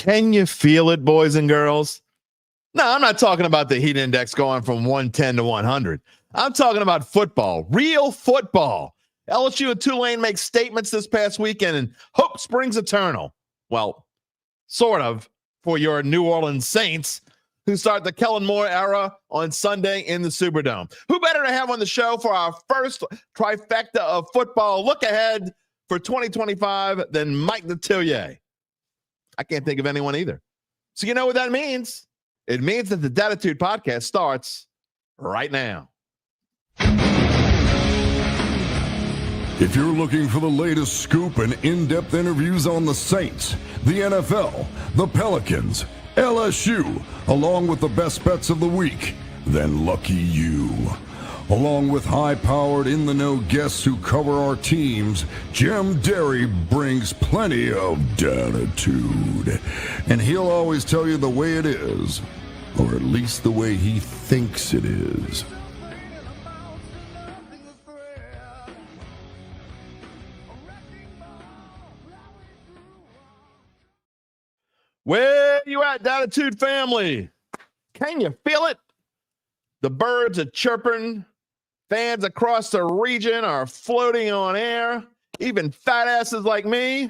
Can you feel it, boys and girls? No, I'm not talking about the heat index going from 110 to 100. I'm talking about football, real football. LSU and Tulane make statements this past weekend, and hope springs eternal. Well, sort of, for your New Orleans Saints, who start the Kellen Moore era on Sunday in the Superdome. Who better to have on the show for our first trifecta of football look ahead for 2025 than Mike Detillier? I can't think of anyone either. So you know what that means? It means that the Dattitude podcast starts right now. If you're looking for the latest scoop and in-depth interviews on the Saints, the NFL, the Pelicans, LSU, along with the best bets of the week, then lucky you. Along with high-powered, in-the-know guests who cover our teams, Jim Derry brings plenty of Dattitude. And he'll always tell you the way it is, or at least the way he thinks it is. Where you at, Dattitude family? Can you feel it? The birds are chirping. Fans across the region are floating on air. Even fat asses like me.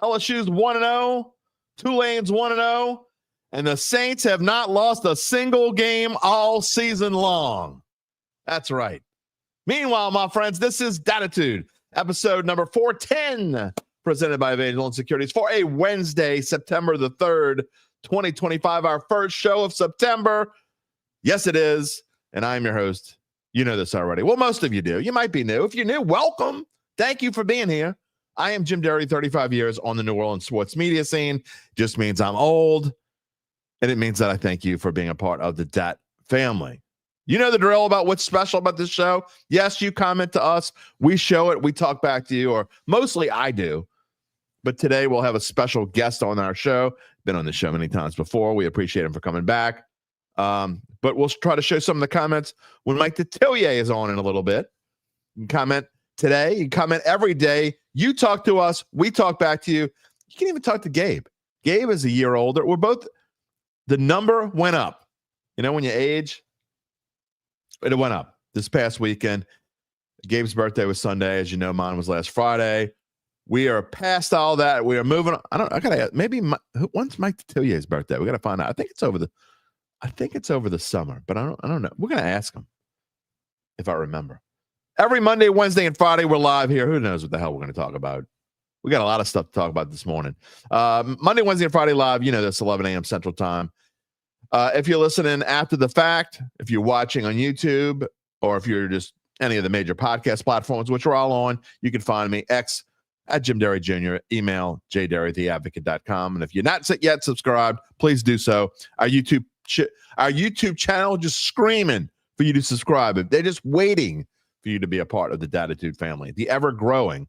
LSU's 1-0. Tulane's 1-0. And the Saints have not lost a single game all season long. That's right. Meanwhile, my friends, this is Dattitude, episode number 410, presented by Evangeline Securities for a Wednesday, September the 3rd, 2025, our first show of September. Yes, it is. And I'm your host. You know this already. Well, most of you do. You might be new. If you're new, welcome. Thank you for being here. I am Jim Derry, 35 years on the New Orleans sports media scene. Just means I'm old. And it means that I thank you for being a part of the Dat family. You know the drill about what's special about this show. Yes, you comment to us. We show it. We talk back to you, or mostly I do. But today we'll have a special guest on our show. Been on the show many times before. We appreciate him for coming back. But we'll try to show some of the comments when Mike Detillier is on in a little bit. You can comment today. You can comment every day. You talk to us. We talk back to you. You can even talk to Gabe. Gabe is a year older. We're both, the number went up. You know, when you age, it went up this past weekend. Gabe's birthday was Sunday. As you know, mine was last Friday. We are past all that. We are moving on. When's Mike Detillier's birthday? We got to find out. I think it's over the summer, but I don't know. We're going to ask him if I remember. Every Monday, Wednesday, and Friday, we're live here. Who knows what the hell we're going to talk about? We got a lot of stuff to talk about this morning. Monday, Wednesday, and Friday live. You know this, 11 a.m. Central Time. If you're listening after the fact, if you're watching on YouTube, or if you're just any of the major podcast platforms, which we're all on, you can find me, X at Jim Derry Jr., email jderry@theadvocate.com. And if you're not yet subscribed, please do so. Our YouTube channel just screaming for you to subscribe. They're just waiting for you to be a part of the Dattitude family, the growing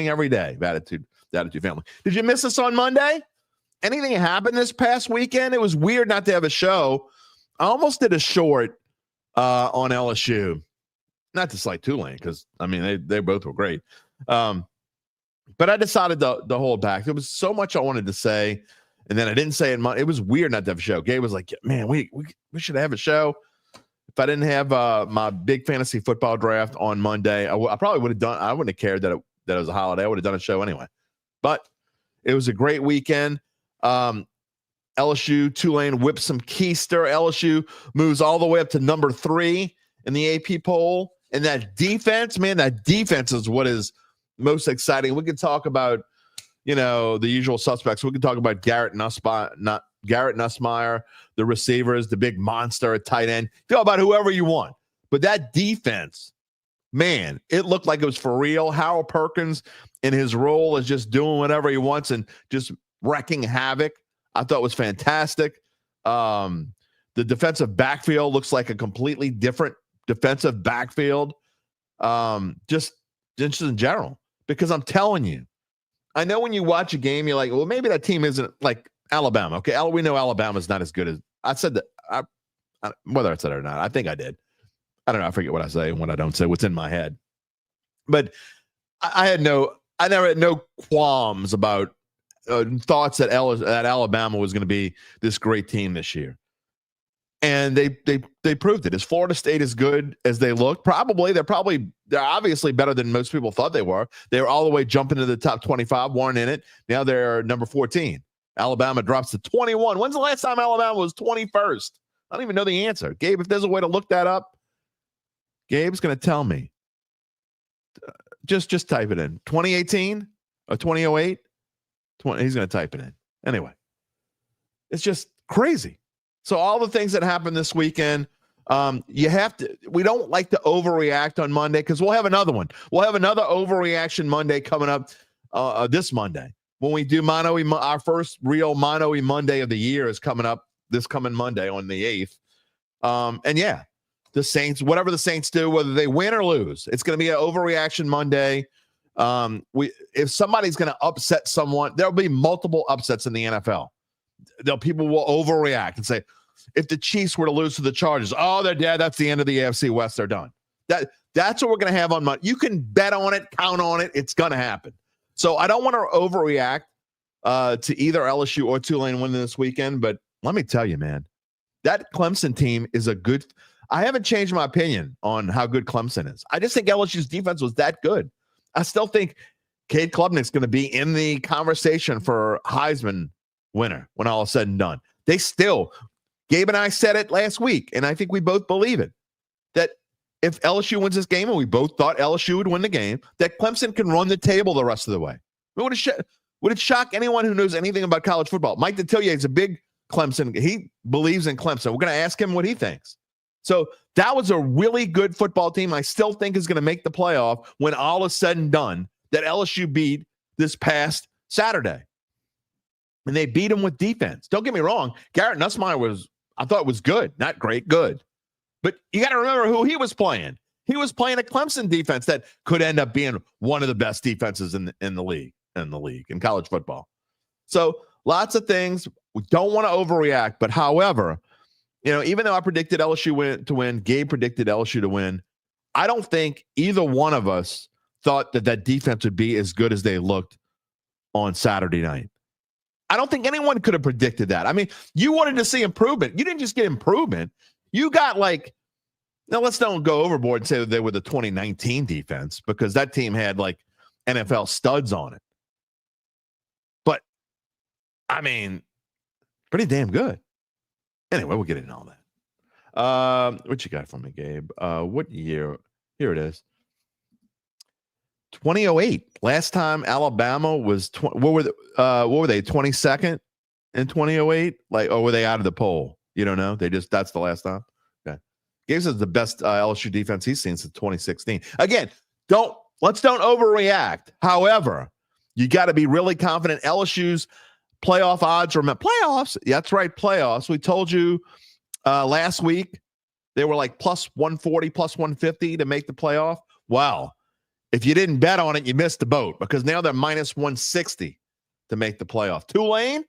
every day Dattitude family. Did you miss us on Monday? Anything happened this past weekend? It was weird not to have a show. I almost did a short on LSU, not to slight Tulane, because I mean they both were great. But I decided to hold back. There was so much I wanted to say, and then I didn't say it. It was weird not to have a show. Gabe was like, "Man, we should have a show." If I didn't have my big fantasy football draft on Monday, I probably would have done. I wouldn't have cared that it was a holiday. I would have done a show anyway. But it was a great weekend. LSU, Tulane whips some keister. LSU moves all the way up to number 3 in the AP poll. And that defense is what is most exciting. We can talk about, the usual suspects. We can talk about Garrett Nussmeier, the receivers, the big monster at tight end. Feel about whoever you want. But that defense, man, it looked like it was for real. Howard Perkins in his role is just doing whatever he wants and just wrecking havoc. I thought was fantastic. The defensive backfield looks like a completely different defensive backfield. Just in general, because I'm telling you, I know when you watch a game, you're like, well, maybe that team isn't like Alabama. Okay. We know Alabama's not as good as I said that. Whether I said it or not, I think I did. I don't know. I forget what I say and what I don't say, what's in my head. But I never had no qualms about thoughts that Alabama was going to be this great team this year. And they proved it. Is Florida State as good as they look? Probably. They're obviously better than most people thought they were. They were all the way jumping to the top 25, weren't in it. Now they're number 14. Alabama drops to 21. When's the last time Alabama was 21st? I don't even know the answer. Gabe, if there's a way to look that up, Gabe's going to tell me. Just type it in. 2018 or 2008? He's going to type it in. Anyway, it's just crazy. So all the things that happened this weekend, we don't like to overreact on Monday because we'll have another one. We'll have another overreaction Monday coming up this Monday. When we do our first real Mono-y Monday of the year is coming up this coming Monday on the 8th. And yeah, the Saints, whatever the Saints do, whether they win or lose, it's going to be an overreaction Monday. If somebody's going to upset someone, there'll be multiple upsets in the NFL. People will overreact and say, if the Chiefs were to lose to the Chargers, oh, they're dead. That's the end of the AFC West. They're done. That's what we're going to have on Monday. You can bet on it, count on it. It's going to happen. So I don't want to overreact to either LSU or Tulane winning this weekend. But let me tell you, man, that Clemson team is I haven't changed my opinion on how good Clemson is. I just think LSU's defense was that good. I still think Cade Klubnik's going to be in the conversation for Heisman winner when all is said and done. Gabe and I said it last week, and I think we both believe it, that if LSU wins this game, and we both thought LSU would win the game, that Clemson can run the table the rest of the way. Would it shock anyone who knows anything about college football? Mike Detillier is a big Clemson. He believes in Clemson. We're going to ask him what he thinks. So that was a really good football team. I still think is going to make the playoff when all is said and done, that LSU beat this past Saturday. And they beat him with defense. Don't get me wrong. Garrett Nussmeier I thought was good. Not great, good. But you got to remember who he was playing. He was playing a Clemson defense that could end up being one of the best defenses in the league in college football. So lots of things. We don't want to overreact. But however, even though I predicted LSU to win, Gabe predicted LSU to win, I don't think either one of us thought that defense would be as good as they looked on Saturday night. I don't think anyone could have predicted that. I mean, you wanted to see improvement. You didn't just get improvement. You got now let's don't go overboard and say that they were the 2019 defense because that team had NFL studs on it. But, I mean, pretty damn good. Anyway, we'll get into all that. What you got for me, Gabe? What year? Here it is. 2008. Last time Alabama was what were they? 22nd in 2008? Or were they out of the poll? You don't know. That's the last time. Okay. Gabe says the best LSU defense he's seen since 2016. Again, let's don't overreact. However, you got to be really confident. LSU's playoff odds are playoffs. Yeah, that's right, playoffs. We told you last week they were plus 140, plus 150 to make the playoff. Wow. If you didn't bet on it, you missed the boat because now they're minus 160 to make the playoff. Tulane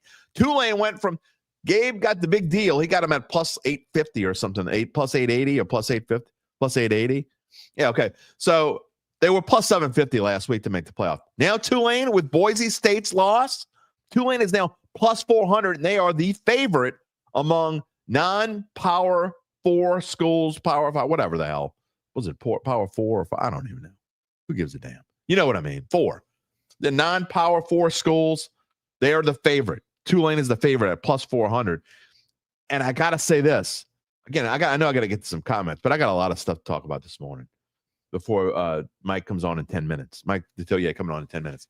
went from Gabe got the big deal. He got them at plus 850 or something, plus 880 or plus 850, plus 880. Yeah, okay. So they were plus 750 last week to make the playoff. Now Tulane, with Boise State's loss, Tulane is now plus 400, and they are the favorite among non-Power 4 schools, Power 5, whatever the hell. Was it Power 4 or 5? I don't even know. Who gives a damn? You know what I mean. 4. The non-Power 4 schools, they are the favorite. Tulane is the favorite at plus 400. And I got to say this. Again, I know I got to get to some comments, but I got a lot of stuff to talk about this morning before Mike comes on in 10 minutes. Mike Detillier coming on in 10 minutes.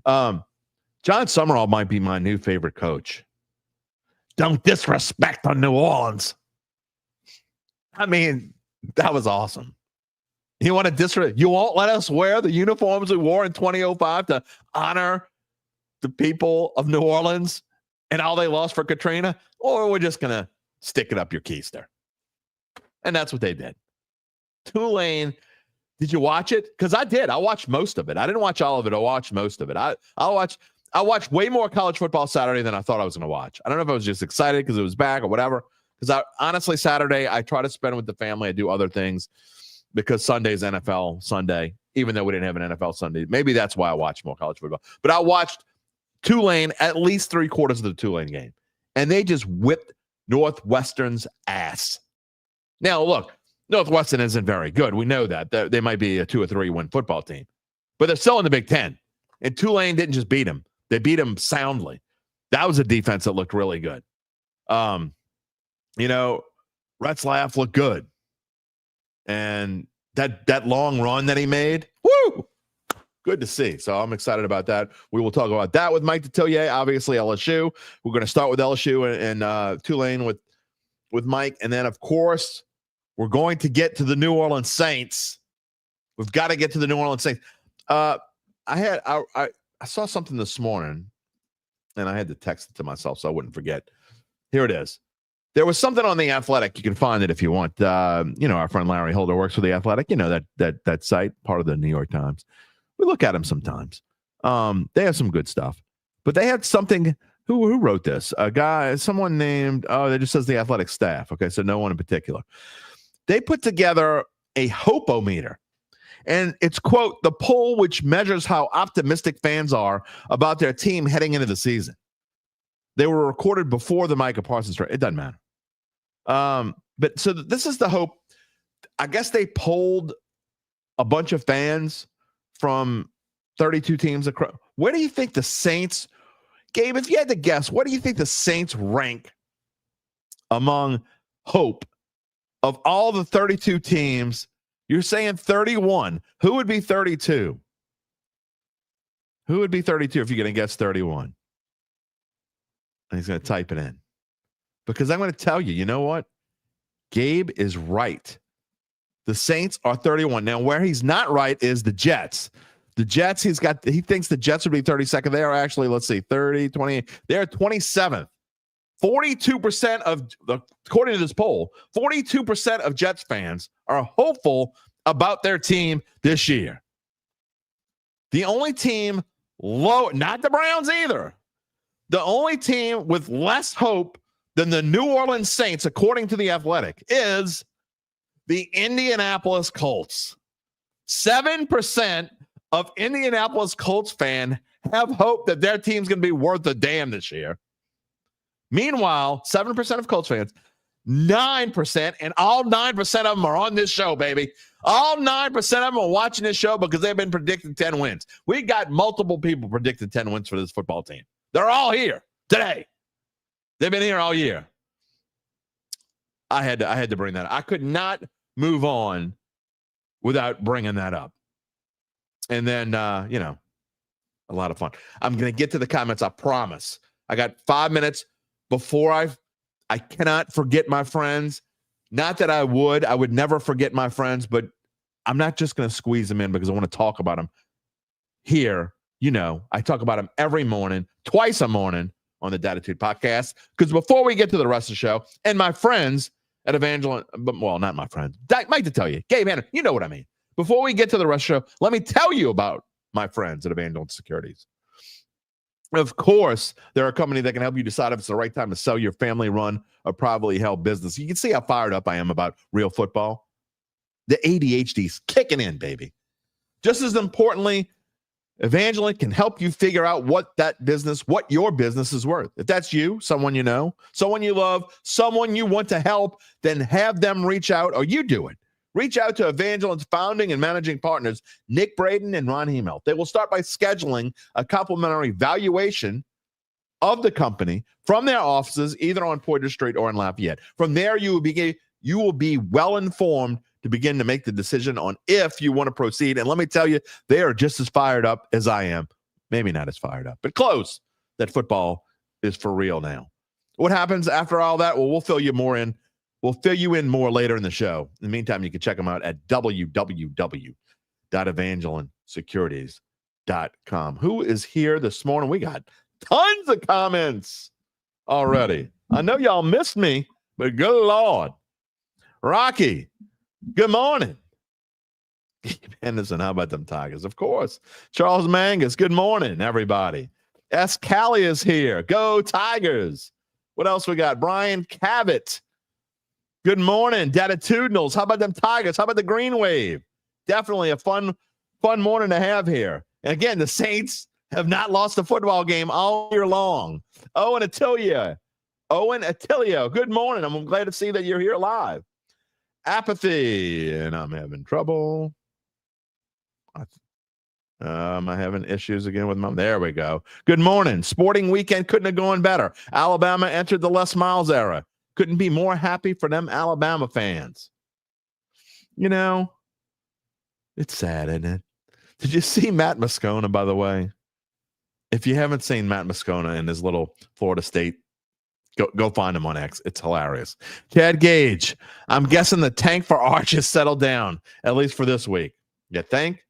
John Summerall might be my new favorite coach. Don't disrespect on New Orleans. I mean, that was awesome. You want to disrespect? You won't let us wear the uniforms we wore in 2005 to honor the people of New Orleans and all they lost for Katrina? Or we're just going to stick it up your keister. And that's what they did. Tulane, did you watch it? Because I did. I watched most of it. I didn't watch all of it. I watched most of it. I watched way more college football Saturday than I thought I was going to watch. I don't know if I was just excited because it was back or whatever. Because honestly, Saturday, I try to spend with the family. I do other things because Sunday's NFL Sunday, even though we didn't have an NFL Sunday. Maybe that's why I watched more college football. But I watched Tulane at least 3/4 of the Tulane game. And they just whipped Northwestern's ass. Now, look, Northwestern isn't very good. We know that. They might be a 2 or 3 win football team. But they're still in the Big Ten. And Tulane didn't just beat them. They beat them soundly. That was a defense that looked really good. Retzlaff looked good. And that long run that he made, woo! Good to see. So I'm excited about that. We will talk about that with Mike Detillier. Obviously, LSU. We're going to start with LSU and Tulane with Mike. And then, of course, we're going to get to the New Orleans Saints. We've got to get to the New Orleans Saints. I saw something this morning, and I had to text it to myself so I wouldn't forget. Here it is. There was something on The Athletic. You can find it if you want. Our friend Larry Holder works for The Athletic. You know that site, part of the New York Times. We look at them sometimes. They have some good stuff. But they had something. Who wrote this? A guy, someone named, that just says The Athletic staff. Okay, so no one in particular. They put together a hope-o-meter. And it's, quote, the poll which measures how optimistic fans are about their team heading into the season. They were recorded before the Micah Parsons trade. It doesn't matter. But so this is the hope. I guess they polled a bunch of fans from 32 teams across. Where do you think the Saints, Gabe, if you had to guess, what do you think the Saints rank among hope of all the 32 teams? You're saying 31. Who would be 32? Who would be 32 if you're going to guess 31? And he's going to type it in. Because I'm going to tell you, you know what? Gabe is right. The Saints are 31. Now, where he's not right is the Jets. The Jets, he thinks the Jets would be 32nd. They are actually, let's see, 30, 20. They're 27th. 42% of, according to this poll, 42% of Jets fans are hopeful about their team this year. The only team low, not the Browns either. The only team with less hope than the New Orleans Saints, according to The Athletic, is the Indianapolis Colts. 7% of Indianapolis Colts fans have hope that their team's going to be worth a damn this year. Meanwhile, 7% of Colts fans, 9%, and all 9% of them are on this show, baby. All 9% of them are watching this show because they've been predicting 10 wins. We got multiple people predicting 10 wins for this football team. They're all here today. They've been here all year. I had to bring that up. I could not move on without bringing that up. And then, a lot of fun. I'm going to get to the comments, I promise. I got 5 minutes before I cannot forget my friends. Not that I would never forget my friends, but I'm not just going to squeeze them in because I want to talk about them here. I talk about them every morning, twice a morning on the Dattitude podcast. Because before we get to the rest of the show, and my friends at Evangeline, well, not my friends, Mike Detillier, Gabe Henderson, you know what I mean. Before we get to the rest of the show, let me tell you about my friends at Evangeline Securities. Of course, they're a company that can help you decide if it's the right time to sell your family-run or privately held business. You can see how fired up I am about real football. The ADHD's kicking in, baby. Just as importantly, Evangeline can help you figure out what your business is worth. If that's you, someone you know, someone you love, someone you want to help, then have them reach out, or you do it. Reach out to Evangeline's founding and managing partners, Nick Braden and Ron Hemelt. They will start by scheduling a complimentary valuation of the company from their offices, either on Poydras Street or in Lafayette. From there, you will be well informed to begin to make the decision on if you want to proceed. And let me tell you, they are just as fired up as I am. Maybe not as fired up, but close. That football is for real now. What happens after all that? Well, we'll fill you in more later in the show. In the meantime, you can check them out at www.evangelinesecurities.com. Who is here this morning? We got tons of comments already. I know y'all missed me, but good Lord. Rocky, good morning. Henderson, how about them Tigers? Of course. Charles Mangus, good morning, everybody. S. Callie is here. Go Tigers. What else we got? Brian Cabot. Good morning, Dattitudinals. How about them Tigers? How about the Green Wave? Definitely a fun morning to have here. And again, the Saints have not lost a football game all year long. Owen Detillier. Good morning. I'm glad to see that you're here live. Apathy, and I'm having trouble. Am I having issues again with mom? There we go. Good morning. Sporting weekend couldn't have gone better. Alabama entered the Les Miles era. Couldn't be more happy for them Alabama fans. You know, it's sad, isn't it? Did you see Matt Moscona, by the way? If you haven't seen Matt Moscona in his little Florida State, go find him on X. It's hilarious. Chad Gage, I'm guessing the tank for Arch has settled down, at least for this week. You think?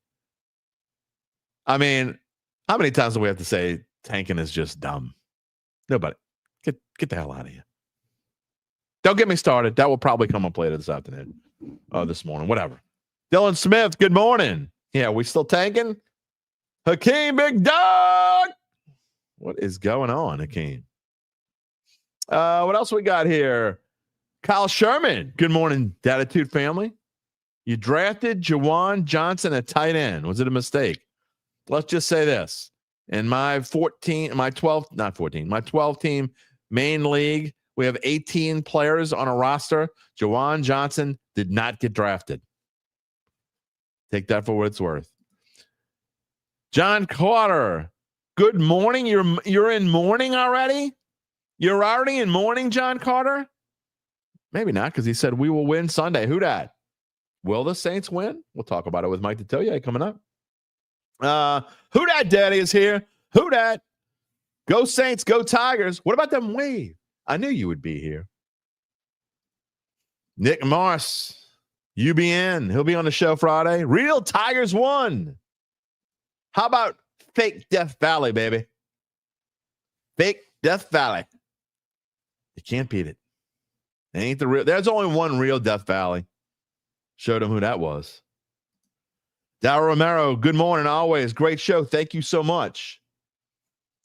I mean, how many times do we have to say tanking is just dumb? Nobody. Get the hell out of here. Don't get me started. That will probably come up later this afternoon. This morning. Whatever. Dylan Smith, good morning. Yeah, we still tanking? Hakeem, big dog. What is going on, Hakeem? What else we got here? Kyle Sherman. Good morning, Dattitude family. You drafted Juwan Johnson at tight end. Was it a mistake? Let's just say this. In my 12-team main league, we have 18 players on a roster. Juwan Johnson did not get drafted. Take that for what it's worth. John Carter. Good morning. You're in mourning already? You're already in mourning, John Carter? Maybe not, because he said we will win Sunday. Who dat? Will the Saints win? We'll talk about it with Mike Detillier coming up. Who dat daddy is here? Who dat? Go Saints, go Tigers. What about them Wave? I knew you would be here. Nick Morris, UBN. He'll be on the show Friday. Real Tigers won. How about fake Death Valley, baby? Fake Death Valley. You can't beat it. It ain't the real. There's only one real Death Valley. Showed him who that was. Darryl Romero, good morning, always. Great show. Thank you so much.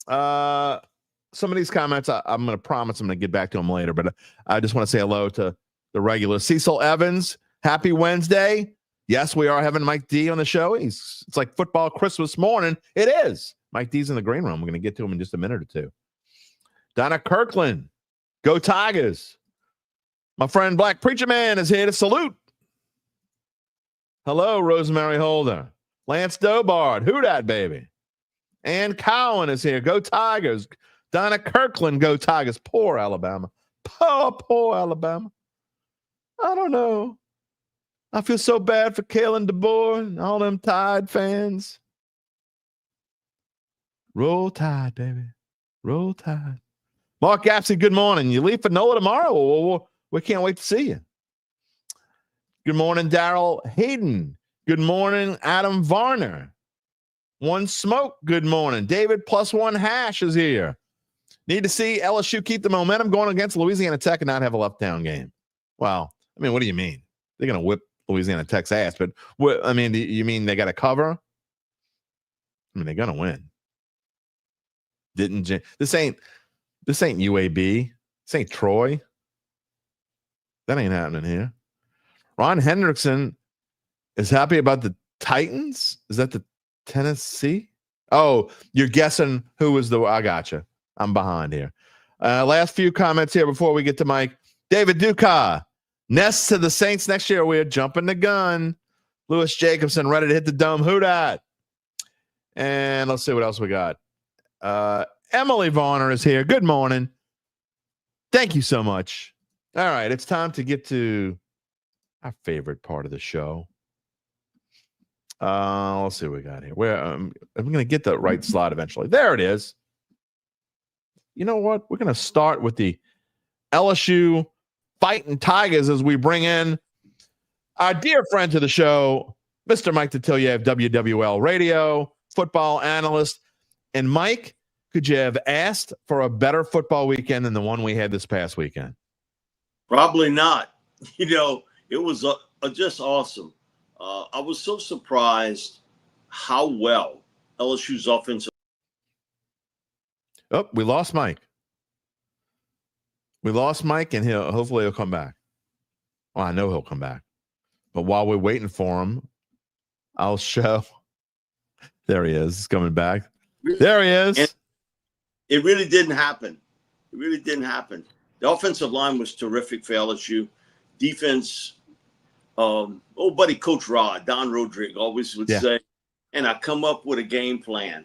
Some of these comments, I'm going to promise I'm going to get back to them later, but I just want to say hello to the regulars. Cecil Evans, happy Wednesday. Yes, we are having Mike D on the show. It's like football Christmas morning. It is. Mike D's in the green room. We're going to get to him in just a minute or two. Donna Kirkland, go Tigers. My friend Black Preacher Man is here to salute. Hello, Rosemary Holder. Lance Dobard. Who dat, baby? Ann Cowan is here. Go Tigers. Donna Kirkland, go Tigers. Poor Alabama. Poor Alabama. I don't know. I feel so bad for Kalen DeBoer and all them Tide fans. Roll Tide, baby. Roll Tide. Mark Gapsey, good morning. You leave for NOLA tomorrow? Well, we can't wait to see you. Good morning, Daryl Hayden. Good morning, Adam Varner. One Smoke, good morning. David +1 Hash is here. Need to see LSU keep the momentum going against Louisiana Tech and not have a left-down game. Well, I mean, what do you mean? They're going to whip Louisiana Tech's ass, but what, I mean, you mean they got to cover? I mean, they're going to win. This ain't UAB. This ain't Troy. That ain't happening here. Ron Hendrickson is happy about the Titans. Is that the Tennessee? Oh, you're guessing who was the. I gotcha. I'm behind here. Last few comments here before we get to Mike. David Duca. Nest to the Saints next year. We're jumping the gun. Lewis Jacobson ready to hit the dome. Who dat? And let's see what else we got. Emily Varner is here. Good morning. Thank you so much. All right, it's time to get to our favorite part of the show. Let's see what we got here. I'm going to get the right slide eventually. There it is. You know what? We're going to start with the LSU Fighting Tigers as we bring in our dear friend to the show, Mr. Mike Detillier of WWL Radio, football analyst. And Mike, could you have asked for a better football weekend than the one we had this past weekend? Probably not. You know, it was just awesome. I was so surprised how well LSU's offensive. Oh, we lost Mike. We lost Mike, and hopefully he'll come back. Well, I know he'll come back. But while we're waiting for him, I'll show. There he is. He's coming back. There he is. And it really didn't happen. It really didn't happen. The offensive line was terrific for LSU. Defense, buddy, Coach Rod, Don Rodrigue always would say, and I come up with a game plan.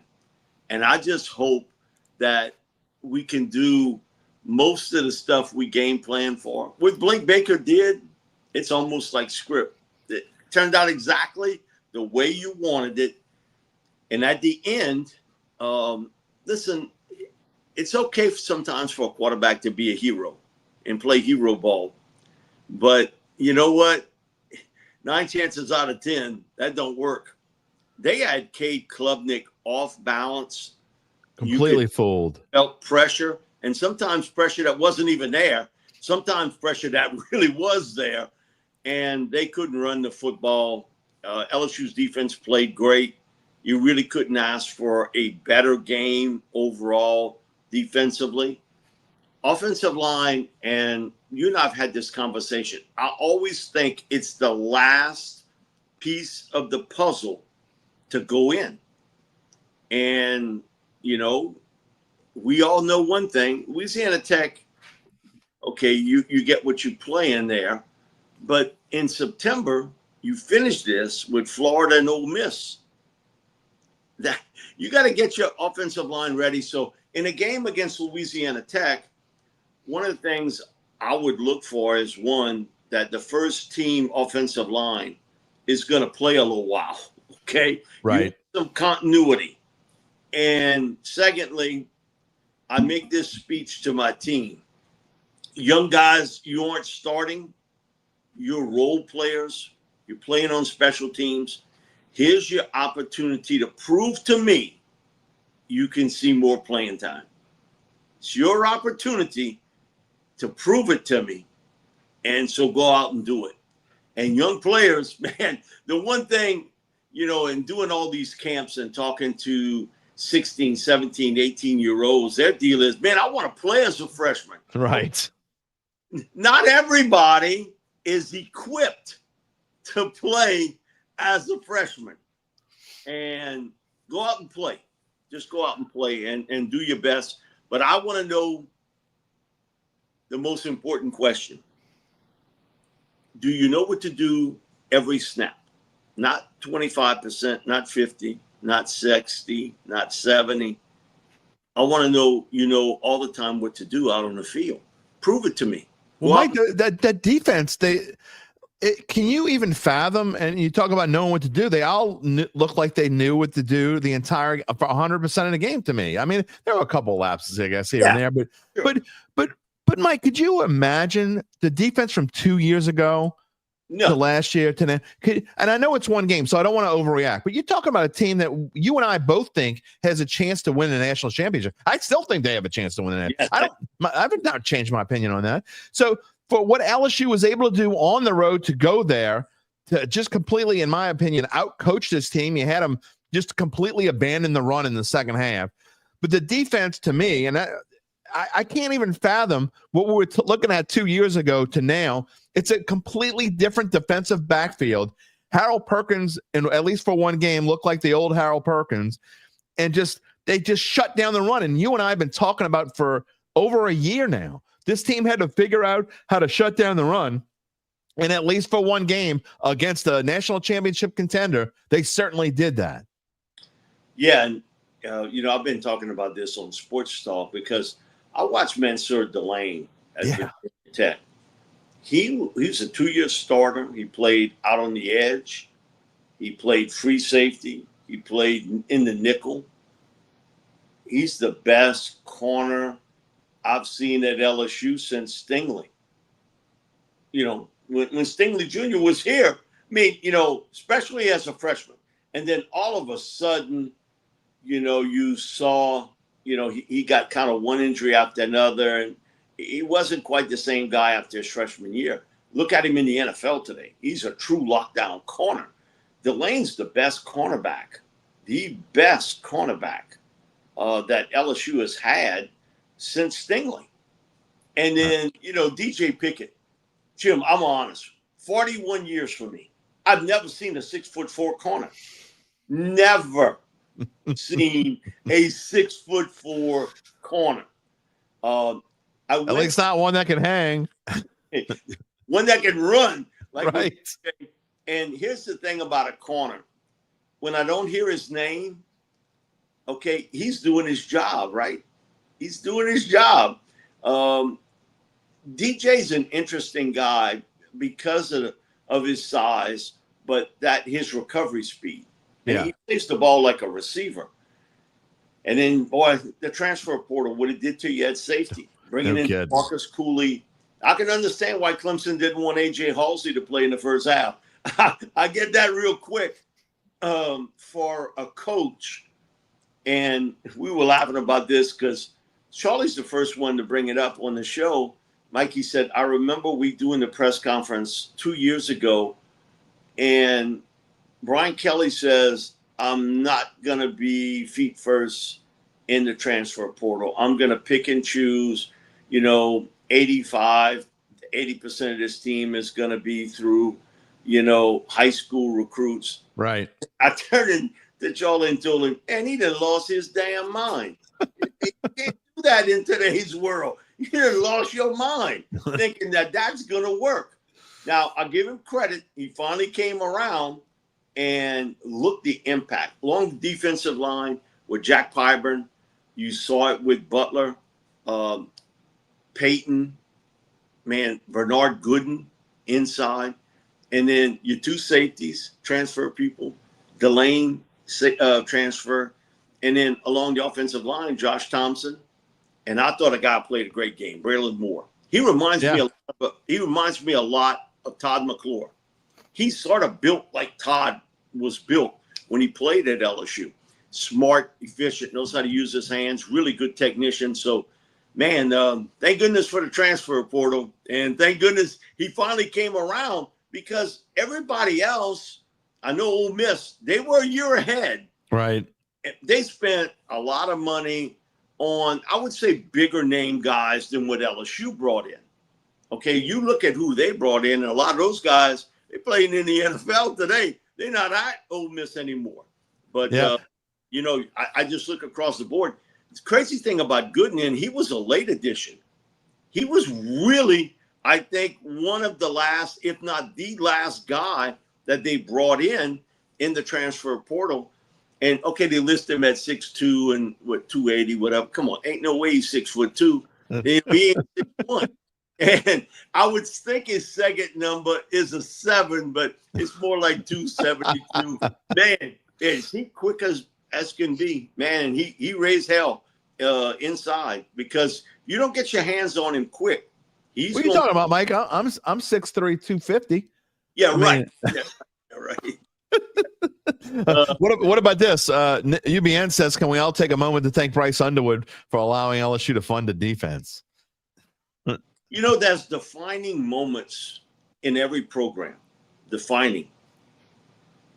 And I just hope that we can do most of the stuff we game plan for. What Blake Baker did, it's almost like script. It turned out exactly the way you wanted it. And at the end, listen, it's okay sometimes for a quarterback to be a hero and play hero ball. But you know what? 9 chances out of 10, that don't work. They had Cade Klubnik off balance. Completely fooled. Felt pressure, and sometimes pressure that wasn't even there. Sometimes pressure that really was there, and they couldn't run the football. LSU's defense played great. You really couldn't ask for a better game overall defensively. Offensive line, and you and I have had this conversation. I always think it's the last piece of the puzzle to go in. And, you know, we all know one thing. Louisiana Tech, okay, you get what you play in there. But in September, you finish this with Florida and Ole Miss. That you got to get your offensive line ready. So in a game against Louisiana Tech, one of the things I would look for is, one, that the first team offensive line is going to play a little while, okay? Right. Some continuity. And secondly, I make this speech to my team. Young guys, you aren't starting. You're role players. You're playing on special teams. Here's your opportunity to prove to me you can see more playing time. It's your opportunity to prove it to me. And so go out and do it. And young players, man, the one thing, you know, in doing all these camps and talking to 16, 17, 18-year-olds, their deal is, man, I want to play as a freshman. Right. Not everybody is equipped to play as a freshman. And go out and play. Just go out and play and do your best. But I want to know the most important question. Do you know what to do every snap? Not 25%, not 50, not 60, not 70. I want to know, you know, all the time what to do out on the field. Prove it to me. Well, Mike, that defense, can you even fathom? And you talk about knowing what to do. They all look like they knew what to do the entire for 100% of the game to me. I mean, there were a couple of lapses, I guess, here and there, but sure. But Mike, could you imagine the defense from 2 years ago to last year to now? And I know it's one game, so I don't want to overreact. But you're talking about a team that you and I both think has a chance to win a national championship. I still think they have a chance to win it. Yes, I haven't not changed my opinion on that. So for what LSU was able to do on the road to go there, to just completely, in my opinion, outcoach this team, you had them just completely abandon the run in the second half. But the defense, to me, and I can't even fathom what we were looking at 2 years ago to now. It's a completely different defensive backfield. Harold Perkins, and at least for one game, looked like the old Harold Perkins, and they just shut down the run. And you and I have been talking about for over a year now. This team had to figure out how to shut down the run. And at least for one game against a national championship contender, they certainly did that. Yeah, and you know, I've been talking about this on Sports Talk because I watched Mansour Delane at Virginia Tech. He's a 2-year starter. He played out on the edge. He played free safety. He played in the nickel. He's the best corner I've seen at LSU since Stingley. You know, when Stingley Jr. was here, I mean, you know, especially as a freshman. And then all of a sudden, you know, you saw, you know, he got kind of one injury after another, and he wasn't quite the same guy after his freshman year. Look at him in the NFL today. He's a true lockdown corner. Delane's the best cornerback that LSU has had since Stingley. And then, you know, DJ Pickett. Jim, I'm honest, 41 years for me. I've never seen a 6'4" corner. Never. seen a 6'4" corner. At least not one that can hang. One that can run. Right. And here's the thing about a corner. When I don't hear his name, okay, he's doing his job, right? He's doing his job. DJ's an interesting guy because of his size, but his recovery speed. And he plays the ball like a receiver. And then, boy, the transfer portal, what it did to you at safety, bringing in Marcus Cooley. I can understand why Clemson didn't want A.J. Halsey to play in the first half. I get that real quick for a coach. And we were laughing about this because Charlie's the first one to bring it up on the show. Mikey said, I remember we doing the press conference 2 years ago, and Brian Kelly says, I'm not going to be feet first in the transfer portal. I'm going to pick and choose, 85 to 80% of this team is going to be through, high school recruits. Right. I turned to Charlie and told him, and he done lost his damn mind. You can't do that in today's world. You done lost your mind thinking that's going to work. Now, I'll give him credit. He finally came around and look the impact. Along the defensive line with Jack Pyburn, you saw it with Butler, Peyton, Bernard Gooden inside. And then your two safeties, transfer people, Delane transfer. And then along the offensive line, Josh Thompson. And I thought a guy played a great game, Braylon Moore. He reminds me a lot of Todd McClure. He's sort of built like Todd was built when he played at LSU. Smart, efficient, knows how to use his hands, really good technician. So, thank goodness for the transfer portal. And thank goodness he finally came around because everybody else, I know Ole Miss, they were a year ahead. Right. They spent a lot of money on, I would say, bigger name guys than what LSU brought in. Okay, you look at who they brought in, and a lot of those guys, they're playing in the NFL today. They're not at Ole Miss anymore. But, I just look across the board. The crazy thing about Gooden, he was a late addition. He was really, I think, one of the last, if not the last guy that they brought in the transfer portal. And, okay, they list him at 6'2" and 280, whatever. Come on, ain't no way he's 6'2". He ain't 6'1". And I would think his second number is a 7, but it's more like 272. Man, is he quick as can be. Man, he raised hell inside because you don't get your hands on him quick. What are you talking about, Mike? I'm 6'3", 250. Yeah, right. Yeah, right. What about this? UBN says, can we all take a moment to thank Bryce Underwood for allowing LSU to fund the defense? There's defining moments in every program. Defining.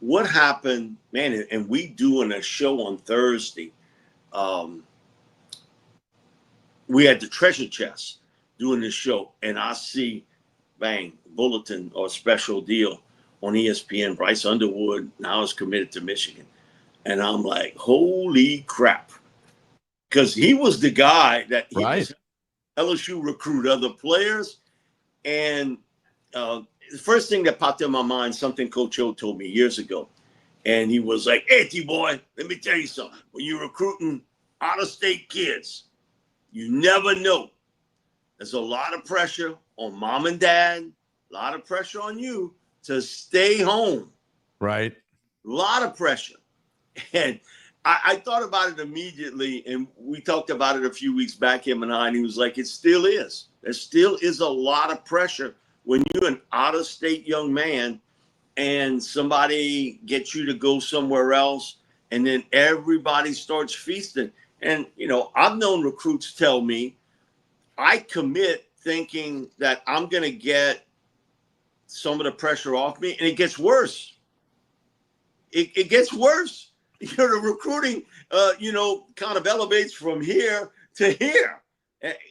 What happened, man, and we doing a show on Thursday. We had the treasure chest doing this show, and I see, bang, bulletin or special deal on ESPN. Bryce Underwood now is committed to Michigan. And I'm like, holy crap. Because he was the guy that was LSU recruit other players. And the first thing that popped in my mind, something Coach O told me years ago. And he was like, hey, T-boy, let me tell you something. When you're recruiting out-of-state kids, you never know. There's a lot of pressure on mom and dad, a lot of pressure on you to stay home. Right. A lot of pressure. And I thought about it immediately, and we talked about it a few weeks back, him and I, and he was like, it still is. There still is a lot of pressure when you're an out-of-state young man and somebody gets you to go somewhere else, and then everybody starts feasting. And, I've known recruits tell me, I commit thinking that I'm going to get some of the pressure off me, and it gets worse. It gets worse. The recruiting, kind of elevates from here to here.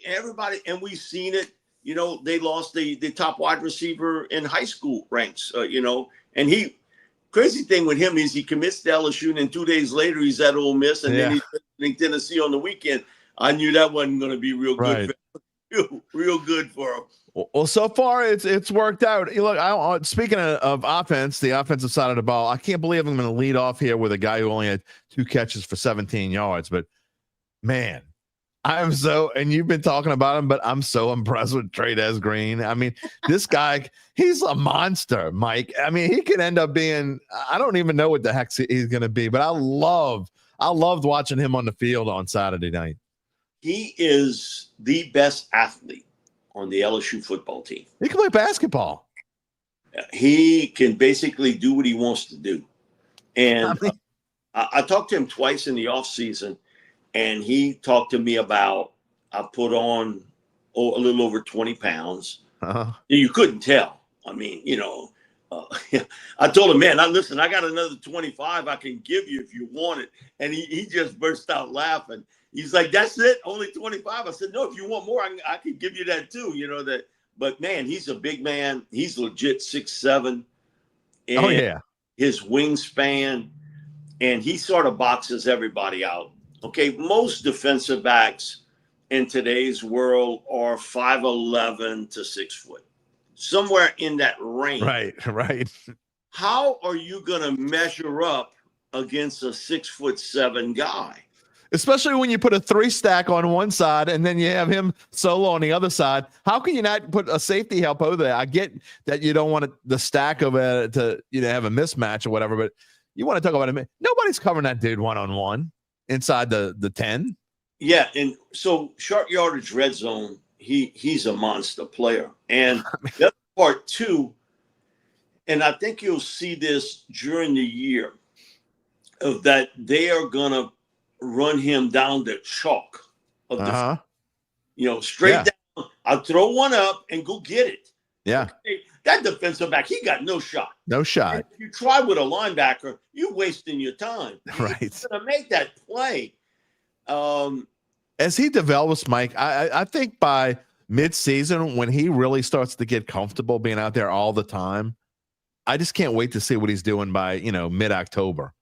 Everybody, and we've seen it. They lost the top wide receiver in high school ranks. And crazy thing with him is he commits to LSU, and then 2 days later he's at Ole Miss, and then he's in Tennessee on the weekend. I knew that wasn't going to be real good for him. Real good for him. Well, so far it's worked out. Look, speaking of offense, the offensive side of the ball, I can't believe I'm going to lead off here with a guy who only had 2 catches for 17 yards. But man, and you've been talking about him, but I'm so impressed with Trey'Dez Green. I mean, this guy, he's a monster, Mike. I mean, he could end up being, I don't even know what the heck he's going to be, but I loved watching him on the field on Saturday night. He is the best athlete on the LSU football team. He can play basketball. He can basically do what he wants to do. And I talked to him twice in the offseason, and he talked to me about I put on a little over 20 pounds. Uh-huh. You couldn't tell. I mean, I told him, man, listen, I got another 25 I can give you if you want it. And he just burst out laughing. He's like, that's it? Only 25? I said, no, if you want more, I can give you that too. But man, he's a big man. He's legit 6'7". And his wingspan, and he sort of boxes everybody out. Okay, most defensive backs in today's world are 5'11" to 6 foot, somewhere in that range. Right. How are you going to measure up against a 6'7" guy? Especially when you put a 3 stack on one side and then you have him solo on the other side. How can you not put a safety help over there? I get that you don't want the stack of it to have a mismatch or whatever, but you want to talk about him. Nobody's covering that dude one-on-one inside the 10. Yeah, and so short yardage red zone, he's a monster player. And the other part too, and I think you'll see this during the year, of that they are gonna run him down the chalk of the straight down. I'll throw one up and go get it. Yeah. Okay? That defensive back, he got no shot. No shot. If you try with a linebacker, you're wasting your time. Right. He's gonna make that play. As he develops, Mike, I think by mid-season, when he really starts to get comfortable being out there all the time, I just can't wait to see what he's doing by mid-October.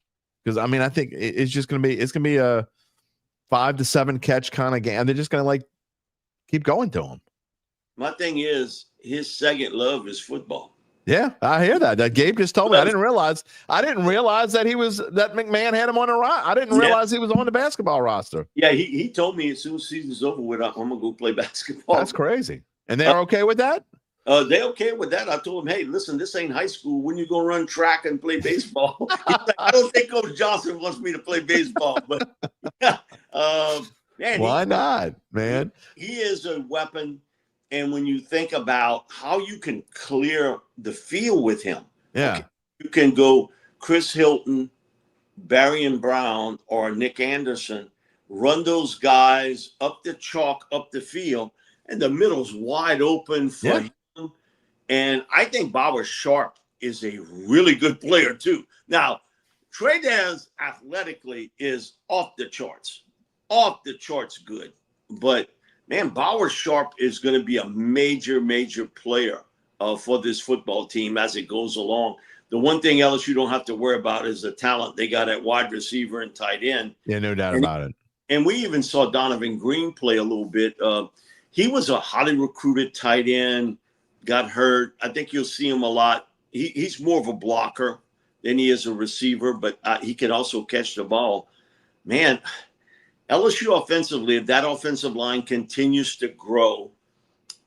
Because I mean, I think it's gonna be a 5 to 7 catch kind of game. They're just gonna keep going to him. My thing is, his second love is football. Yeah, I hear that. Gabe just told me. I didn't realize that that McMahon had him on the roster. I didn't realize he was on the basketball roster. Yeah, he told me as soon as season's over with, I'm gonna go play basketball. That's crazy. And they're okay with that? They're okay with that. I told him, hey, listen, this ain't high school. When you gonna run track and play baseball? He's like, I don't think Coach Johnson wants me to play baseball, but man, why not, man? He is a weapon. And when you think about how you can clear the field with him, you can go Chris Hilton, Barry Brown, or Nick Anderson, run those guys up the chalk, up the field, and the middle's wide open for him. And I think Bauer Sharp is a really good player too. Now, Trey'Dez athletically is off the charts good, but man, Bauer Sharp is going to be a major, major player for this football team as it goes along. The one thing LSU don't have to worry about is the talent they got at wide receiver and tight end. Yeah, no doubt about it. And we even saw Donovan Green play a little bit. He was a highly recruited tight end, got hurt. I think you'll see him a lot. He's more of a blocker than he is a receiver, but he can also catch the ball. Man, LSU offensively, if that offensive line continues to grow,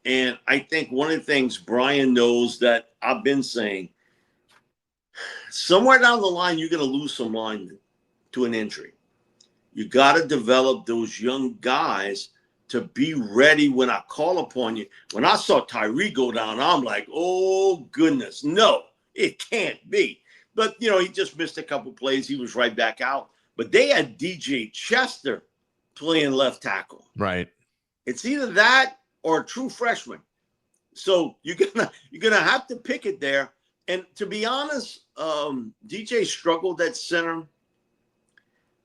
and I think one of the things Brian knows that I've been saying, somewhere down the line, you're going to lose some linemen to an injury. You got to develop those young guys to be ready when I call upon you. When I saw Tyree go down, I'm like, oh, goodness, no, it can't be. But, he just missed a couple plays. He was right back out. But they had DJ Chester playing left tackle. Right. It's either that or a true freshman. So you're gonna have to pick it there. And to be honest, DJ struggled at center.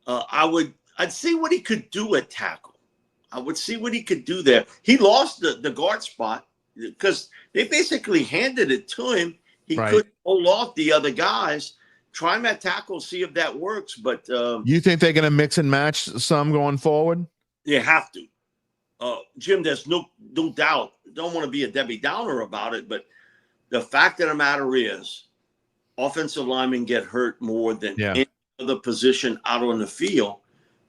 I'd see what he could do at tackle. I would see what he could do there. He lost the guard spot because they basically handed it to him. He couldn't hold off the other guys. try him at tackle, see if that works. But you think they're going to mix and match some going forward? They have to. Jim, there's no doubt. Don't want to be a Debbie Downer about it, but the fact of the matter is offensive linemen get hurt more than any other position out on the field.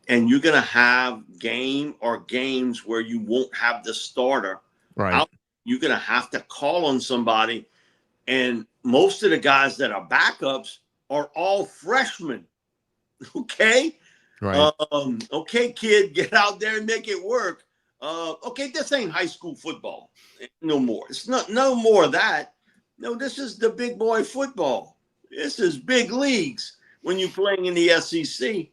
And you're going to have games where you won't have the starter. Right. Out. You're going to have to call on somebody. And most of the guys that are backups are all freshmen. Okay? Right. Okay, kid, get out there and make it work. Okay, this ain't high school football no more. It's not no more of that. No, this is the big boy football. This is big leagues when you're playing in the SEC.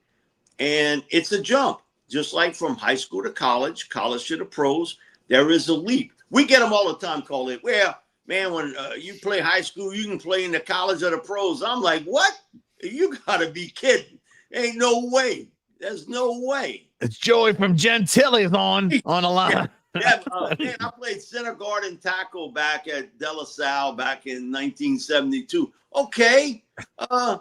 And it's a jump, just like from high school to college to the pros. There is a leap. We get them all the time called it. Well, man, when you play high school, you can play in the college or the pros. I'm like, what? You got to be kidding. Ain't no way. There's no way. It's Joey from Detillier on the line. Man, I played center guard and tackle back at De La Salle back in 1972. Okay. I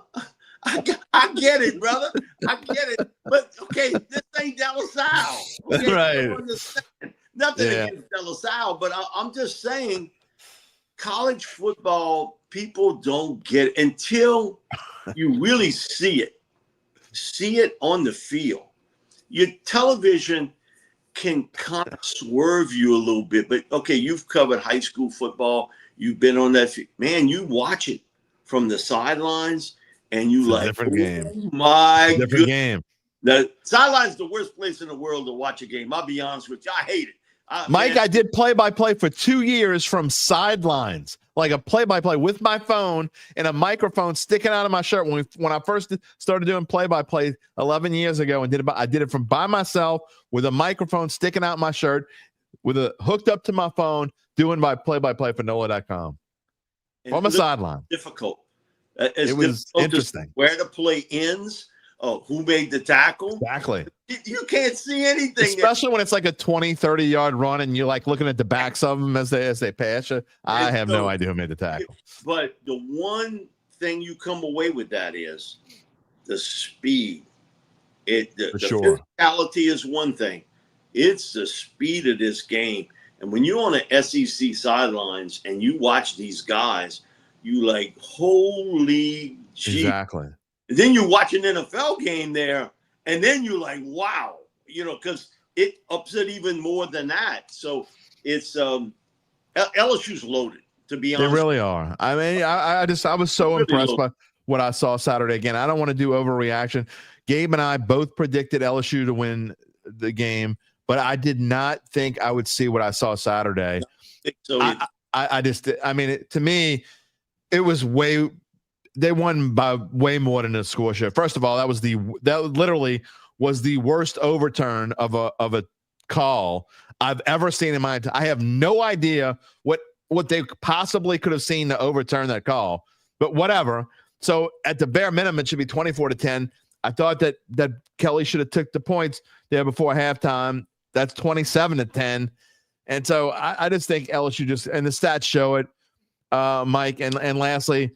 get it, brother. I get it. But, okay, this ain't De La Salle. Okay? Right. Nothing against De La Salle, but I'm just saying college football, people don't get it until you really see it. See it on the field. Your television can kind of swerve you a little bit, but, okay, you've covered high school football. You've been on that field. Man, you watch it from the sidelines. And you like, different game. My different game. The sideline's the worst place in the world to watch a game. I'll be honest with you. I hate it. Mike, I did play-by-play for 2 years from sidelines, like a play-by-play with my phone and a microphone sticking out of my shirt. When I first started doing play-by-play 11 years ago, and I did it from by myself with a microphone sticking out my shirt, hooked up to my phone, doing my play-by-play for NOLA.com from a sideline. Difficult. It was interesting. Where the play ends. Oh, who made the tackle? Exactly. You can't see anything. Especially when it's like a 20, 30-yard run and you're like looking at the backs of them as they pass you. I have no idea who made the tackle. But the one thing you come away with that is the speed. The physicality is one thing. It's the speed of this game. And when you're on the SEC sidelines and you watch these guys, you like, holy gee. Exactly. And then you watch an NFL game there, and then you're like, wow, because it ups it even more than that. So it's LSU's loaded, to be honest. They really are. I mean, I was so impressed by what I saw Saturday. Again, I don't want to do overreaction. Gabe and I both predicted LSU to win the game, but I did not think I would see what I saw Saturday. So to me, it was they won by way more than a score sheet. First of all, that literally was the worst overturn of a call I've ever seen in my entire. I have no idea what they possibly could have seen to overturn that call, but whatever. So at the bare minimum, it should be 24-10. I thought that Kelly should have took the points there before halftime. That's 27-10. And so I just think LSU and the stats show it. Mike, and lastly,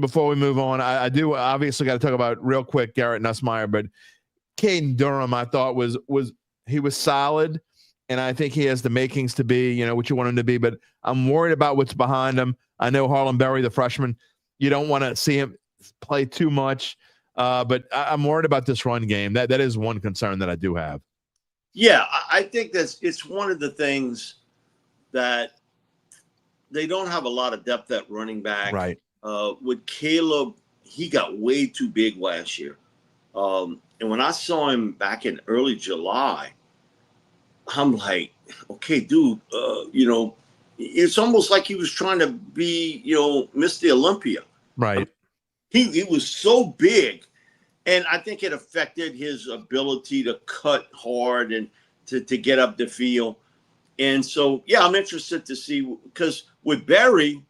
before we move on, I do obviously got to talk about real quick Garrett Nussmeier, but Caden Durham, I thought was solid, and I think he has the makings to be, what you want him to be, but I'm worried about what's behind him. I know Harlan Berry, the freshman, you don't want to see him play too much, but I'm worried about this run game. That is one concern that I do have. Yeah, I think it's one of the things that they don't have a lot of depth at running back. Right. With Caleb, he got way too big last year. And when I saw him back in early July, I'm like, okay, dude, it's almost like he was trying to be, Mr. Olympia. Right. He was so big. And I think it affected his ability to cut hard and to get up the field. And so, yeah, I'm interested to see, because with Berry,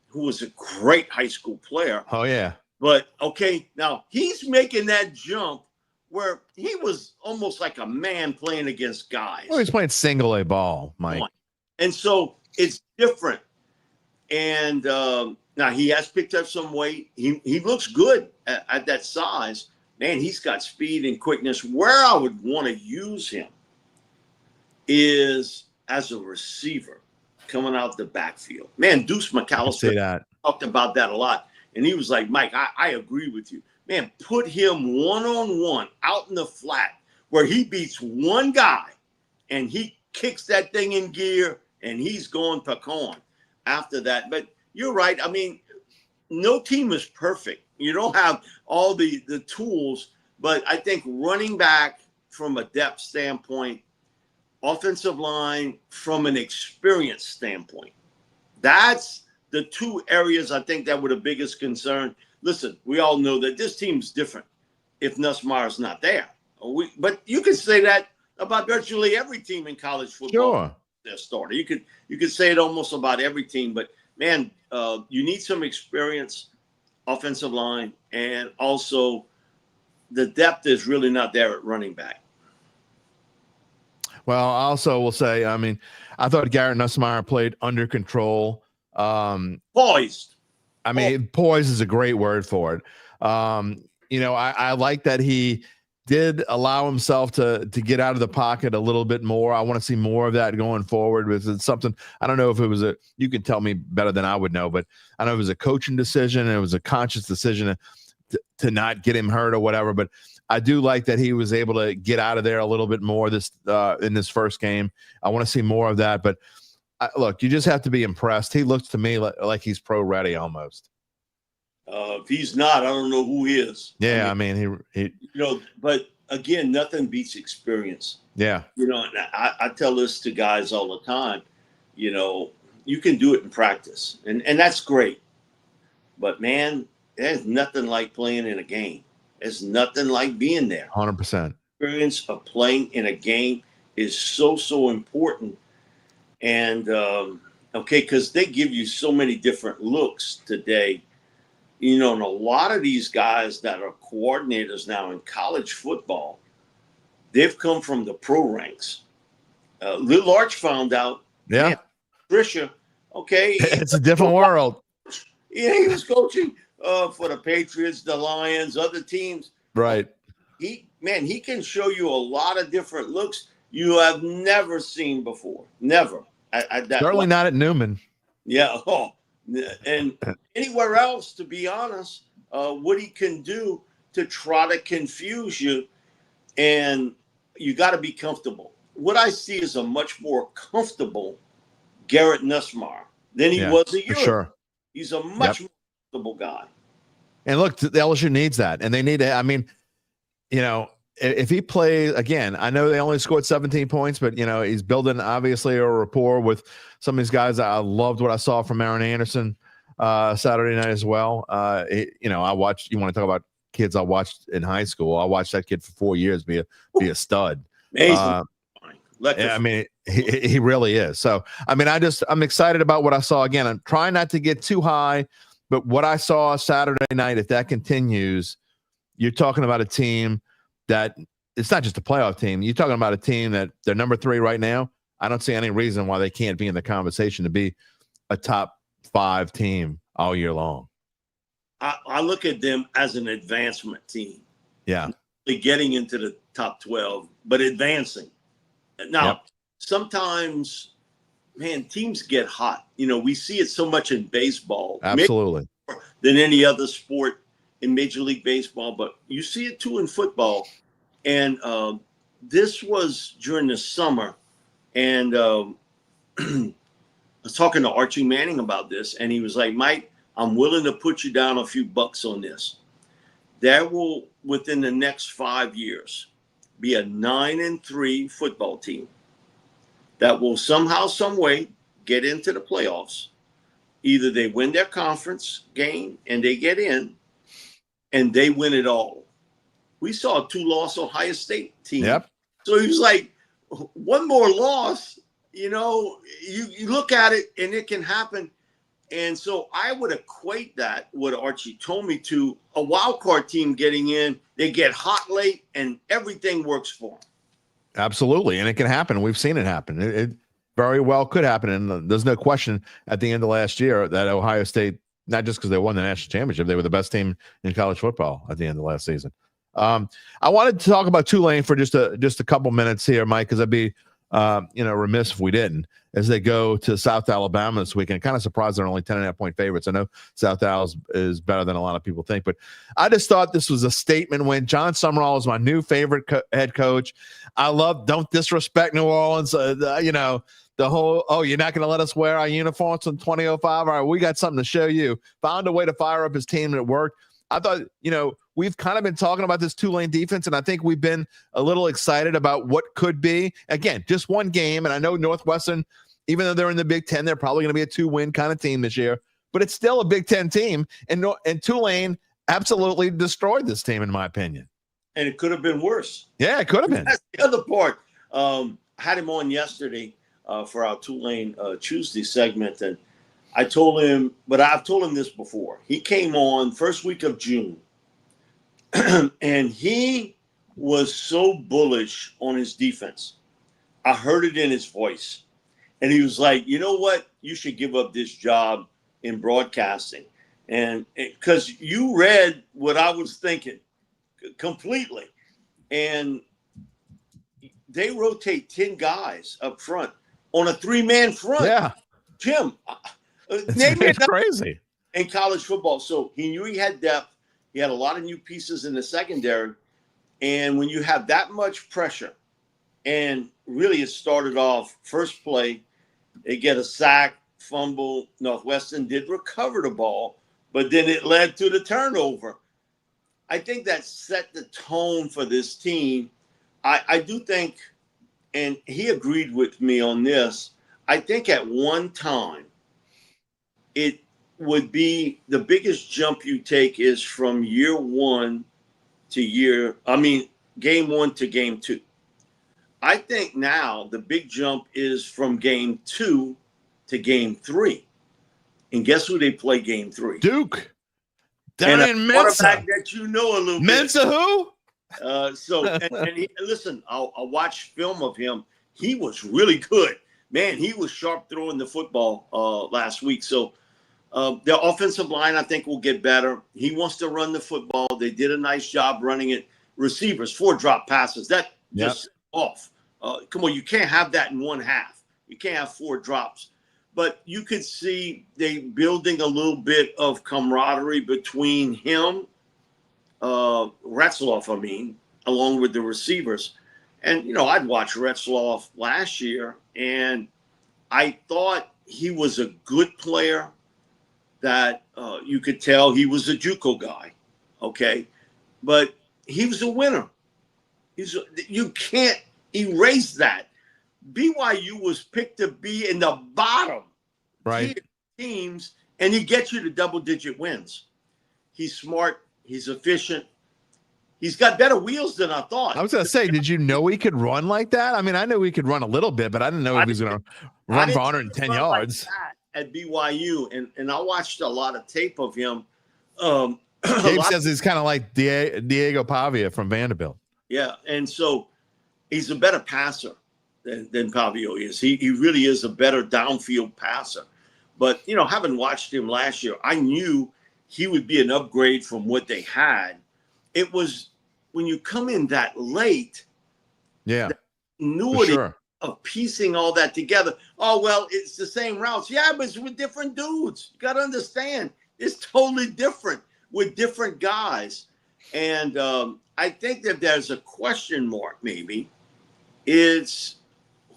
who was a great high school player. Oh, yeah. But, okay, now he's making that jump where he was almost like a man playing against guys. Well, he's playing single A ball, Mike. And so it's different. And now he has picked up some weight. He looks good at that size, man, he's got speed and quickness. Where I would want to use him is as a receiver coming out the backfield. Man, Deuce McAllister talked about that a lot. And he was like, Mike, I agree with you. Man, put him one-on-one out in the flat where he beats one guy and he kicks that thing in gear and he's going pecan after that. But you're right. I mean, no team is perfect. You don't have all the tools, but I think running back from a depth standpoint, offensive line from an experience standpoint, that's the two areas I think that were the biggest concern. Listen, we all know that this team's different if Nussmeier's not there. But you can say that about virtually every team in college football. Sure. Their starter. You could say it almost about every team. But man, you need some experience, offensive line, and also the depth is really not there at running back. Well, I also will say, I mean, I thought Garrett Nussmeier played under control. Poised. I mean, poise is a great word for it. I like that he did allow himself to get out of the pocket a little bit more. I want to see more of that going forward. It's something, I don't know if it was you can tell me better than I would know, but I know it was a coaching decision and it was a conscious decision to not get him hurt or whatever. But I do like that he was able to get out of there a little bit more in this first game. I want to see more of that, but look, you just have to be impressed. He looks to me like he's pro ready almost. If he's not, I don't know who he is. Yeah, I mean he but again, nothing beats experience. Yeah. And I tell this to guys all the time. You can do it in practice, and that's great. But man, there's nothing like playing in a game. There's nothing like being there. 100%. Experience of playing in a game is so important. And because they give you so many different looks today. And a lot of these guys that are coordinators now in college football, they've come from the pro ranks. Lil Arch found out. Yeah. Man, Trisha, okay. It's a different world. Yeah, he was coaching for the Patriots, the Lions, other teams. Right. He can show you a lot of different looks you have never seen before. Never. Certainly not at Newman. Yeah. And anywhere else, to be honest, what he can do to try to confuse you, and you got to be comfortable. What I see is a much more comfortable Garrett Nussmeier than he was a year ago. Sure. He's a much more comfortable guy. And look, the LSU needs that, and they need to. I mean, if he plays again, I know they only scored 17 points, but he's building obviously a rapport with some of these guys. I loved what I saw from Aaron Anderson Saturday night as well. I watched. You want to talk about kids I watched in high school? I watched that kid for 4 years be a stud. Amazing. I mean, he really is. So I mean, I'm excited about what I saw. Again, I'm trying not to get too high, but what I saw Saturday night, if that continues, you're talking about a team that it's not just a playoff team. You're talking about a team that they're number 3 right now. I don't see any reason why they can't be in the conversation to be a top 5 team all year long. I look at them as an advancement team. Yeah. Getting into the top 12, but advancing. Now, sometimes, man, teams get hot. We see it so much in baseball. Absolutely. Than any other sport in Major League Baseball, but you see it too in football. And this was during the summer, and I was talking to Archie Manning about this, and he was like, Mike, I'm willing to put you down a few bucks on this. There will, within the next 5 years, be a 9-3 football team that will somehow, some way get into the playoffs. Either they win their conference game and they get in, and they win it all. We saw a 2-loss Ohio State team. Yep. So he was like, one more loss, you look at it and it can happen. And so I would equate that, what Archie told me, to a wild card team getting in. They get hot late and everything works for them. Absolutely. And it can happen. We've seen it happen. It very well could happen. And there's no question at the end of last year that Ohio State not just because they won the national championship. They were the best team in college football at the end of last season. I wanted to talk about Tulane for just a couple minutes here, Mike, because I'd be remiss if we didn't, as they go to South Alabama this weekend. Kind of surprised they're only 10.5-point favorites. I know South Al is better than a lot of people think, but I just thought this was a statement win. John Summerall is my new favorite head coach. I love, don't disrespect New Orleans. The whole, you're not going to let us wear our uniforms in 2005. All right, we got something to show you. Found a way to fire up his team, and it worked. I thought, we've kind of been talking about this Tulane defense, and I think we've been a little excited about what could be. Again, just one game, and I know Northwestern, even though they're in the Big Ten, they're probably going to be a 2-win kind of team this year, but it's still a Big Ten team, and Tulane absolutely destroyed this team, in my opinion. And it could have been worse. Yeah, it could have been. That's the other part. I had him on yesterday for our Tulane Tuesday segment, and I told him, but I've told him this before. He came on first week of June, and he was so bullish on his defense. I heard it in his voice. And he was like, you know what? You should give up this job in broadcasting. And because you read what I was thinking completely. And they rotate 10 guys up front on a 3-man front. Yeah. Jim, it's crazy in college football. So he knew he had depth. He had a lot of new pieces in the secondary. And when you have that much pressure, and really it started off first play, they get a sack, fumble. Northwestern did recover the ball, but then it led to the turnover. I think that set the tone for this team. I do think, and he agreed with me on this, I think at one time it would be the biggest jump you take is from game 1 to game 2. I think now the big jump is from game 2 to game 3. And guess who they play game 3? Duke. Down in Mensa. Quarterback that you know a little bit. Mensa who? Listen, I'll watch film of him. He was really good. Man, he was sharp throwing the football last week. So their offensive line, I think, will get better. He wants to run the football. They did a nice job running it. Receivers, 4 drop passes. That just off. Come on, you can't have that in one half. You can't have 4 drops. But you could see they building a little bit of camaraderie between him, Retzloff, along with the receivers. And, I'd watch Retzloff last year, and I thought he was a good player that you could tell he was a JUCO guy, okay? But he was a winner. You can't erase that. BYU was picked to be in the bottom teams, and he gets you to double-digit wins. He's smart. He's efficient. He's got better wheels than I thought. I was going to say, did you know he could run like that? I mean, I knew he could run a little bit, but I didn't know he was going to run for 110 yards. Like at BYU, and I watched a lot of tape of him. Gabe says he's kind of like Diego Pavia from Vanderbilt. Yeah, and so he's a better passer than Pavio is. He really is a better downfield passer. But, having watched him last year, I knew he would be an upgrade from what they had. It was when you come in that late, the annuity of piecing all that together. Oh, well, it's the same routes. Yeah, but it's with different dudes. You got to understand, it's totally different with different guys. And I think that there's a question mark maybe is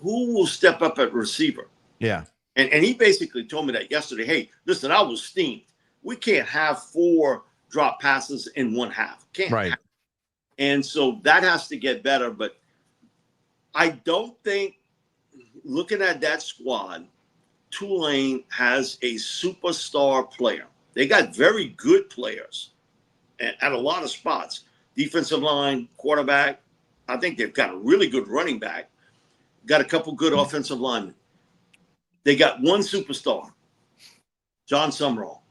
who will step up at receiver. Yeah. And he basically told me that yesterday. Hey, listen, I was steamed. We can't have 4 drop passes in one half. Can't. Right. And so that has to get better. But I don't think, looking at that squad, Tulane has a superstar player. They got very good players at a lot of spots. Defensive line, quarterback. I think they've got a really good running back. Got a couple good offensive linemen. They got one superstar, John Summerall.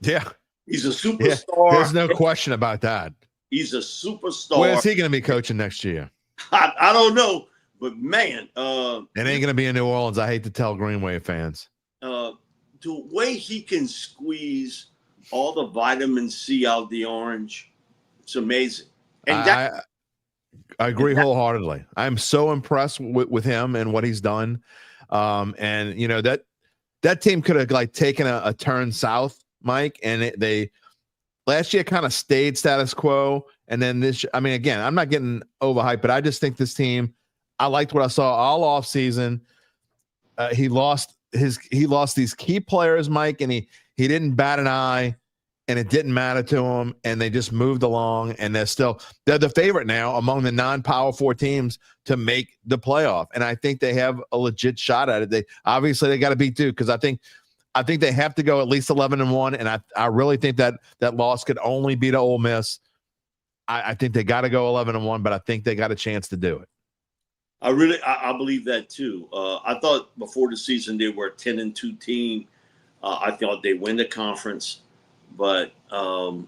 Yeah. He's a superstar. Yeah. There's no question about that. He's a superstar. Where's he going to be coaching next year? I don't know, but man. It ain't going to be in New Orleans. I hate to tell Greenway fans. the way he can squeeze all the vitamin C out the orange, it's amazing. And I agree wholeheartedly. I'm so impressed with him and what he's done. And you know, that team could have like taken a turn south, Mike, and they last year kind of stayed status quo. And then this, I mean, again, I'm not getting overhyped, but I just think this team, I liked what I saw all off season. He lost these key players, Mike, and he didn't bat an eye, and it didn't matter to him, and they just moved along, and they're the favorite now among the non-Power 4 teams to make the playoff, and I think they have a legit shot at it. They got to beat Duke, because I think they have to go at least 11-1, and I really think that loss could only be to Ole Miss. I think they got to go 11-1, but I think they got a chance to do it. I believe that too. I thought before the season they were a 10-2 team. I thought they win the conference, but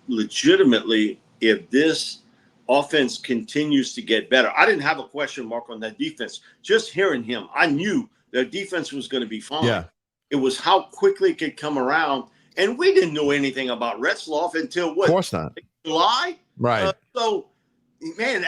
legitimately, if this offense continues to get better, I didn't have a question mark on that defense. Just hearing him, I knew their defense was going to be fine. Yeah. It was how quickly it could come around, and we didn't know anything about Retzloff until what? Of course not. July, right? So, man,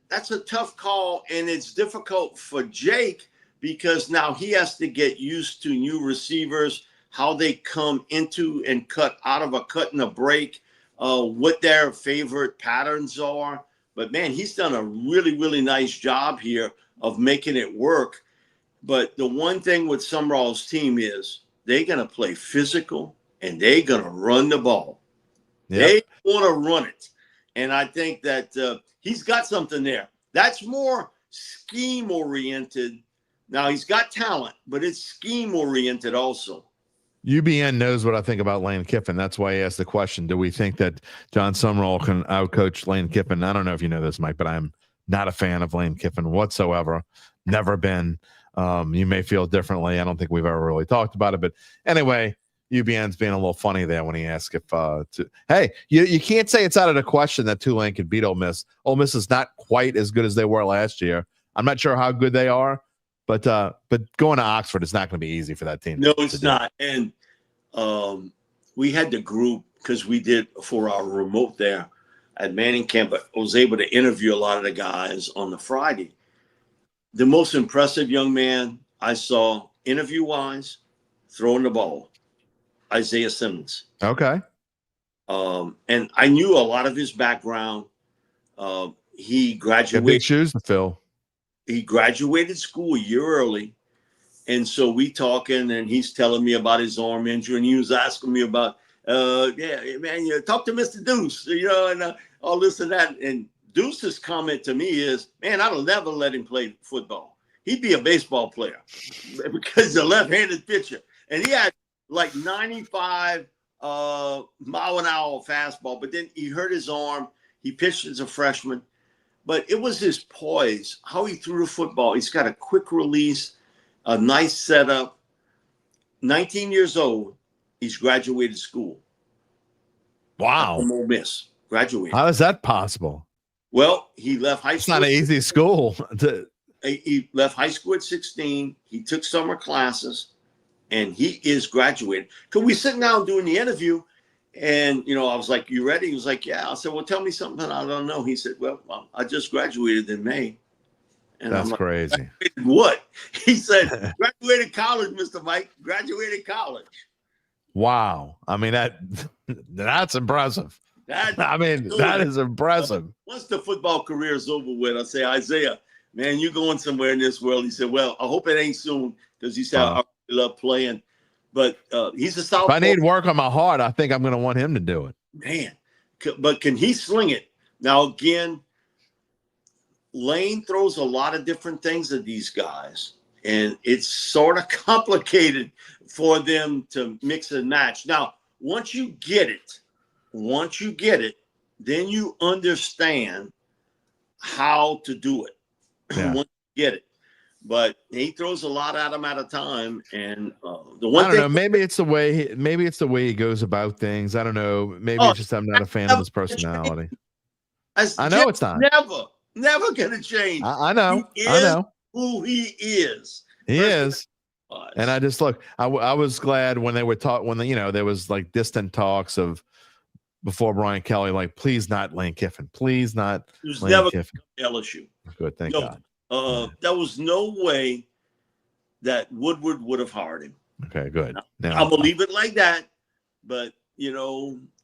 that's a tough call, and it's difficult for Jake because now he has to get used to new receivers, how they come into and cut out of a cut and a break, what their favorite patterns are. But, man, he's done a really, really nice job here of making it work. But the one thing with Summerall's team is they're going to play physical and they're going to run the ball. Yep. They want to run it. And I think that he's got something there. That's more scheme-oriented. Now, he's got talent, but it's scheme-oriented also. UBN knows what I think about Lane Kiffin. That's why he asked the question, do we think that John Summerall can outcoach Lane Kiffin? I don't know if you know this, Mike, but I'm not a fan of Lane Kiffin whatsoever. Never been. You may feel differently. I don't think we've ever really talked about it. But anyway, UBN's being a little funny there when he asked if hey, you can't say it's out of the question that Tulane could beat Ole Miss. Ole Miss is not quite as good as they were last year. I'm not sure how good they are, but going to Oxford is not going to be easy for that team. No, it's not. And we had the group, because we did for our remote there at Manning Camp, but I was able to interview a lot of the guys on the Friday. The most impressive young man I saw interview-wise throwing the ball, Isaiah Simmons. Okay. And I knew a lot of his background. He graduated. Big shoes to fill. He graduated school a year early. And so we talking, and he's telling me about his arm injury, and he was asking me about, man, talk to Mr. Deuce, and all this and that. And Deuce's comment to me is, man, I'll never let him play football. He'd be a baseball player because he's a left-handed pitcher. And he had like 95 mile an hour fastball, but then he hurt his arm. He pitched as a freshman. But it was his poise, how he threw the football. He's got a quick release, a nice setup. 19 years old, he's graduated school. Wow. From Ole Miss, graduated. How is that possible? Well, he left high school. It's not an easy school. He left high school at 16. He took summer classes, and he is graduated. Because we sitting down doing the interview, and, I was like, you ready? He was like, yeah. I said, well, tell me something I don't know. He said, well, I just graduated in May. And that's like, crazy. What? He said, graduated college, Mr. Mike. Graduated college. Wow. I mean, that's impressive. That is impressive. Once the football career is over with, I say, Isaiah, man, you're going somewhere in this world. He said, well, I hope it ain't soon, because he said, I really love playing. But he's a southpaw. If I need work on my heart, I think I'm going to want him to do it. Man, but can he sling it? Now, again, Lane throws a lot of different things at these guys, and it's sort of complicated for them to mix and match. Now, once you get it, then you understand how to do it. Yeah. Once you get it. But he throws a lot at him at a time, and the I one don't thing, know. Maybe it's the way he goes about things. I don't know. Maybe it's just I'm not a fan of his personality. I know it's not. Never gonna change. I know. He is who he is. He is. And I just I was glad when they were there was like distant talks of before Brian Kelly, like, please not Lane Kiffin, please not Lane Kiffin. LSU. Good, thank God. There was no way that Woodward would have hired him. Okay, good. I'm gonna leave it like that. But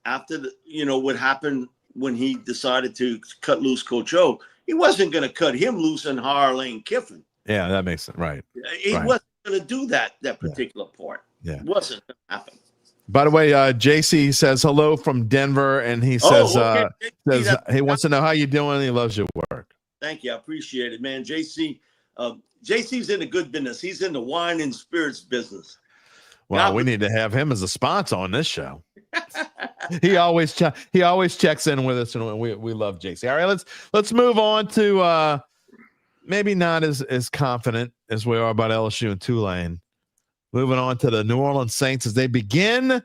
after what happened when he decided to cut loose Coach O, he wasn't going to cut him loose and hire Lane Kiffin. Yeah, that makes sense. Right. He wasn't going to do that particular part. Yeah. It wasn't going to happen. By the way, JC says hello from Denver, and he says he wants to know how you're doing. He loves your work. Thank you. I appreciate it, man. JC's in the good business. He's in the wine and spirits business. Well, we need to have him as a sponsor on this show. He always checks in with us, and we love JC. All right, let's move on to maybe not as confident as we are about LSU and Tulane. Moving on to the New Orleans Saints as they begin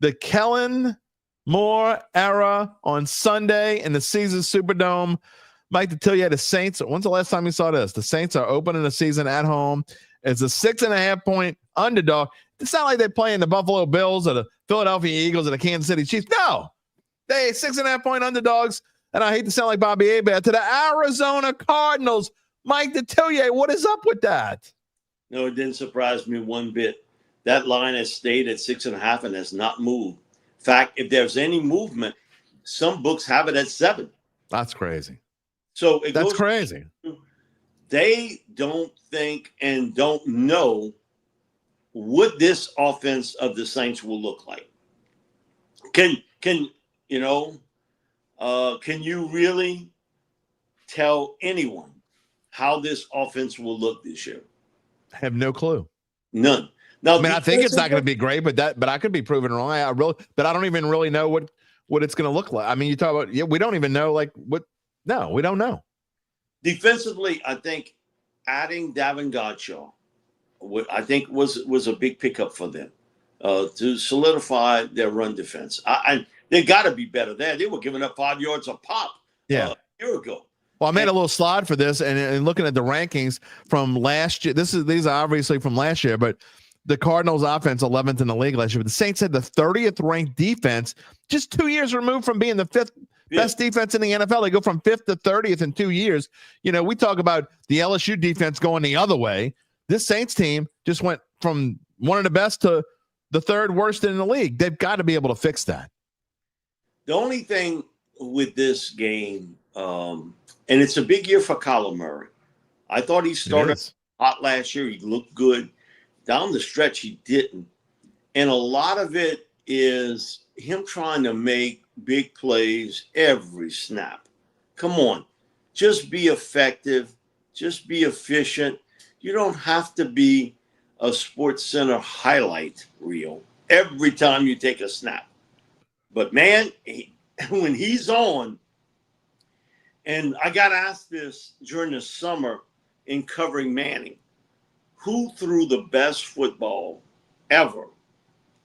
the Kellen Moore era on Sunday in the Caesars Superdome. Mike Detillier, the Saints. When's the last time you saw this? The Saints are opening the season at home as a 6.5-point underdog. It's not like they're playing the Buffalo Bills or the Philadelphia Eagles or the Kansas City Chiefs. No, they 6.5-point underdogs. And I hate to sound like Bobby Abad, to the Arizona Cardinals. Mike Detillier, what is up with that? No, it didn't surprise me one bit. That line has stayed at 6.5 and has not moved. In fact, if there's any movement, some books have it at 7. That's crazy. So that's crazy. They don't think and don't know what this offense of the Saints will look like. Can you really tell anyone how this offense will look this year? I have no clue. None. Now, I think it's not going to be great, but I could be proven wrong. I don't even really know what it's going to look like. I mean, you talk about we don't even know what. No, we don't know. Defensively, I think adding Davin Godchaux, I think was a big pickup for them to solidify their run defense. They got to be better there. They were giving up 5 yards a pop a year ago. Well, I made a little slide for this, and looking at the rankings from last year, these are obviously from last year, but the Cardinals' offense 11th in the league last year. But the Saints had the 30th ranked defense, just 2 years removed from being the 5th best defense in the NFL. They go from 5th to 30th in 2 years. We talk about the LSU defense going the other way. This Saints team just went from one of the best to the 3rd worst in the league. They've got to be able to fix that. The only thing with this game, and it's a big year for Kyler Murray. I thought he started hot last year. He looked good. Down the stretch, he didn't. And a lot of it is him trying to make big plays every snap. Come on. Just be effective. Just be efficient. You don't have to be a Sports Center highlight reel every time you take a snap. But, man, when he's on, and I got asked this during the summer in covering Manning, who threw the best football ever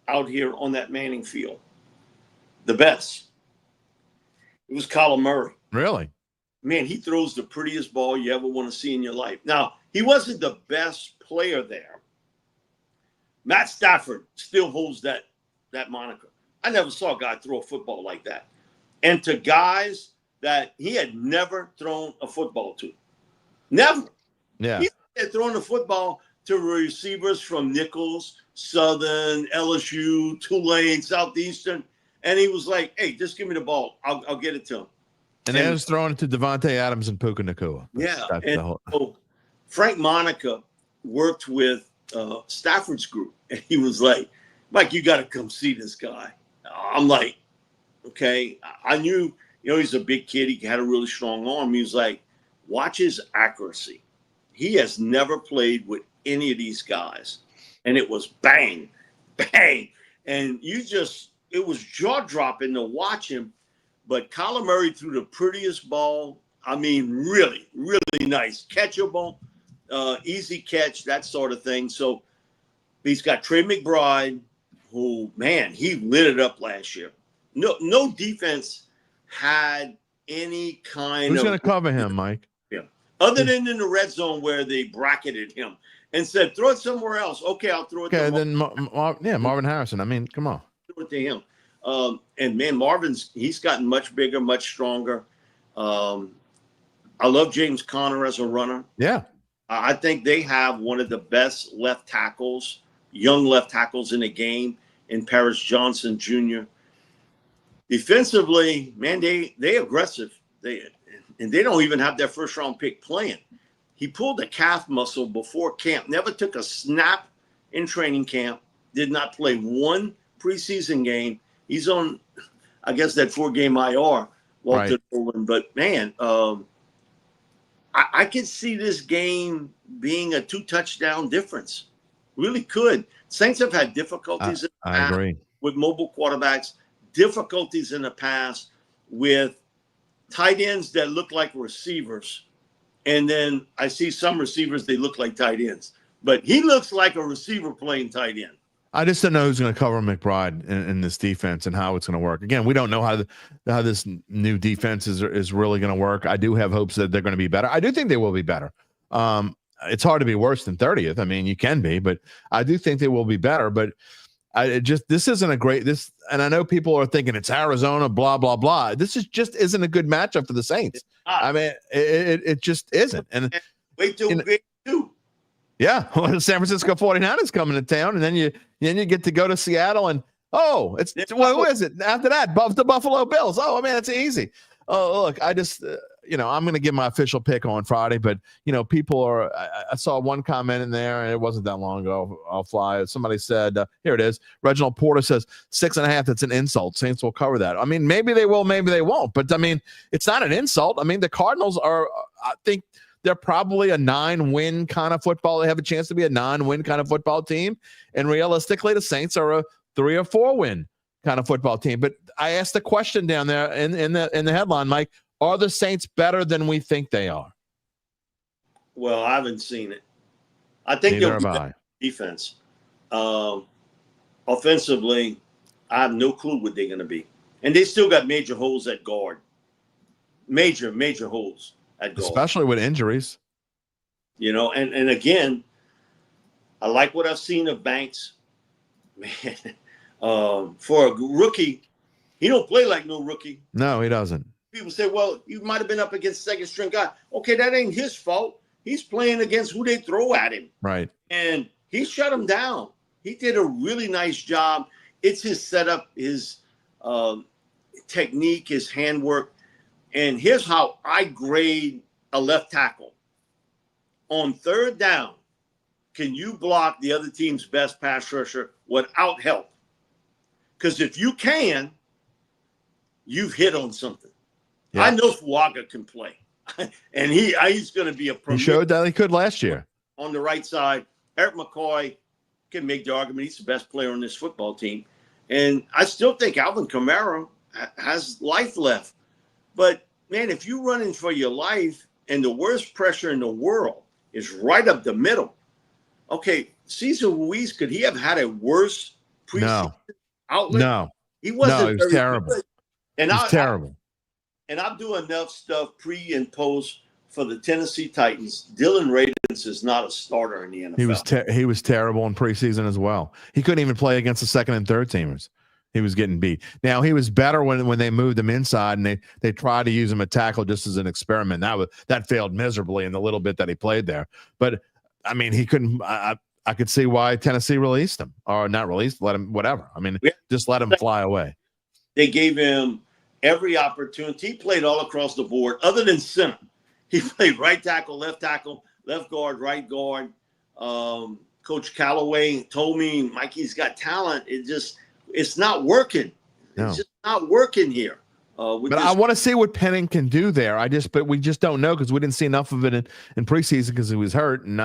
out here on that Manning field? The best. It was Kyler Murray. Really? Man, he throws the prettiest ball you ever want to see in your life. Now, he wasn't the best player there. Matt Stafford still holds that moniker. I never saw a guy throw a football like that. And to guys that he had never thrown a football to. Never. Yeah. He had thrown a football to receivers from Nichols, Southern, LSU, Tulane, Southeastern. And he was like, hey, just give me the ball. I'll get it to him. And then was throwing it to Devontae Adams and Puka Nacua. Yeah. And so Frank Monica worked with Stafford's group. And he was like, Mike, you got to come see this guy. I'm like, okay. I knew, he's a big kid. He had a really strong arm. He was like, watch his accuracy. He has never played with any of these guys. And it was bang, bang. And it was jaw-dropping to watch him. But Kyler Murray threw the prettiest ball. I mean, really, really nice. Catchable, easy catch, that sort of thing. So he's got Trey McBride, who, man, he lit it up last year. No defense had any kind of. Who's going to cover him, Mike? Yeah. Other than in the red zone where they bracketed him. and said, throw it somewhere else. Okay, I'll throw it to Marvin Harrison. I mean, come on. Throw it to him. And man, he's gotten much bigger, much stronger. I love James Conner as a runner. Yeah. I think they have one of the best young left tackles in the game in Paris Johnson Jr. Defensively, man, they aggressive. They don't even have their first round pick playing. He pulled a calf muscle before camp, never took a snap in training camp, did not play one preseason game. He's on, I guess, that 4-game IR, Walter Nolan. But man, I could see this game being a 2-touchdown difference. Really could. Saints have had difficulties in the past with mobile quarterbacks, difficulties in the past with tight ends that look like receivers. And then I see some receivers, they look like tight ends. But he looks like a receiver playing tight end. I just don't know who's going to cover McBride in this defense and how it's going to work. Again, we don't know how this new defense is really going to work. I do have hopes that they're going to be better. I do think they will be better. It's hard to be worse than 30th. I mean, you can be, but I do think they will be better. But this isn't a great and I know people are thinking it's Arizona, blah blah blah. This just isn't a good matchup for the Saints. I mean, it just isn't. And wait till big two. Yeah, well, the San Francisco 49ers coming to town, and then you get to go to Seattle, and who is it after that? The Buffalo Bills. Oh man, it's easy. Oh look, I just I'm going to give my official pick on Friday, but people are. I saw one comment in there, and it wasn't that long ago. I'll fly. Somebody said, here it is. Reginald Porter says 6.5. That's an insult. Saints will cover that. I mean, maybe they will, maybe they won't. But I mean, it's not an insult. I mean, the Cardinals are. I think they're probably a 9-win kind of football. They have a chance to be a 9-win kind of football team, and realistically, the Saints are a 3 or 4-win kind of football team. But I asked the question down there in the headline, Mike. Are the Saints better than we think they are? Well, I haven't seen it. I think they'll be defense. Offensively, I have no clue what they're going to be. And they still got major holes at guard. Major holes at guard. Especially with injuries. And again, I like what I've seen of Banks. Man, for a rookie, he don't play like no rookie. No, he doesn't. People say, well, you might have been up against second-string guy. Okay, that ain't his fault. He's playing against who they throw at him. Right. And he shut him down. He did a really nice job. It's his setup, his technique, his handwork. And here's how I grade a left tackle. On third down, can you block the other team's best pass rusher without help? Because if you can, you've hit on something. Yeah. I know Fuaga can play, and he's going to be a premier. He showed that he could last year. On the right side, Eric McCoy can make the argument he's the best player on this football team. And I still think Alvin Kamara has life left. But, man, if you're running for your life and the worst pressure in the world is right up the middle, okay, Cesar Ruiz, could he have had a worse preseason outlet? No. He wasn't. No, he was terrible. Good. And he was terrible. And I do enough stuff pre and post for the Tennessee Titans. Dylan Radins is not a starter in the NFL. He was terrible in preseason as well. He couldn't even play against the second and third teamers. He was getting beat. Now, he was better when they moved him inside and they tried to use him at tackle just as an experiment. That failed miserably in the little bit that he played there. But, I mean, he couldn't I could see why Tennessee released him. Or not released, let him, whatever. I mean, just let him fly away. They gave him every opportunity. He played all across the board, other than center. He played right tackle, left guard, right guard. Coach Callaway told me, Mikey's got talent. It's not working. No. It's just not working here. But I want to see what Penning can do there. But we just don't know because we didn't see enough of it in preseason because he was hurt. And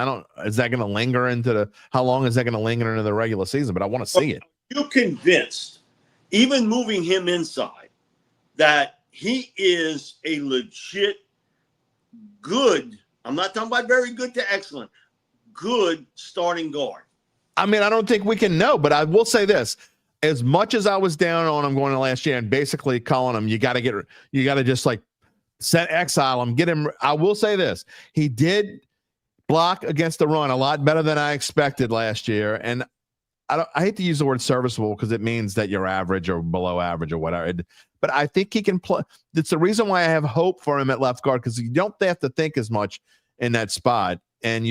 is that going to linger how long is that going to linger into the regular season? But I want to see it. You're convinced, even moving him inside, that he is a legit good, I'm not talking about very good to excellent, good starting guard. I mean, I don't think we can know, but I will say this. As much as I was down on him going to last year and basically calling him, you got to just like exile him, get him. I will say this. He did block against the run a lot better than I expected last year. And I hate to use the word serviceable because it means that you're average or below average or whatever. But I think he can play. It's the reason why I have hope for him at left guard, because you don't have to think as much in that spot. And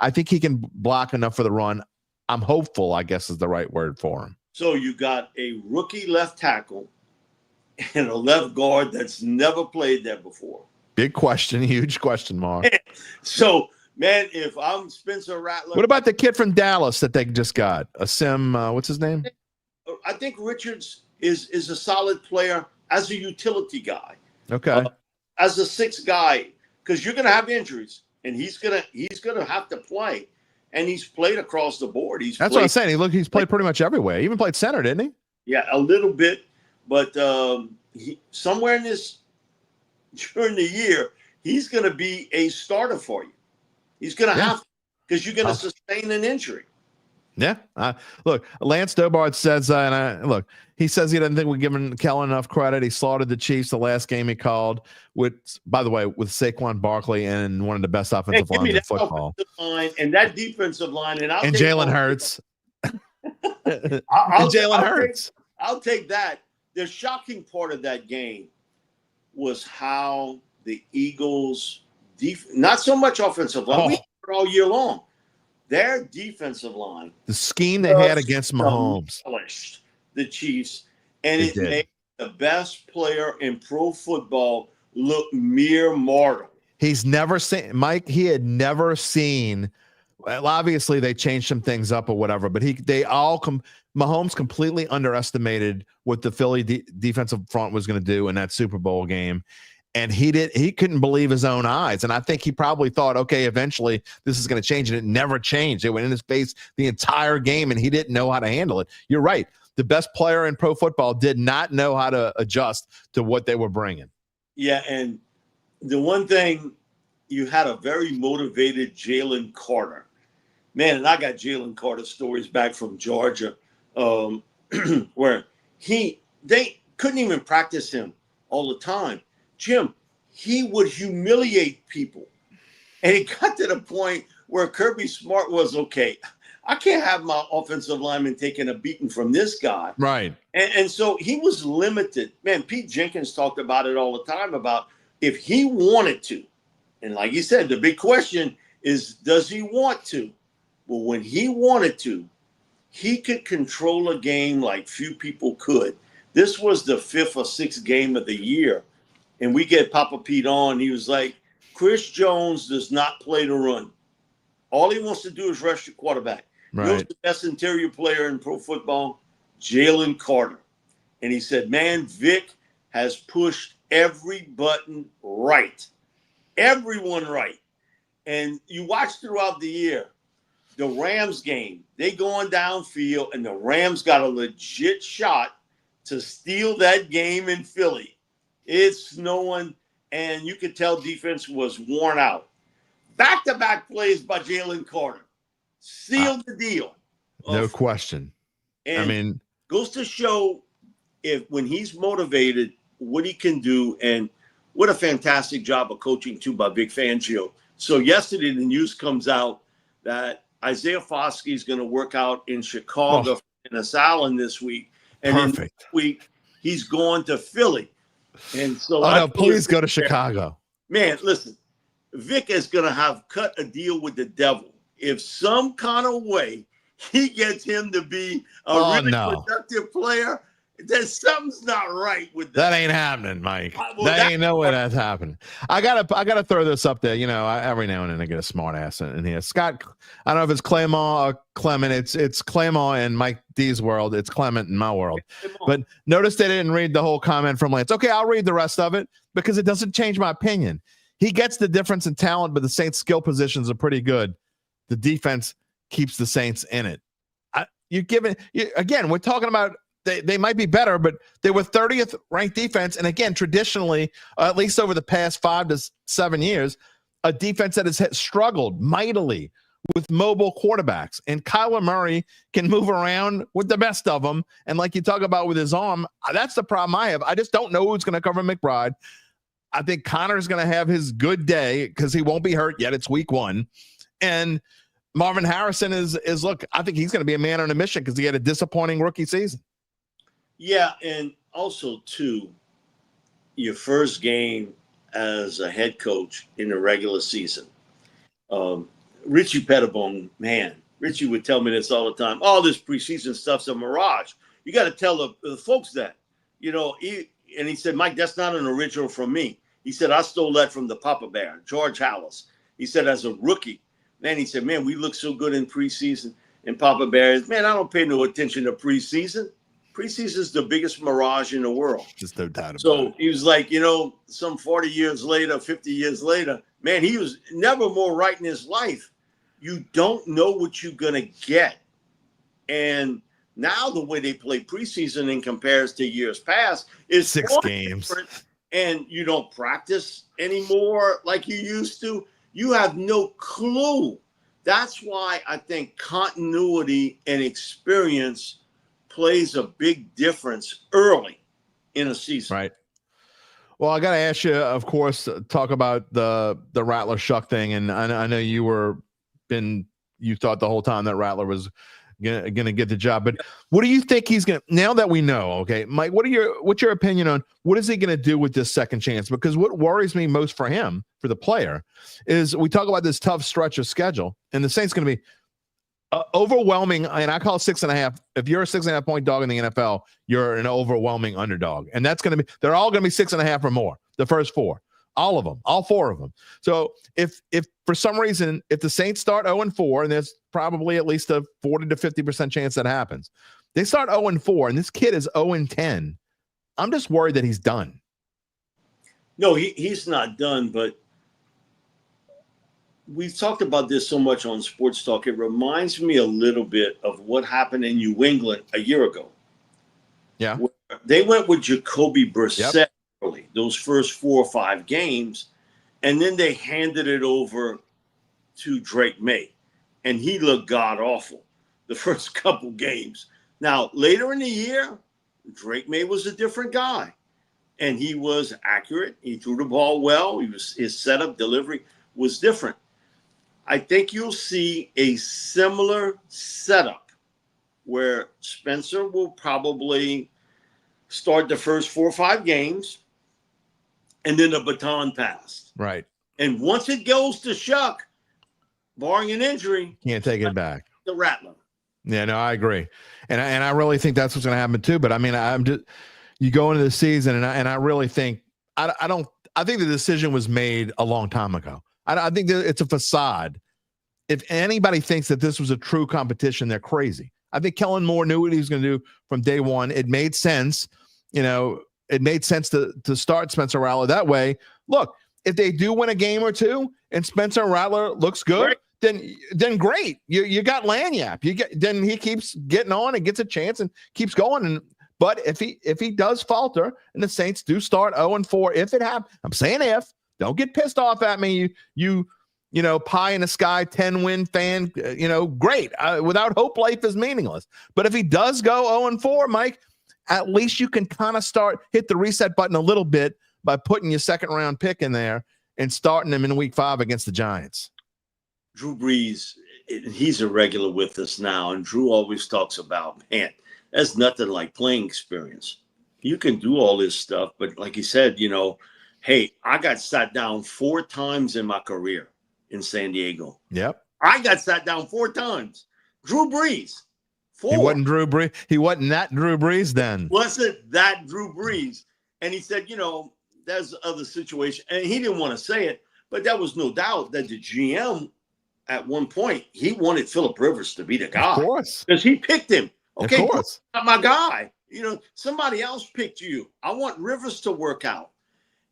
I think he can block enough for the run. I'm hopeful, I guess is the right word for him. So you got a rookie left tackle and a left guard that's never played there before. Big question, huge question mark. So, man, if I'm Spencer Rattler. What about the kid from Dallas that they just got? What's his name? I think Richards is a solid player as a utility guy. Okay. As a sixth guy, because you're going to have injuries, and he's gonna have to play. And he's played across the board. That's what I'm saying. He's played pretty much everywhere. He even played center, didn't he? Yeah, a little bit. But somewhere during the year, he's going to be a starter for you. He's going to have to, because you're going to sustain an injury. Yeah. Look, Lance Dobart says, he says he doesn't think we're giving Kellen enough credit. He slaughtered the Chiefs the last game he called with Saquon Barkley and one of the best offensive lines in football. And that defensive line. And Jalen Hurts. Jalen Hurts. I'll take that. The shocking part of that game was how the Eagles, not so much offensive line, we heard all year long. Their defensive line, the scheme they had against Mahomes, the Chiefs, and it made the best player in pro football look mere mortal. He's never seen Mike. He had never seen. Well, obviously, they changed some things up or whatever, but Mahomes completely underestimated what the Philly defensive front was going to do in that Super Bowl game. And he couldn't believe his own eyes. And I think he probably thought, okay, eventually this is going to change. And it never changed. It went in his face the entire game, and he didn't know how to handle it. You're right. The best player in pro football did not know how to adjust to what they were bringing. Yeah, and the one thing, you had a very motivated Jalen Carter. Man, and I got Jalen Carter stories back from Georgia where they couldn't even practice him all the time. Jim, he would humiliate people. And it got to the point where Kirby Smart was, okay, I can't have my offensive lineman taking a beating from this guy. Right. And so he was limited. Man, Pete Jenkins talked about it all the time, about if he wanted to. And like you said, the big question is, does he want to? Well, when he wanted to, he could control a game like few people could. This was the 5th or 6th game of the year. And we get Papa Pete on. He was like, Chris Jones does not play the run. All he wants to do is rush the quarterback. Right. You know who's the best interior player in pro football? Jalen Carter. And he said, man, Vic has pushed every button right. Everyone right. And you watch throughout the year, the Rams game, they going downfield, and the Rams got a legit shot to steal that game in Philly. It's snowing, and you could tell defense was worn out. Back-to-back plays by Jalen Carter. Sealed the deal. No question. And goes to show when he's motivated, what he can do, and what a fantastic job of coaching, too, by Vic Fangio. So yesterday, the news comes out that Isaiah Foskey is going to work out in Chicago in a Allen this week. And then next week, he's going to Philly. And so please go to Chicago. Man, listen, Vic is going to have cut a deal with the devil. If some kind of way he gets him to be a productive player, then something's not right with that. That ain't happening, Mike. That ain't no way that's happening. I gotta throw this up there. You know, every now and then I get a smart ass in here. Scott, I don't know if it's Claymore or Clement. It's Claymore in Mike D's world. It's Clement in my world. But notice they didn't read the whole comment from Lance. Okay, I'll read the rest of it because it doesn't change my opinion. He gets the difference in talent, but the Saints' skill positions are pretty good. The defense keeps the Saints in it. Again, we're talking about they might be better, but they were 30th ranked defense. And again, traditionally, at least over the past 5 to 7 years, a defense that has struggled mightily with mobile quarterbacks. And Kyler Murray can move around with the best of them. And like you talk about with his arm, that's the problem I have. I just don't know who's going to cover McBride. I think Connor's going to have his good day because he won't be hurt yet. It's week 1. And Marvin Harrison is look, I think he's going to be a man on a mission because he had a disappointing rookie season. Yeah, and also, too, your first game as a head coach in the regular season. Richie Pettibone, man, Richie would tell me this all the time. All this preseason stuff's a mirage. You got to tell the folks that, he said, Mike, that's not an original from me. He said, I stole that from the Papa Bear, George Hallis. He said, as a rookie, man, he said, man, we look so good in preseason. And Papa Bear is, man, I don't pay no attention to preseason. Preseason is the biggest mirage in the world. Just no doubt about it. So he was like, some 40 years later, 50 years later, man, he was never more right in his life. You don't know what you're going to get. And now the way they play preseason in comparison to years past is 6 games. And you don't practice anymore like you used to. You have no clue. That's why I think continuity and experience plays a big difference early in a season. Right. Well, I got to ask you, of course, talk about the Rattler Shuck thing. And I know you thought the whole time that Rattler was going to get the job. But what do you think he's going to, now that we know, okay, Mike, what's your opinion on what is he going to do with this second chance? Because what worries me most for him, for the player, is we talk about this tough stretch of schedule, and the Saints going to be overwhelming, and I call it 6.5. If you're a 6.5 point dog in the NFL, you're an overwhelming underdog. And that's going to be, they're all going to be 6.5 or more, the first 4. All of them, all 4 of them. So if for some reason, if the Saints start 0-4, and there's probably at least a 40 to 50% chance that happens, they start 0-4, and this kid is 0-10. I'm just worried that he's done. No, he's not done, but we've talked about this so much on Sports Talk. It reminds me a little bit of what happened in New England a year ago. Yeah. They went with Jacoby Brissett. Yep. Those first 4 or 5 games, and then they handed it over to Drake May, and he looked god-awful the first couple games. Now, later in the year, Drake May was a different guy, and he was accurate. He threw the ball well. His setup, delivery was different. I think you'll see a similar setup where Spencer will probably start the first 4 or 5 games, and then the baton passed. Right. And once it goes to Shuck, barring an injury, can't take it back. The Rattler. Yeah, no, I agree. And I really think that's what's going to happen too. But I mean, you go into the season, and I really think, I think the decision was made a long time ago. I think that it's a facade. If anybody thinks that this was a true competition, they're crazy. I think Kellen Moore knew what he was going to do from day one. It made sense. It made sense to start Spencer Rattler that way. Look, if they do win a game or 2 and Spencer Rattler looks good, then great. You got Lanyap. Then he keeps getting on and gets a chance and keeps going. But if he does falter and the Saints do start 0-4, if it happens, I'm saying if, don't get pissed off at me. You pie in the sky 10-win fan. Great. Without hope, life is meaningless. But if he does go 0-4, Mike, at least you can kind of hit the reset button a little bit by putting your second-round pick in there and starting him in week 5 against the Giants. Drew Brees, he's a regular with us now, and Drew always talks about, man, that's nothing like playing experience. You can do all this stuff, but like he said, hey, I got sat down 4 times in my career in San Diego. Yep. I got sat down 4 times. Drew Brees. 4. He wasn't Drew Brees. He wasn't that Drew Brees then. Wasn't that Drew Brees? And he said, there's other situations. And he didn't want to say it, but there was no doubt that the GM at one point, he wanted Phillip Rivers to be the guy. Of course. Because he picked him. Okay, of course. Not my guy. Somebody else picked you. I want Rivers to work out.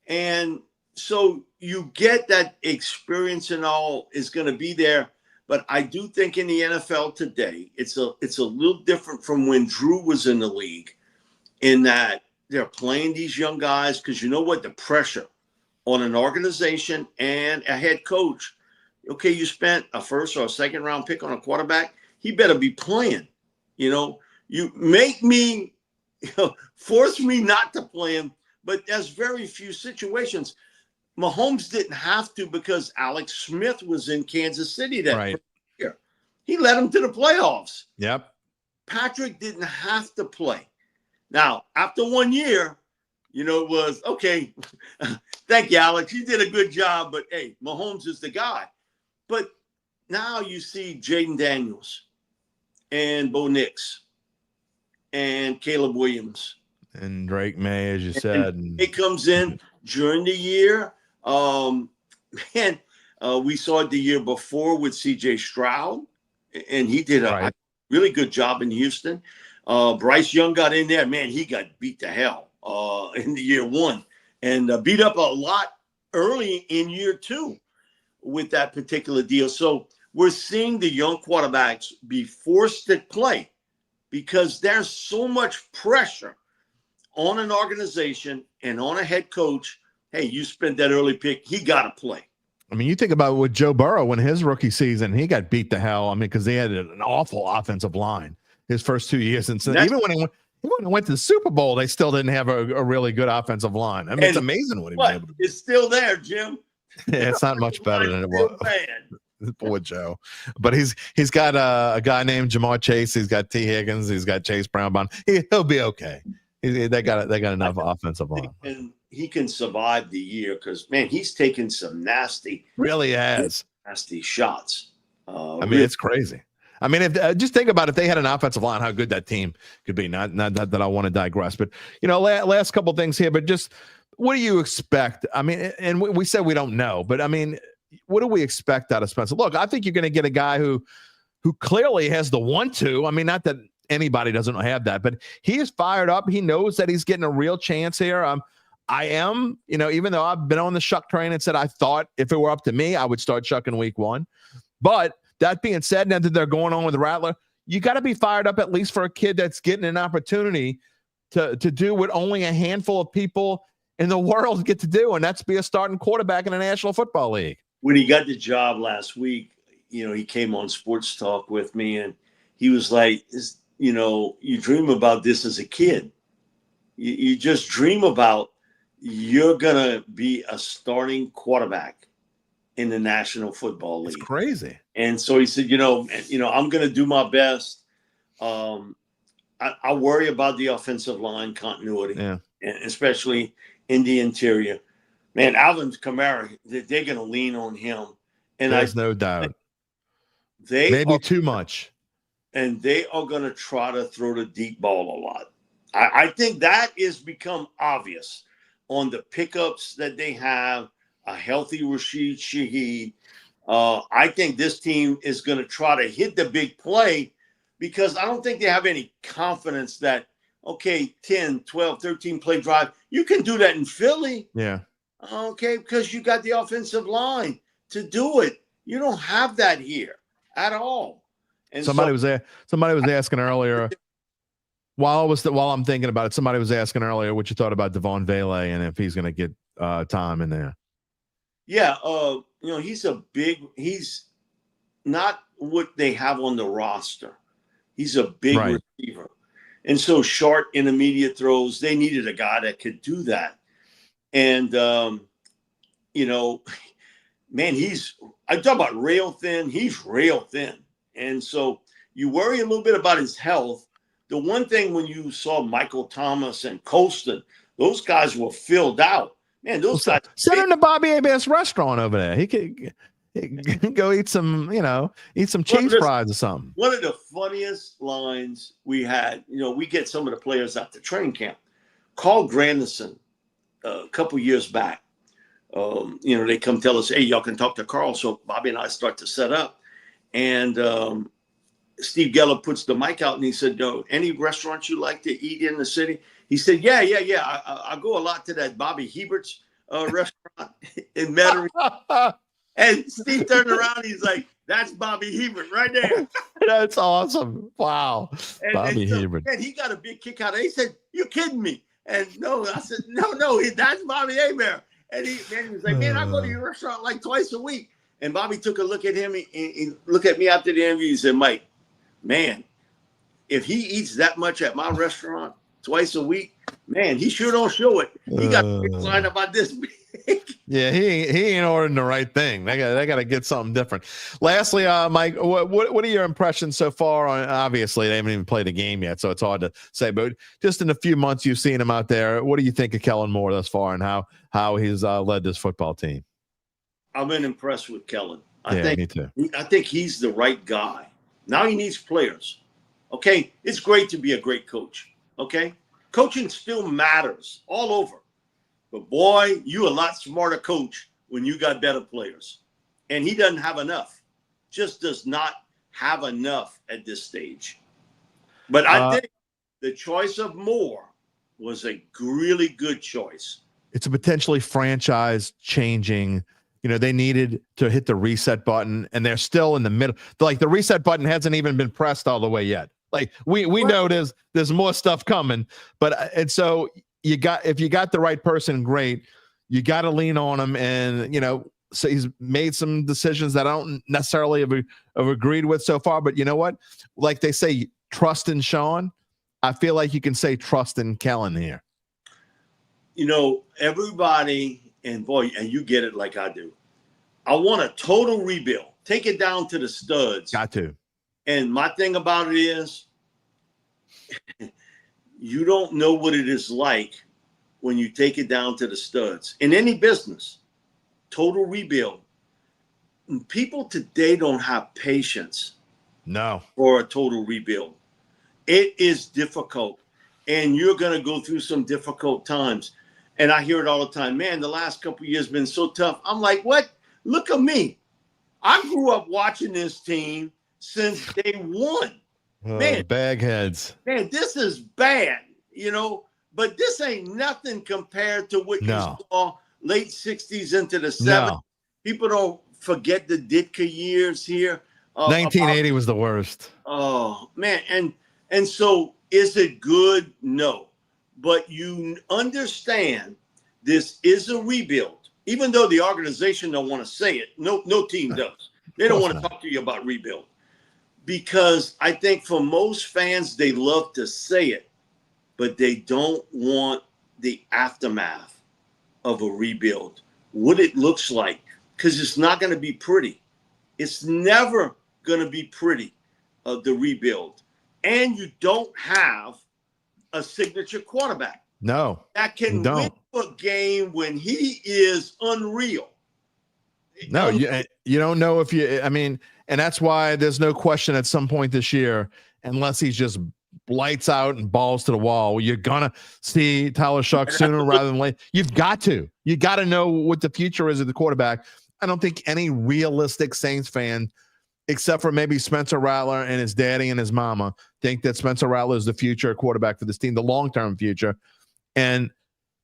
And so you get that experience and all is going to be there. But I do think in the NFL today, it's a little different from when Drew was in the league, in that they're playing these young guys because you know what? The pressure on an organization and a head coach. Okay, you spent a first or a second round pick on a quarterback. He better be playing. You make me, force me not to play him. But there's very few situations. Mahomes didn't have to because Alex Smith was in Kansas City that Right. year. He led them to the playoffs. Yep. Patrick didn't have to play. Now, after 1 year, it was, okay, thank you, Alex. You did a good job, but, hey, Mahomes is the guy. But now you see Jaden Daniels and Bo Nix and Caleb Williams. And Drake May, as you said. And it comes in during the year. We saw it the year before with C.J. Stroud, and he did a really good job in Houston. Bryce Young got in there. Man, he got beat to hell in the year one and beat up a lot early in year two with that particular deal. So we're seeing the young quarterbacks be forced to play because there's so much pressure on an organization and on a head coach. Hey, you spent that early pick. He got to play. I mean, you think about with Joe Burrow in his rookie season, he got beat to hell. I mean, because they had an awful offensive line his first 2 years. And so even when he went to the Super Bowl, they still didn't have a really good offensive line. I mean, it's amazing what he was able to do. It's still there, Jim. Yeah, it's not much better than it was. Poor Joe. But he's got a guy named Jamar Chase. He's got T. Higgins. He's got Chase Brown. He'll be okay. They got enough offensive line. And he can survive the year because, man, he's taken some nasty shots. I mean, it's crazy. I mean, if just think about if they had an offensive line, how good that team could be. Not that I want to digress, but last couple of things here. But just what do you expect? I mean, and we said we don't know, but I mean, what do we expect out of Spencer? Look, I think you're going to get a guy who clearly has the 1-2. I mean, not that anybody doesn't have that, but he is fired up. He knows that he's getting a real chance here. I am, even though I've been on the shuck train and said I thought if it were up to me, I would start shucking week one. But that being said, now that they're going on with Rattler, you got to be fired up at least for a kid that's getting an opportunity to do what only a handful of people in the world get to do, and that's be a starting quarterback in the National Football League. When he got the job last week, he came on Sports Talk with me, and he was like, you dream about this as a kid. You just dream about you're going to be a starting quarterback in the National Football League. It's crazy. And so he said, I'm going to do my best. I worry about the offensive line continuity, and especially in the interior. Man, Alvin Kamara, they're going to lean on him. And there's no doubt. Maybe too much. And they are going to try to throw the deep ball a lot. I think that is become obvious on the pickups that they have, a healthy Rashid Shaheed. I think this team is going to try to hit the big play because I don't think they have any confidence that, 10, 12, 13 play drive, you can do that in Philly. Yeah. Okay, because you got the offensive line to do it. You don't have that here at all. And somebody was asking earlier while I'm thinking about it, somebody was asking earlier what you thought about Devon Vele and if he's going to get time in there. Yeah. He's not what they have on the roster. He's a big receiver. And so short intermediate throws, they needed a guy that could do that. And, man, I talk about rail thin. He's rail thin. And so you worry a little bit about his health. The one thing when you saw Michael Thomas and Colston, those guys were filled out. Man, those guys. Send him to Bobby Abear's restaurant over there. He could go eat some cheese fries or something. One of the funniest lines we had, we get some of the players out to training camp. Carl Granderson, a couple years back, they come tell us, hey, y'all can talk to Carl. So Bobby and I start to set up. And Steve Geller puts the mic out and he said, any restaurants you like to eat in the city? He said, yeah. I go a lot to that Bobby Hebert's restaurant in Metairie. And Steve turned around. He's like, that's Bobby Hebert right there. That's awesome. Wow. Bobby Hebert. And he got a big kick out of it. He said, you kidding me? And no, I said, no, that's Bobby Hebert. And he was like, man, I go to your restaurant like twice a week. And Bobby took a look at him. He looked at me after the interview. He said, Mike, man, if he eats that much at my restaurant twice a week, man, he sure don't show it. He got a big line about this. Yeah, he ain't ordering the right thing. They got to get something different. Lastly, Mike, what are your impressions so far? Obviously, they haven't even played a game yet, so it's hard to say. But just in the few months you've seen him out there, what do you think of Kellen Moore thus far, and how he's led this football team? I've been impressed with Kellen. Me too. I think he's the right guy. Now he needs players. Okay, it's great to be a great coach. Okay, coaching still matters all over. But boy, you a lot smarter coach when you got better players. And he doesn't have enough. Just does not have enough at this stage. But I think the choice of Moore was a really good choice. It's a potentially franchise changing. They needed to hit the reset button, and they're still in the middle. Like, the reset button hasn't even been pressed all the way yet. Like, we know there's more stuff coming, but and so if you got the right person, great. You got to lean on him, and so he's made some decisions that I don't necessarily have agreed with so far. But you know what? Like they say, trust in Sean. I feel like you can say trust in Kellen here. Everybody, and boy, and you get it like I do. I want a total rebuild. Take it down to the studs. Got to. And my thing about it is, you don't know what it is like when you take it down to the studs. In any business, total rebuild. People today don't have patience for a total rebuild. It is difficult, and you're going to go through some difficult times. And I hear it all the time. Man, the last couple of years been so tough. I'm like, what? Look at me. I grew up watching this team since day one. Man, bagheads. Man, this is bad, but this ain't nothing compared to what you saw late 60s into the 70s. People don't forget the Ditka years here. 1980 was the worst. Oh, man. And so is it good? No. But you understand this is a rebuild. Even though the organization don't want to say it, no team does. They don't want to talk to you about rebuild. Because I think for most fans, they love to say it, but they don't want the aftermath of a rebuild, what it looks like, because it's not going to be pretty. It's never going to be pretty, the rebuild. And you don't have a signature quarterback. No. That can win a game when he is unreal. No, you don't know if and that's why there's no question at some point this year, unless he's just lights out and balls to the wall, you're going to see Tyler Shuck sooner rather than later. You got to know what the future is of the quarterback. I don't think any realistic Saints fan, except for maybe Spencer Rattler and his daddy and his mama, think that Spencer Rattler is the future quarterback for this team, the long-term future. And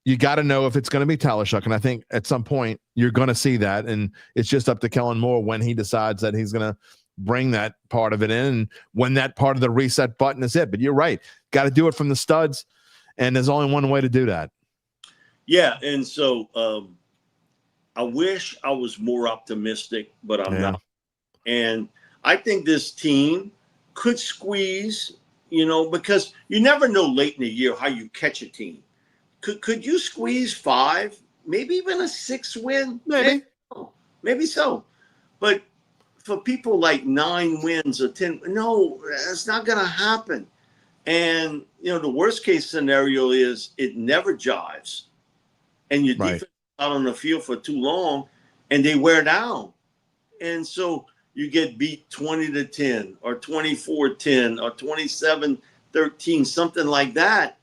you got to know if it's going to be Tyler Shuck. And I think at some point you're going to see that. And it's just up to Kellen Moore when he decides that he's going to bring that part of it in, and when that part of the reset button is it. But you're right. Got to do it from the studs. And there's only one way to do that. Yeah. And so I wish I was more optimistic, but I'm not. And I think this team could squeeze, because you never know late in the year how you catch a team. Could you squeeze 5, maybe even a 6 win? Maybe so. But for people like 9 wins or 10, no, it's not going to happen. And, the worst case scenario is it never jives. And your defense is out on the field for too long and they wear down. And so you get beat 20-10 or 24-10 or 27-13, something like that.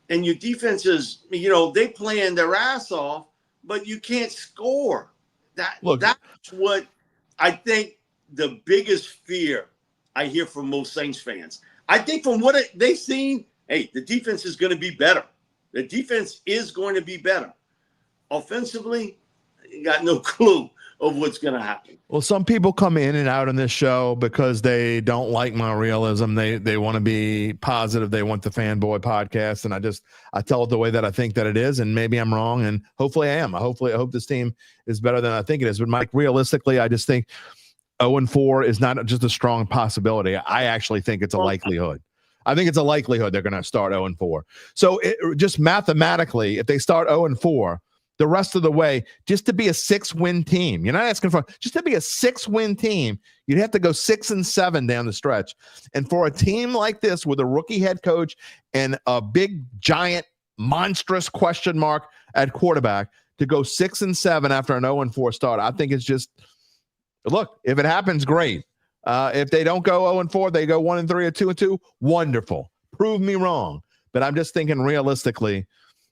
And your defense is, they playing their ass off, but you can't score. That's what I think the biggest fear I hear from most Saints fans. I think from what they've seen, hey, the defense is going to be better. The defense is going to be better. Offensively, you got no clue of what's going to happen. Well, some people come in and out on this show because they don't like my realism. They want to be positive. They want the Fanboy podcast. And I tell it the way that I think that it is. And maybe I'm wrong. And hopefully I am. I hope this team is better than I think it is. But Mike, realistically, I just think 0-4 is not just a strong possibility. I actually think it's a likelihood. I think it's a likelihood they're going to start 0-4. So just mathematically, if they start 0-4, the rest of the way just to be a 6-win team. You're not asking for just to be a 6-win team. You'd have to go 6-7 down the stretch. And for a team like this with a rookie head coach and a big, giant, monstrous question mark at quarterback to go 6-7 after an 0-4 start, I think it's just, look, if it happens, great. If they don't go 0-4, they go 1-3 or 2-2, wonderful. Prove me wrong. But I'm just thinking realistically,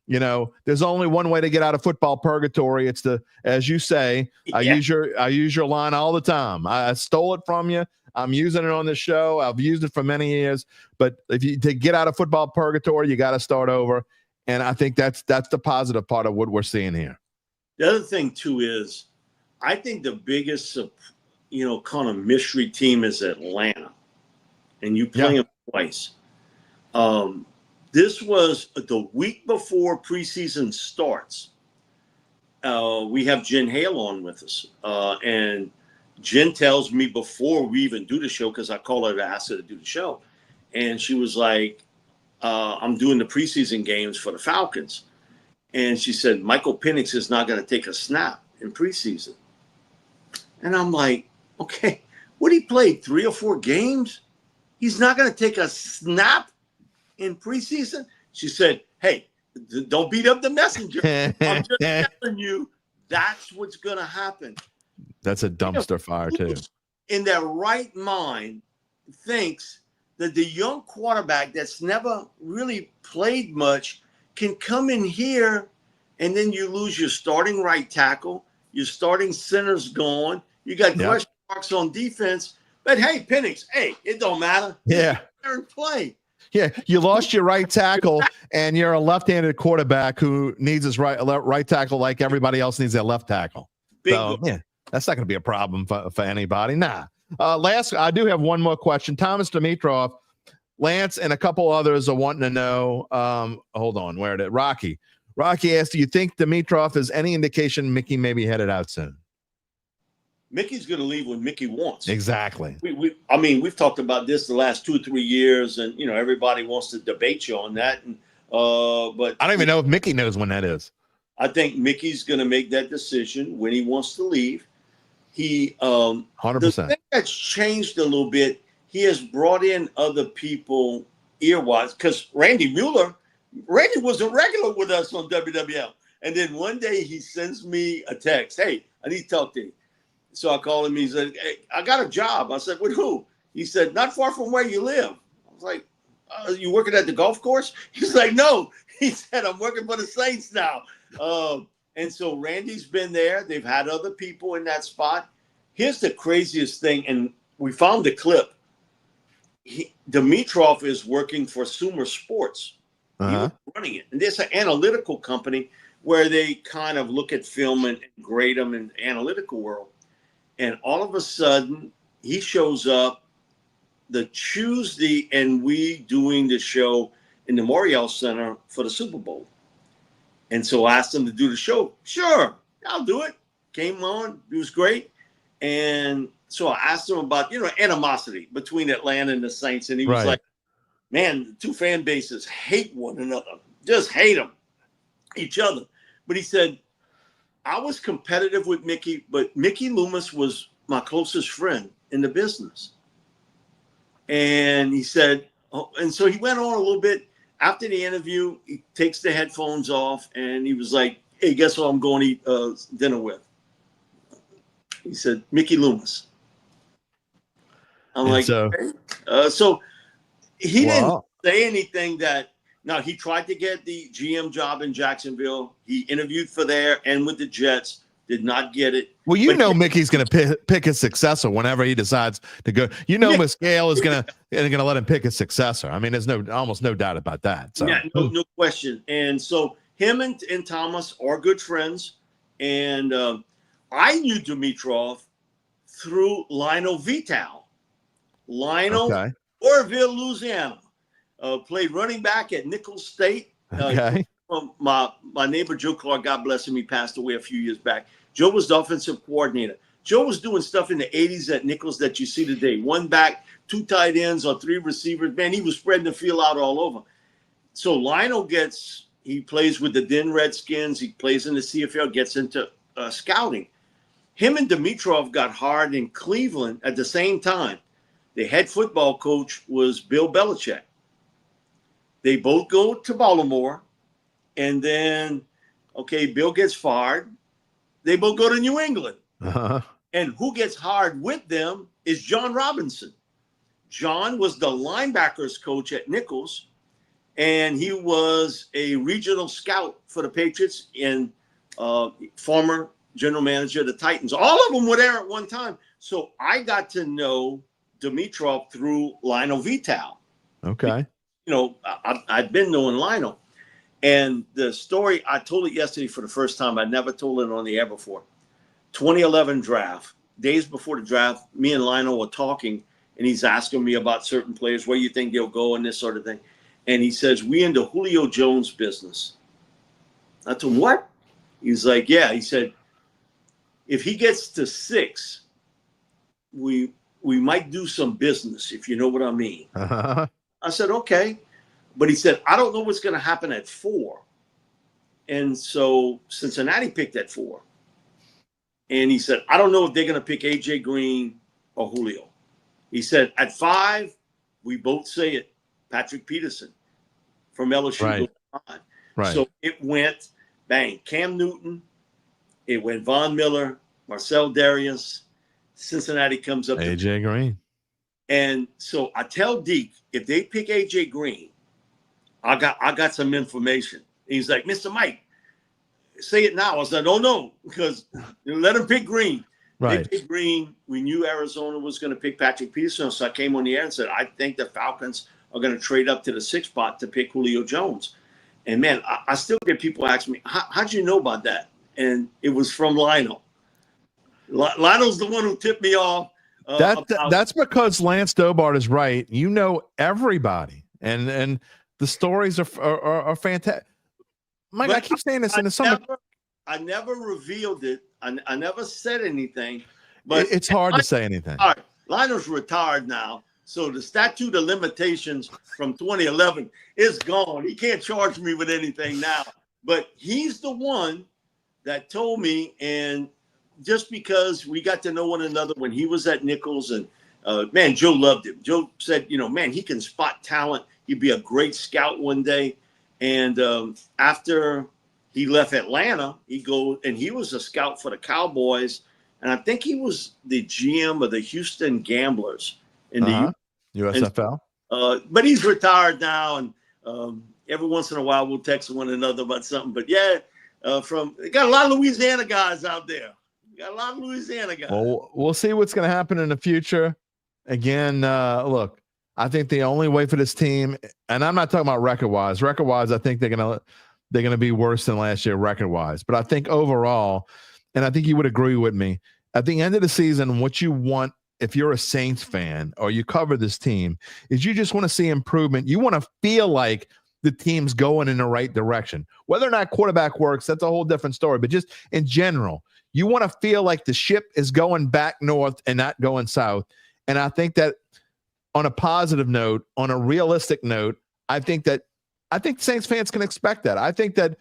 there's only one way to get out of football purgatory. It's as you say, I use your line all the time. I stole it from you. I'm using it on the show. I've used it for many years. But to get out of football purgatory, you got to start over. And I think that's the positive part of what we're seeing here. The other thing too is, I think the biggest, kind of mystery team is Atlanta, and you play them twice. This was the week before preseason starts. We have Jen Hale on with us. And Jen tells me before we even do the show, because I call her to ask her to do the show. And she was like, I'm doing the preseason games for the Falcons. And she said, Michael Penix is not going to take a snap in preseason. And I'm like, okay, what, he played 3 or 4 games? He's not going to take a snap in preseason? She said, hey, don't beat up the messenger. I'm just telling you, that's what's going to happen. That's a dumpster fire, too. In their right mind, thinks that the young quarterback that's never really played much can come in here, and then you lose your starting right tackle, your starting center's gone, you got question marks on defense. But hey, Penix, hey, it don't matter. Yeah. And play. Yeah, you lost your right tackle, and you're a left-handed quarterback who needs his right tackle like everybody else needs their left tackle. So, yeah, that's not going to be a problem for anybody. Nah. I do have one more question. Thomas Dimitroff, Lance, and a couple others are wanting to know. Hold on, where did Rocky? Rocky asked, do you think Dimitroff is any indication Mickey may be headed out soon? Mickey's going to leave when Mickey wants. Exactly. We've talked about this the last 2 or 3 years, and everybody wants to debate you on that. And but I don't even know if Mickey knows when that is. I think Mickey's going to make that decision when he wants to leave. He 100%. The thing that's changed a little bit, he has brought in other people earwise, because Randy was a regular with us on WWL, and then one day he sends me a text, hey, I need to talk to you. So I called him. He said, hey, I got a job. I said, with who? He said, not far from where you live. I was like, you working at the golf course? He's like, no. He said, I'm working for the Saints now. And so Randy's been there. They've had other people in that spot. Here's the craziest thing, and we found the clip. Dimitroff is working for Sumer Sports. He was running it. And there's an analytical company where they kind of look at film and grade them in the analytical world. And all of a sudden, he shows up the Tuesday, and we doing the show in the Morial Center for the Super Bowl. And so I asked him to do the show. Sure, I'll do it. Came on. It was great. And so I asked him about, animosity between Atlanta and the Saints. And he was like, man, the two fan bases hate one another. Just hate them, each other. But he said, I was competitive with Mickey, but Mickey Loomis was my closest friend in the business. And he said, and so he went on a little bit. After the interview, he takes the headphones off, and he was like, hey, guess what I'm going to eat dinner with? He said, Mickey Loomis. I'm like, so he didn't say anything that. Now, he tried to get the GM job in Jacksonville. He interviewed for there and with the Jets, did not get it. Well, Mickey's going to pick his successor whenever he decides to go. Muscale is going to let him pick his successor. I mean, there's almost no doubt about that. So. Yeah, no question. And so him and Thomas are good friends. And I knew Dimitroff through Lionel Vital. Lionel, Orville, Louisiana. Played running back at Nichols State. My neighbor Joe Clark, God bless him, he passed away a few years back. Joe was the offensive coordinator. Joe was doing stuff in the 80s at Nichols that you see today. 1 back, 2 tight ends, or 3 receivers. Man, he was spreading the field out all over. So Lionel gets He plays with the Den Redskins. He plays in the CFL, gets into scouting. Him and Dimitrov got hired in Cleveland at the same time. The head football coach was Bill Belichick. They both go to Baltimore, and then, okay, Bill gets fired. They both go to New England. Uh-huh. And who gets hired with them is John Robinson. John was the linebackers coach at Nichols, and he was a regional scout for the Patriots and former general manager of the Titans. All of them were there at one time. So I got to know Dimitrov through Lionel Vital. Okay. You know, I'd been knowing Lionel. And the story, I told it yesterday for the first time. I never told it on the air before. 2011 draft, days before the draft, me and Lionel were talking, and he's asking me about certain players, where you think they'll go and this sort of thing. And he says, we in the Julio Jones business. I told him, what? He's like, yeah. He said, if he gets to 6, we might do some business, if you know what I mean. Uh-huh. I said, okay. But he said, I don't know what's going to happen at 4. And so Cincinnati picked at 4. And he said, I don't know if they're going to pick A.J. Green or Julio. He said, at 5, we both say it, Patrick Peterson from LSU. Right. Right. So it went, bang, Cam Newton. It went Von Miller, Marcel Darius. Cincinnati comes up. A.J. Green. And so I tell Deke, if they pick A.J. Green, I got some information. He's like, Mr. Mike, say it now. I said, oh, no, because let him pick Green. Right. They picked Green. We knew Arizona was going to pick Patrick Peterson. So I came on the air and said, I think the Falcons are going to trade up to the 6th spot to pick Julio Jones. And, man, I still get people asking me, how'd you know about that? And it was from Lionel. Lionel's the one who tipped me off. That's because Lance Dobart is right. You know everybody. And the stories are fantastic. Mike, I keep saying this in the summer. I never revealed it. I never said anything. But it's hard to say anything. All right, Lionel's retired now, so the statute of limitations from 2011 is gone. He can't charge me with anything now. But he's the one that told me, and just because we got to know one another when he was at Nichols, and man, Joe loved him. Joe said, man, he can spot talent. He'd be a great scout one day. And after he left Atlanta, he was a scout for the Cowboys. And I think he was the GM of the Houston Gamblers in the USFL. But he's retired now. And every once in a while, we'll text one another about something. But yeah, got a lot of Louisiana guys out there. Well, we'll see what's going to happen in the future. Again, look, I think the only way for this team, and I'm not talking about record-wise. Record-wise, I think they're gonna be worse than last year record-wise. But I think overall, and I think you would agree with me, at the end of the season, what you want, if you're a Saints fan or you cover this team, is you just want to see improvement. You want to feel like the team's going in the right direction. Whether or not quarterback works, that's a whole different story. But just in general, you want to feel like the ship is going back north and not going south. And I think that on a positive note, on a realistic note, I think Saints fans can expect that. I think that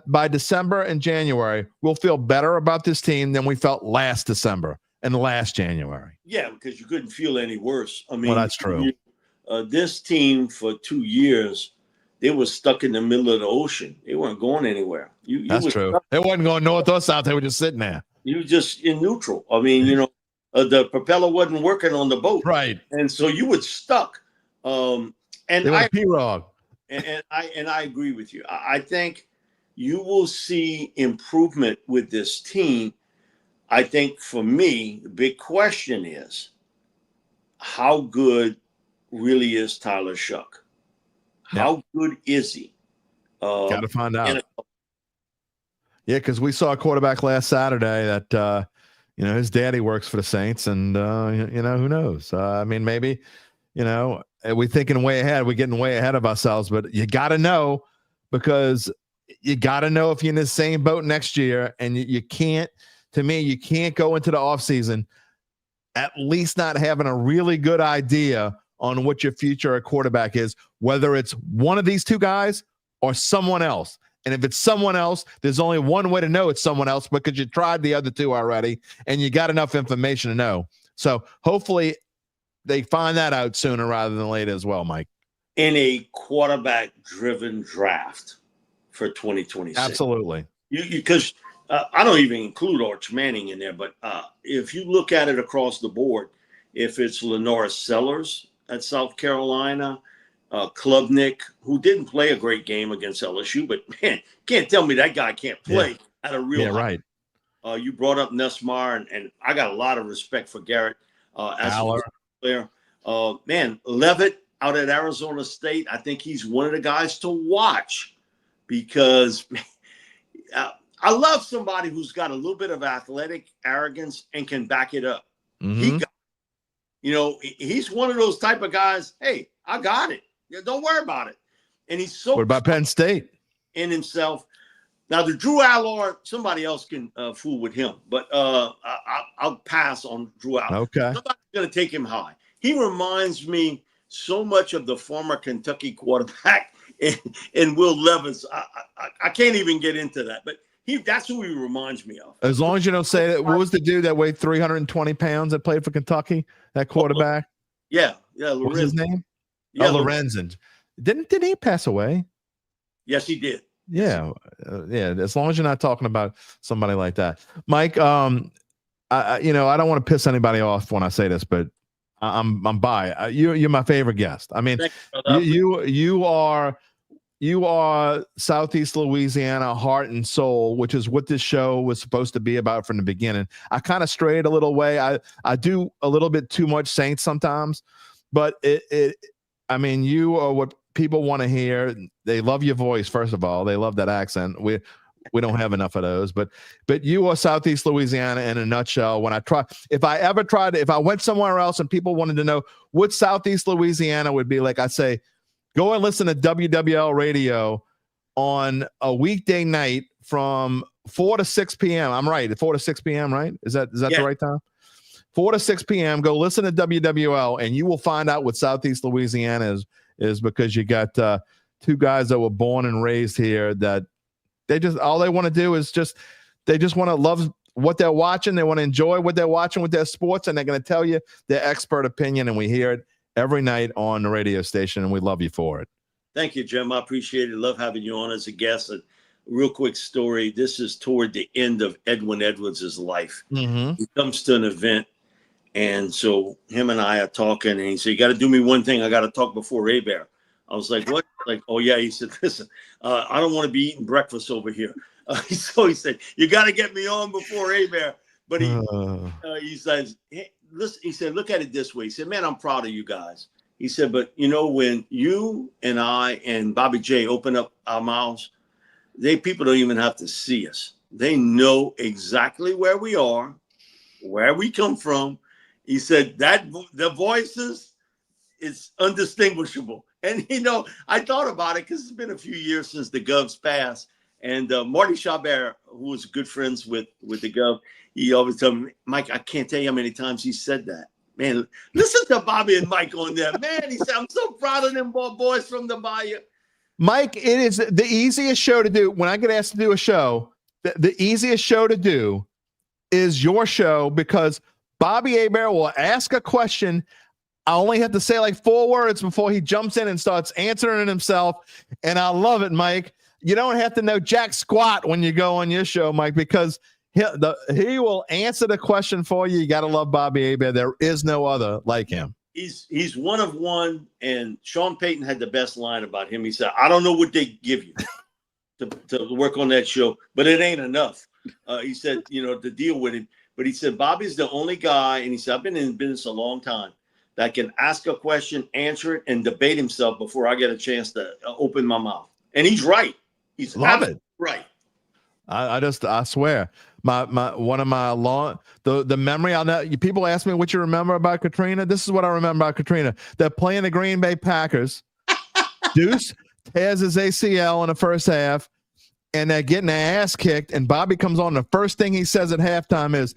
by December and January, we'll feel better about this team than we felt last December and last January. Yeah, because you couldn't feel any worse. I mean, well, that's true. This team for 2 years, they were stuck in the middle of the ocean. They weren't going anywhere. That's true. They wasn't going north or south. They were just sitting there. You were just in neutral. I mean, the propeller wasn't working on the boat. Right. And so you were stuck. And they were P-Rog. And I agree with you. I think you will see improvement with this team. I think for me, the big question is, how good really is Tyler Shuck? How good is he? Got to find out. Yeah, because we saw a quarterback last Saturday that his daddy works for the Saints, and who knows? I mean, maybe we're thinking way ahead. We're getting way ahead of ourselves, but you got to know, because you got to know if you're in the same boat next year, and you can't. To me, you can't go into the offseason at least not having a really good idea on what your future at quarterback is, whether it's one of these two guys or someone else? And if it's someone else, there's only one way to know it's someone else because you tried the other two already and you got enough information to know. So hopefully they find that out sooner rather than later as well, Mike. In a quarterback-driven draft for 2026. Absolutely. Because I don't even include Arch Manning in there, but if you look at it across the board, if it's Lenora Sellers at South Carolina, Klubnik, who didn't play a great game against LSU, but man, can't tell me that guy can't play at a real high. Right. You brought up Nussmeier, and I got a lot of respect for Garrett as a player. Man, Levitt out at Arizona State, I think he's one of the guys to watch because I love somebody who's got a little bit of athletic arrogance and can back it up. Mm-hmm. He's one of those type of guys. Hey, I got it. Don't worry about it. And he's so. What about Penn State? In himself. Now the Drew Allard, somebody else can fool with him, but I'll pass on Drew Allard. Okay. Somebody's going to take him high. He reminds me so much of the former Kentucky quarterback in Will Levis. I can't even get into that, but that's who he reminds me of. As long as you don't say that. What was the dude that weighed 320 pounds that played for Kentucky? That quarterback? Yeah. What was his name? Yeah, Lorenzen. Didn't he pass away? Yes, he did. Yeah. As long as you're not talking about somebody like that. Mike, I don't want to piss anybody off when I say this, but I'm by. You're my favorite guest. I mean, you are Southeast Louisiana heart and soul, which is what this show was supposed to be about from the beginning. I kind of strayed a little way. I do a little bit too much Saints sometimes, but you are what people want to hear. They love your voice. First of all, they love that accent. We don't have enough of those, but you are Southeast Louisiana in a nutshell. If I went somewhere else and people wanted to know what Southeast Louisiana would be like, I'd say, go and listen to WWL radio on a weekday night from 4 to 6 p.m. I'm right. 4 to 6 p.m., right? Is that the right time? 4 to 6 p.m. Go listen to WWL and you will find out what Southeast Louisiana is because you got two guys that were born and raised here that all they want to do is they just want to love what they're watching. They want to enjoy what they're watching with their sports, and they're going to tell you their expert opinion, and we hear it every night on the radio station, and we love you for it. Thank you, Jim. I appreciate it. Love having you on as a guest. A real quick story. This is toward the end of Edwin Edwards' life. Mm-hmm. He comes to an event, and so him and I are talking, and he said, you got to do me one thing. I got to talk before Hebert. I was like, what? Like, oh, yeah. He said, listen, I don't want to be eating breakfast over here. So he said, you got to get me on before Hebert. But he says, hey, listen, he said, look at it this way. He said, man, I'm proud of you guys. He said, but when you and I and Bobby J open up our mouths, people don't even have to see us. They know exactly where we are, where we come from. He said that the voices, it's undistinguishable. And, I thought about it because it's been a few years since the Govs passed. And Marty Chabert, who was good friends with the Gov, he always told me, Mike, I can't tell you how many times he said that. Man, listen to Bobby and Mike on there. Man, he said, I'm so proud of them boys from the Bayou. Mike, it is the easiest show to do. When I get asked to do a show, the easiest show to do is your show because Bobby Hebert will ask a question. I only have to say like 4 words before he jumps in and starts answering it himself. And I love it, Mike. You don't have to know jack squat when you go on your show, Mike, because he will answer the question for you. You got to love Bobby Hebert. There is no other like him. He's one of one. And Sean Payton had the best line about him. He said, I don't know what they give you to work on that show, but it ain't enough. He said, to deal with him. But he said, Bobby's the only guy. And he said, I've been in business a long time that can ask a question, answer it, and debate himself before I get a chance to open my mouth. And he's right. He's right. I swear, the memory I'll know. People ask me what you remember about Katrina. This is what I remember about Katrina. They're playing the Green Bay Packers. Deuce tears his ACL in the first half, and they're getting their ass kicked. And Bobby comes on. The first thing he says at halftime is,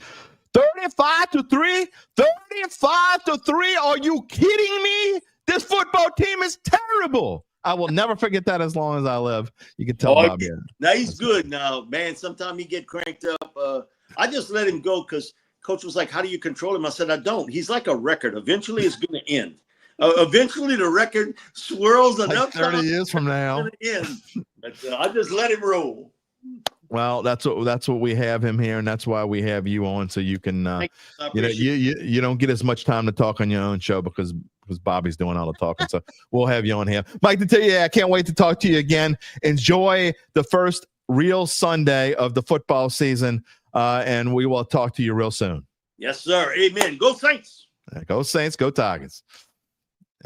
35-3, 35-3. Are you kidding me? This football team is terrible. I will never forget that as long as I live. You can tell Bobby. Now he's good now, man. Sometimes he get cranked up. I just let him go because Coach was like, how do you control him? I said, I don't. He's like a record. Eventually, it's going to end. Eventually, the record swirls enough 30 years from now. End. But I just let him roll. Well, that's what we have him here, and that's why we have you on, so you can you don't get as much time to talk on your own show because Bobby's doing all the talking. So we'll have you on here. Mike, to tell you, I can't wait to talk to you again. Enjoy the first real Sunday of the football season, and we will talk to you real soon. Yes, sir. Amen. Go Saints. Go Saints. Go Tigers.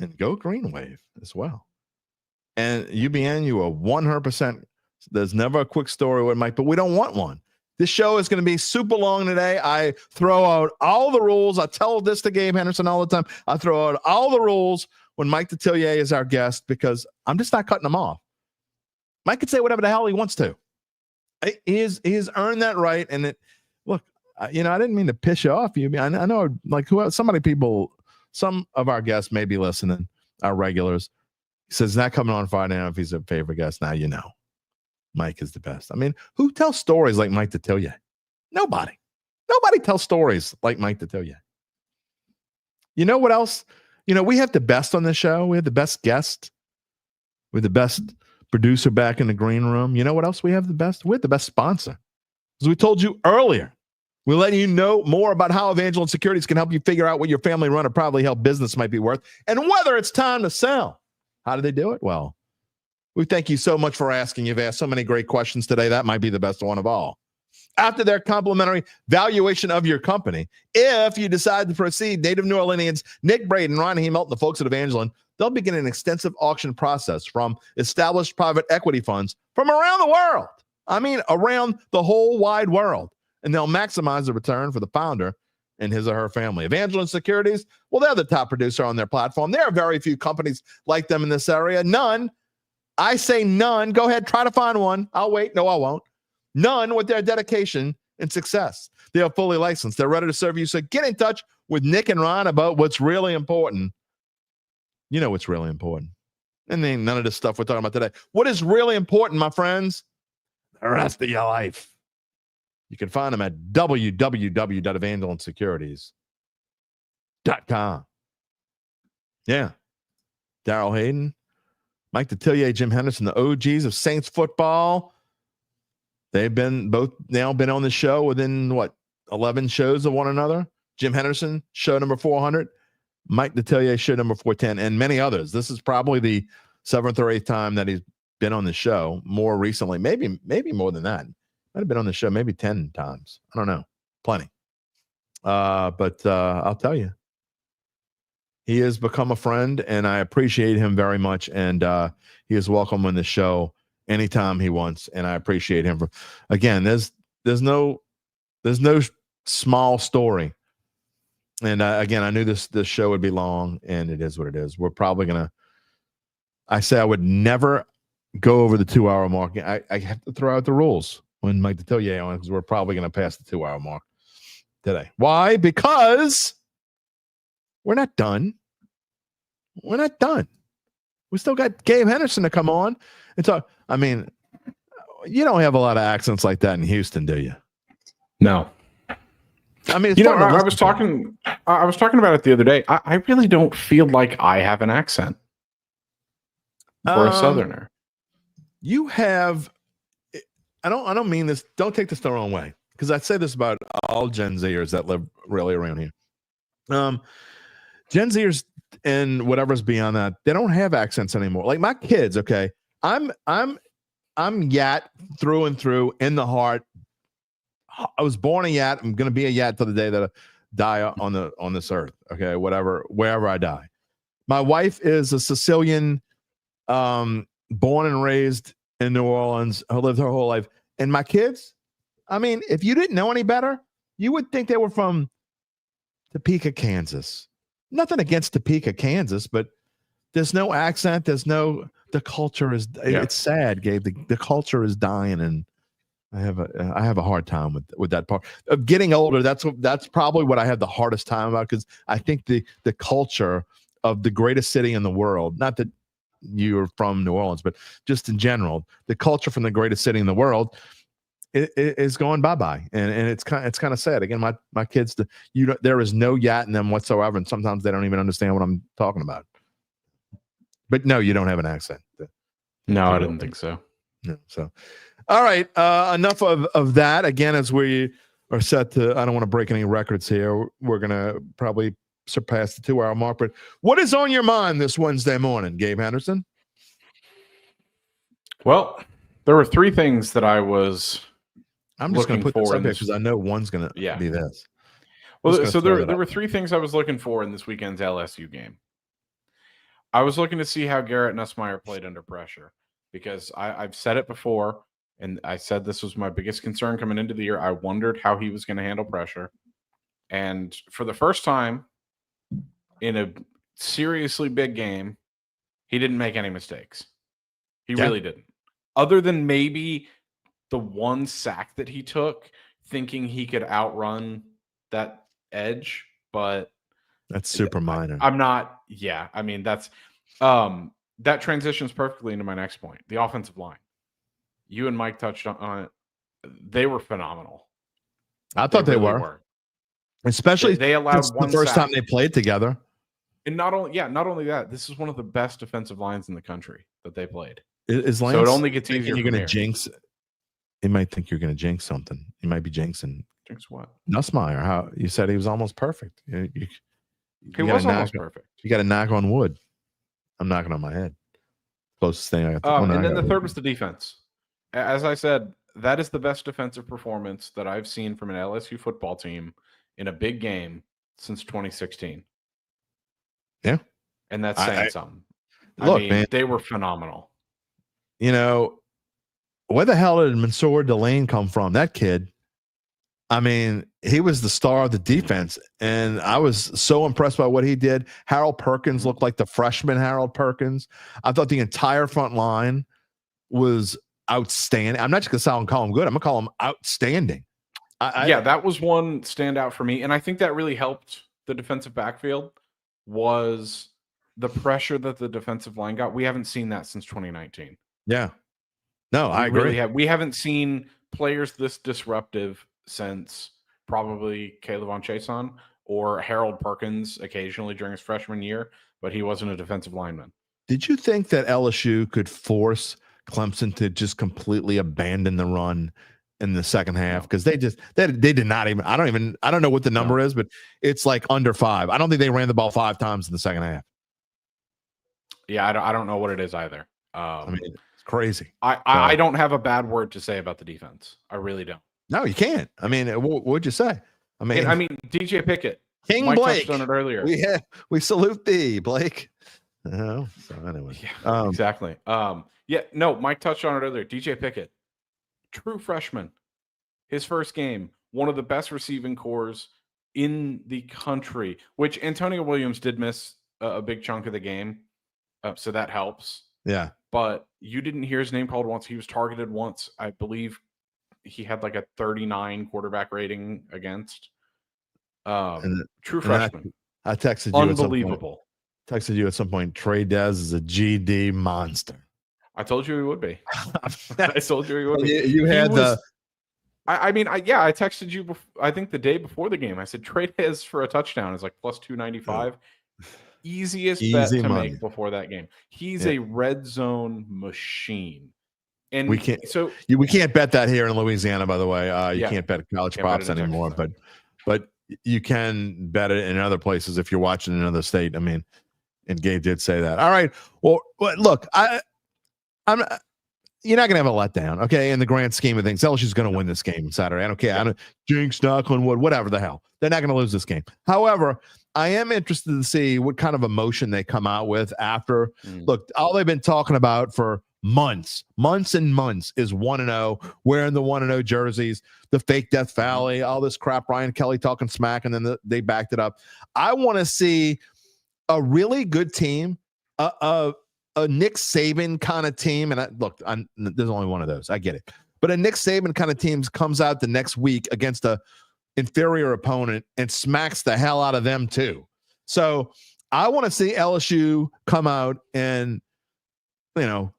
And go Green Wave as well. And UBN, you are 100%. There's never a quick story with Mike, but we don't want one. This show is going to be super long today. I throw out all the rules. I tell this to Gabe Henderson all the time. I throw out all the rules when Mike Detillier is our guest because I'm just not cutting him off. Mike can say whatever the hell he wants to. He's earned that right. And look, I didn't mean to piss you off. I know, like, some of our guests may be listening, our regulars. He says, not coming on Friday night if he's a favorite guest. Now you know. Mike is the best. I mean, who tells stories like Mike Detillier? Nobody. Nobody tells stories like Mike Detillier. You know what else? We have the best on the show. We have the best guest. We have the best producer back in the green room. You know what else we have the best? We have the best sponsor. As we told you earlier, we're letting you know more about how Evangeline Securities can help you figure out what your family-run or privately held business might be worth and whether it's time to sell. How do they do it? Well, we thank you so much for asking. You've asked so many great questions today. That might be the best one of all. After their complimentary valuation of your company, if you decide to proceed, native New Orleanians Nick Braden, Ron Melton, the folks at Evangeline, they'll begin an extensive auction process from established private equity funds from around the world. I mean, around the whole wide world. And they'll maximize the return for the founder and his or her family. Evangeline Securities, well, they're the top producer on their platform. There are very few companies like them in this area. None. I say none. Go ahead, try to find one. I'll wait. No, I won't. None with their dedication and success. They are fully licensed. They're ready to serve you. So get in touch with Nick and Ron about what's really important. You know what's really important. And then none of this stuff we're talking about today. What is really important, my friends? The rest of your life. You can find them at www.evangelinesecurities.com. Yeah. Darrell Hayden, Mike Detillier, Jim Henderson, the OGs of Saints football. They've been both now been on the show within 11 shows of one another. Jim Henderson, show number 400. Mike Detillier, show number 410, and many others. This is probably the 7th or 8th time that he's been on the show. More recently, maybe more than that. Might have been on the show maybe 10 times. I don't know. Plenty. But I'll tell you, he has become a friend, and I appreciate him very much. And he is welcome on the show anytime he wants, and I appreciate him. Again, there's no small story. And again, I knew this show would be long, and it is what it is. We're probably gonna. I say I would never go over the 2-hour mark. I have to throw out the rules when Mike Detillier on, because we're probably going to pass the 2-hour mark today. Why? Because we're not done. We're not done. We still got Gabe Henderson to come on and talk. I mean, you don't have a lot of accents like that in Houston, do you? No. I mean, I was talking about it the other day. I really don't feel like I have an accent for a Southerner. You have. I don't mean this. Don't take this the wrong way, because I say this about all Gen Zers that live really around here. Gen Zers and whatever's beyond that, they don't have accents anymore. Like my kids, okay, I'm Yat through and through, in the heart. I was born a Yat. I'm gonna be a Yat till the day that I die on this earth. Okay, wherever I die. My wife is a Sicilian, born and raised in New Orleans, who lived her whole life. And my kids, I mean, if you didn't know any better, you would think they were from Topeka, Kansas. Nothing against Topeka, Kansas, but there's no accent. The culture is, it's sad, Gabe. The culture is dying, and I have a hard time with that part. Of getting older, that's probably what I have the hardest time about, because I think the culture of the greatest city in the world, not that you're from New Orleans, but just in general, the culture from the greatest city in the world is going bye-bye. And it's kind of sad. Again, my kids, there is no yat in them whatsoever. And sometimes they don't even understand what I'm talking about. But no, you don't have an accent. No, I didn't think so. No. So, all right. Enough of that. Again, as we are set to, I don't want to break any records here. We're going to probably surpass the 2-hour mark. But what is on your mind this Wednesday morning, Gabe Henderson? Well, there were 3 things that I was I'm just going to put this up this because I know one's going to be this. Well, so there were 3 things I was looking for in this weekend's LSU game. I was looking to see how Garrett Nussmeier played under pressure because I've said it before, and I said this was my biggest concern coming into the year. I wondered how he was going to handle pressure. And for the first time in a seriously big game, he didn't make any mistakes. He really didn't. Other than maybe the one sack that he took, thinking he could outrun that edge, but that's super minor. I'm not. Yeah, I mean that's that transitions perfectly into my next point. The offensive line. You and Mike touched on it. They were phenomenal. I thought they really were. Especially they allowed the first time they played together. And not only that, this is one of the best defensive lines in the country that they played. Is Lance, so it only gets easier. You're going to jinx. He might think you're going to jinx something. You might be jinxing. Jinx what? Nussmeier. How you said he was almost perfect. He was almost perfect. You got to knock on wood. I'm knocking on my head. Closest thing I got. And then the third was the defense. As I said, that is the best defensive performance that I've seen from an LSU football team in a big game since 2016. Yeah. And that's saying something. Look, man, they were phenomenal. Where the hell did Mansour Delane come from? That kid. I mean, he was the star of the defense, and I was so impressed by what he did. Harold Perkins looked like the freshman Harold Perkins. I thought the entire front line was outstanding. I'm not just going to call him good. I'm going to call him outstanding. That was one standout for me, and I think that really helped the defensive backfield was the pressure that the defensive line got. We haven't seen that since 2019. Yeah. No, I agree. We haven't seen players this disruptive since probably Caleb Chason or Harold Perkins occasionally during his freshman year, but he wasn't a defensive lineman. Did you think that LSU could force Clemson to just completely abandon the run in the second half? Because they did not even. I don't know what the number is, but it's like under 5. I don't think they ran the ball 5 times in the second half. Yeah, I don't know what it is either. I mean, it's crazy. I don't have a bad word to say about the defense. I really don't. No, you can't. I mean, what'd you say? I mean, DJ Pickett. King Mike Blake. touched on it earlier. We salute thee, Blake. So anyway. Yeah, exactly. Mike touched on it earlier. DJ Pickett, true freshman. His first game, one of the best receiving cores in the country, which Antonio Williams did miss a big chunk of the game. So that helps. Yeah. But you didn't hear his name called once. He was targeted once. I believe he had like a 39 quarterback rating against. True freshman. I texted you. Unbelievable. Texted you at some point. Trey Dez is a GD monster. I told you he would be. I told you he would be. You had I texted you. I think the day before the game, I said Trey Dez for a touchdown is like plus 295. Easiest bet to make before that game. He's a red zone machine. And we can't bet that here in Louisiana, by the way. You can't bet college props anymore, but you can bet it in other places if you're watching in another state. I mean, and Gabe did say that. All right. Well, look, I'm you're not gonna have a letdown, okay? In the grand scheme of things, LSU's gonna win this game Saturday. I don't care. I don't jinx, knock on wood, whatever the hell. They're not gonna lose this game. However, I am interested to see what kind of emotion they come out with after. Look, all they've been talking about for months and months is 1-0, wearing the 1-0 jerseys, the fake Death Valley, all this crap. Ryan Kelly talking smack, and then they backed it up. I want to see a really good team, a Nick Saban kind of team. And there's only one of those. I get it. But a Nick Saban kind of team comes out the next week against a inferior opponent and smacks the hell out of them too. So I want to see LSU come out and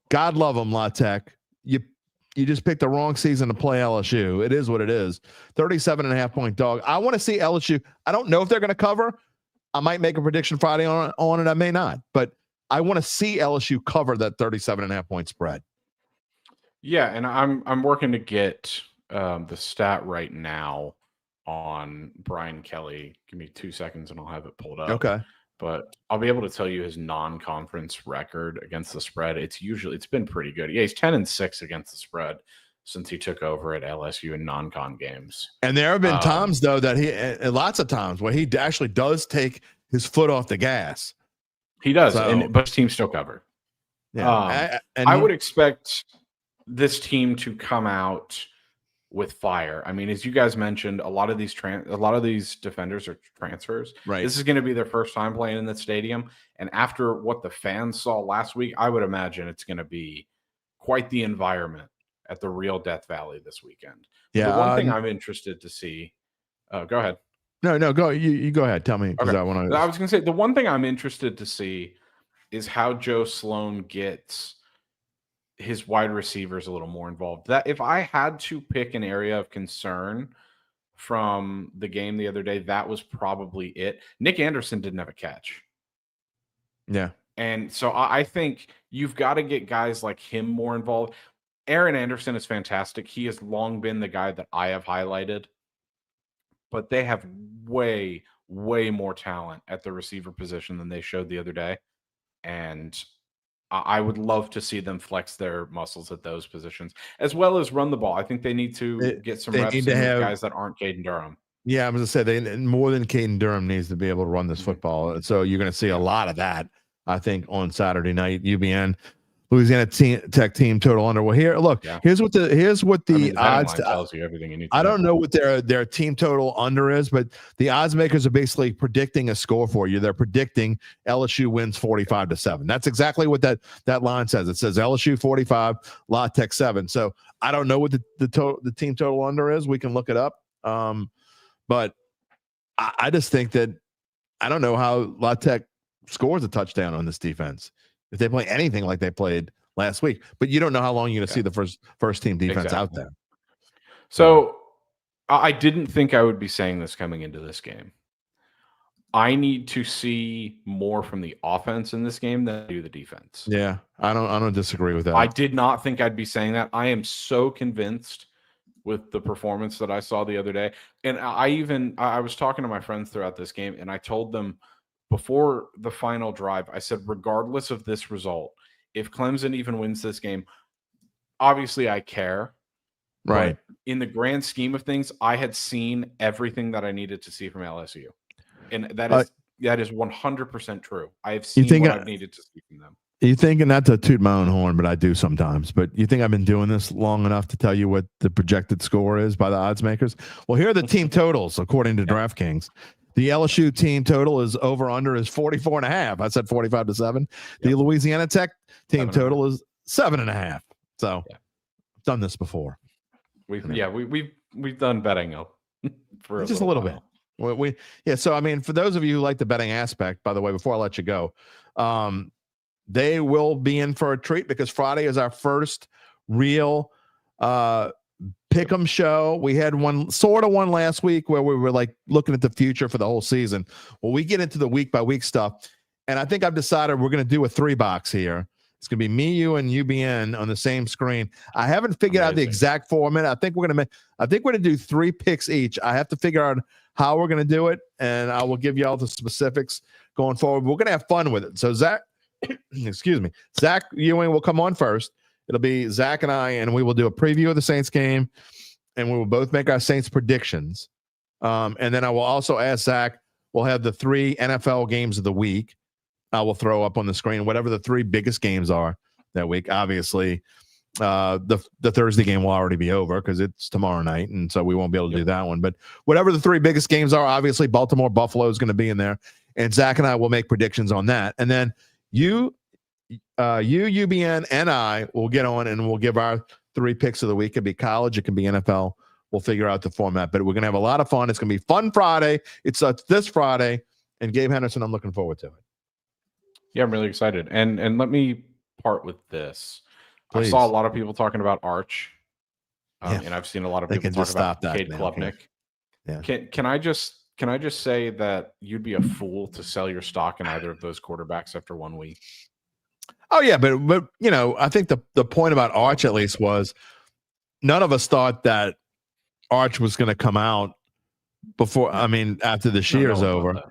God love them, La Tech. You just picked the wrong season to play LSU. It is what it is. 37.5-point dog. I want to see LSU. I don't know if they're going to cover. I might make a prediction Friday on it. I may not. But I want to see LSU cover that 37.5-point spread. Yeah, and I'm working to get the stat right now on Brian Kelly. Give me 2 seconds and I'll have it pulled up. Okay. But I'll be able to tell you his non-conference record against the spread. It's been pretty good. Yeah, he's 10-6 against the spread since he took over at LSU in non-con games. And there have been times though that lots of times where he actually does take his foot off the gas. He does, but his team's still covered. Yeah, I would expect this team to come out with fire. I mean, as you guys mentioned, a lot of these defenders are transfers. Right. This is going to be their first time playing in the stadium, and after what the fans saw last week, I would imagine it's going to be quite the environment at the real Death Valley this weekend. Yeah. The one thing I'm interested to see. Go ahead. No, go. You go ahead. Tell me because okay. I want to. I was going to say the one thing I'm interested to see is how Joe Sloan gets his wide receivers a little more involved. That if I had to pick an area of concern from the game the other day, that was probably it. Nick Anderson didn't have a catch. Yeah. And so I think you've got to get guys like him more involved. Aaron Anderson is fantastic. He has long been the guy that I have highlighted, but they have way, way more talent at the receiver position than they showed the other day. And I would love to see them flex their muscles at those positions, as well as run the ball. I think they need to get some reps in with guys that aren't Caden Durham. Yeah, I was going to say they more than Caden Durham needs to be able to run this football. So you're going to see a lot of that, I think, on Saturday night. UBN, Louisiana Tech team total under. Well, here's what the odds tells you everything you need. I don't know what their team total under is, but the odds makers are basically predicting a score for you. They're predicting LSU wins 45-7. That's exactly what that line says. It says LSU 45, La Tech 7. So I don't know what the team total under is. We can look it up. But I just think that I don't know how La Tech scores a touchdown on this defense if they play anything like they played last week. But you don't know how long you're going to see the first team defense out there. So I didn't think I would be saying this coming into this game. I need to see more from the offense in this game than I do the defense. Yeah, I don't disagree with that. I did not think I'd be saying that. I am so convinced with the performance that I saw the other day. And I was talking to my friends throughout this game, and I told them before the final drive, I said, regardless of this result, if Clemson even wins this game, obviously I care. Right. But in the grand scheme of things, I had seen everything that I needed to see from LSU. And that is 100% true. I have seen what I've needed to see from them. You thinking, not to toot my own horn, but I do sometimes. But you think I've been doing this long enough to tell you what the projected score is by the odds makers? Well, here are the team totals according to DraftKings. The LSU team total is over/under is 44.5. I said 45-7. The Louisiana Tech team total is 7.5. So, done this before. We've done betting for just a little bit. So I mean, for those of you who like the betting aspect, by the way, before I let you go, they will be in for a treat because Friday is our first real pick'em show. We had one last week where we were like looking at the future for the whole season. Well, we get into the week by week stuff, and I think I've decided we're going to do a 3-box here. It's going to be me, you, and UBN on the same screen. I haven't figured out the exact format. I think we're going to do 3 picks each. I have to figure out how we're going to do it, and I will give you all the specifics going forward. We're going to have fun with it. So Zach Ewing will come on first. It'll be Zach and I, and we will do a preview of the Saints game, and we will both make our Saints predictions. And then I will also ask Zach, we'll have the 3 NFL games of the week. I will throw up on the screen whatever the 3 biggest games are that week. Obviously, the Thursday game will already be over because it's tomorrow night, and so we won't be able to do that one. But whatever the 3 biggest games are, obviously Baltimore, Buffalo is going to be in there, and Zach and I will make predictions on that. And then you, UBN, and I will get on and we'll give our 3 picks of the week. It could be college, it can be NFL. We'll figure out the format, but we're going to have a lot of fun. It's going to be Fun Friday. It's this Friday, and Gabe Henderson, I'm looking forward to it. Yeah, I'm really excited. And let me part with this. Please. I saw a lot of people talking about Arch, Yeah. and I've seen a lot of They people can talk just about stop that Cade now, Klubnik. Yeah. Can I just say that you'd be a fool to sell your stock in either of those quarterbacks after 1 week? Oh yeah, but you know, I think the point about Arch at least was none of us thought that Arch was going to come out before. I mean, after the year's over,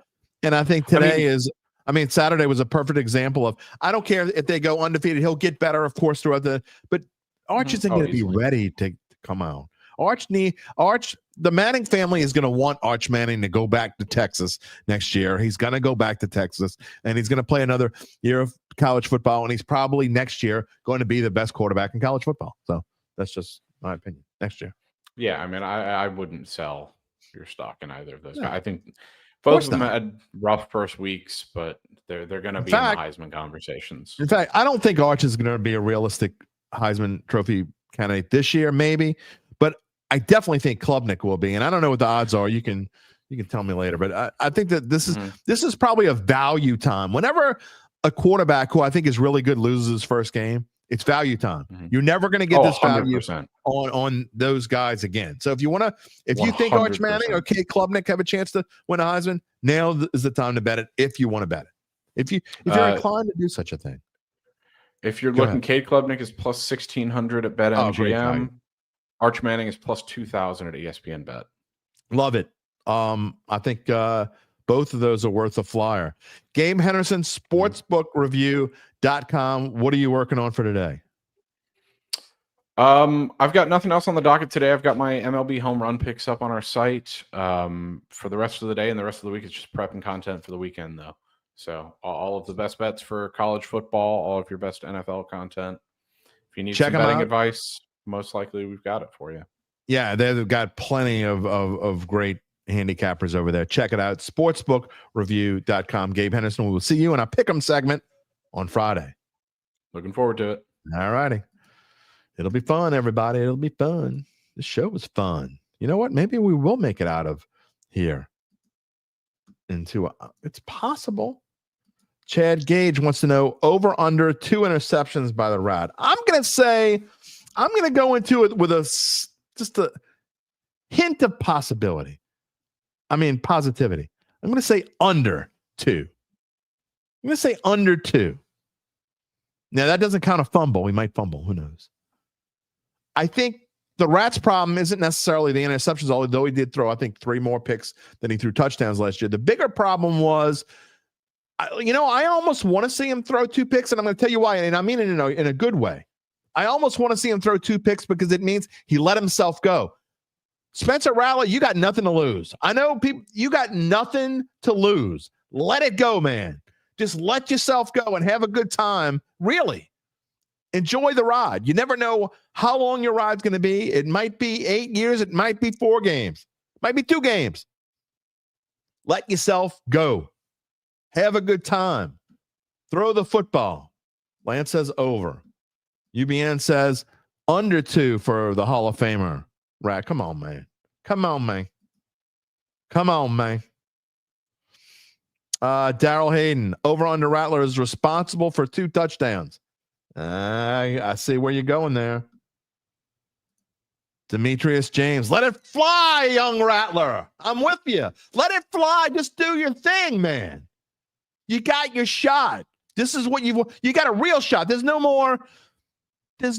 and I think today Saturday was a perfect example of. I don't care if they go undefeated; he'll get better, of course, throughout but Arch isn't going to be ready to come out. The Manning family is going to want Arch Manning to go back to Texas next year. He's going to go back to Texas, and he's going to play another year of college football, and he's probably next year going to be the best quarterback in college football. So that's just my opinion. Next year. Yeah, I mean, I wouldn't sell your stock in either of those guys. I think both of them had rough first weeks, but they're going to be in the Heisman conversations. In fact, I don't think Arch is going to be a realistic Heisman Trophy candidate this year, maybe, but I definitely think Klubnik will be, and I don't know what the odds are. You can tell me later, but I think that this is probably a value time. Whenever a quarterback who I think is really good loses his first game, it's value time. You're never going to get this value 100%. on those guys again. So if you think Arch Manning or Cade Klubnik have a chance to win a Heisman, now is the time to bet it. If you want to bet it, if you're inclined to do such a thing. If you're looking, Cade Klubnik is plus 1,600 at BetMGM. Arch Manning is plus 2,000 at ESPN Bet. Love it. I think both of those are worth a flyer. Gabe Henderson, sportsbookreview.com. What are you working on for today? I've got nothing else on the docket today. I've got my MLB home run picks up on our site for the rest of the day, and the rest of the week is just prepping content for the weekend, though. So all of the best bets for college football, all of your best NFL content. If you need some betting advice, most likely we've got it for you. Yeah, they've got plenty of great handicappers over there. Check it out. Sportsbookreview.com. Gabe Henderson. We will see you in our Pick'em segment on Friday. Looking forward to it. All righty. It'll be fun, everybody. It'll be fun. The show was fun. You know what? Maybe we will make it out of here. It's possible. Chad Gage wants to know over under 2 interceptions by the Rat. I'm going to go into it with just a hint of possibility. I mean, positivity. I'm going to say under 2. I'm going to say under 2. Now, that doesn't count a fumble. We might fumble. Who knows? I think the Rats' problem isn't necessarily the interceptions, although he did throw, I think, 3 more picks than he threw touchdowns last year. The bigger problem was, I almost want to see him throw 2 picks, and I'm going to tell you why, and I mean it in a good way. I almost want to see him throw 2 picks because it means he let himself go. Spencer Rattler, you got nothing to lose. I know people, you got nothing to lose. Let it go, man. Just let yourself go and have a good time. Really. Enjoy the ride. You never know how long your ride's going to be. It might be 8 years. It might be 4 games. It might be 2 games. Let yourself go. Have a good time. Throw the football. Lance says over. UBN says under 2 for the Hall of Famer. Right. Come on, man. Come on, man. Daryl Hayden. Over under Rattler is responsible for 2 touchdowns. I see where you're going there. Demetrius James. Let it fly, young Rattler. I'm with you. Let it fly. Just do your thing, man. You got your shot. This is what you got a real shot. There's no more, his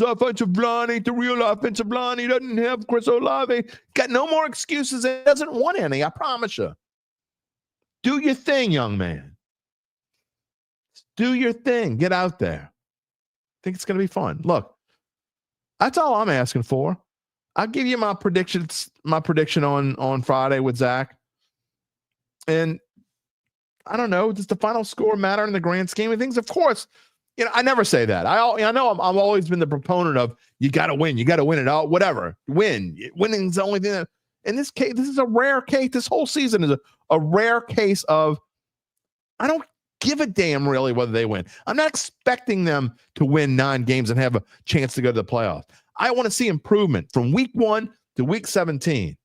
offensive line ain't the real offensive line. He doesn't have Chris Olave. Got no more excuses. He doesn't want any, I promise you. Do your thing, young man. Do your thing. Get out there. I think it's going to be fun. Look, that's all I'm asking for. I'll give you my prediction on Friday with Zach. And I don't know, does the final score matter in the grand scheme of things? Of course. I never say that. I know I've always been the proponent of you got to win. You got to win it all. Whatever. Winning's the only thing that, in this case, this is a rare case. This whole season is a rare case of I don't give a damn really whether they win. I'm not expecting them to win 9 games and have a chance to go to the playoffs. I want to see improvement from week 1 to week 17.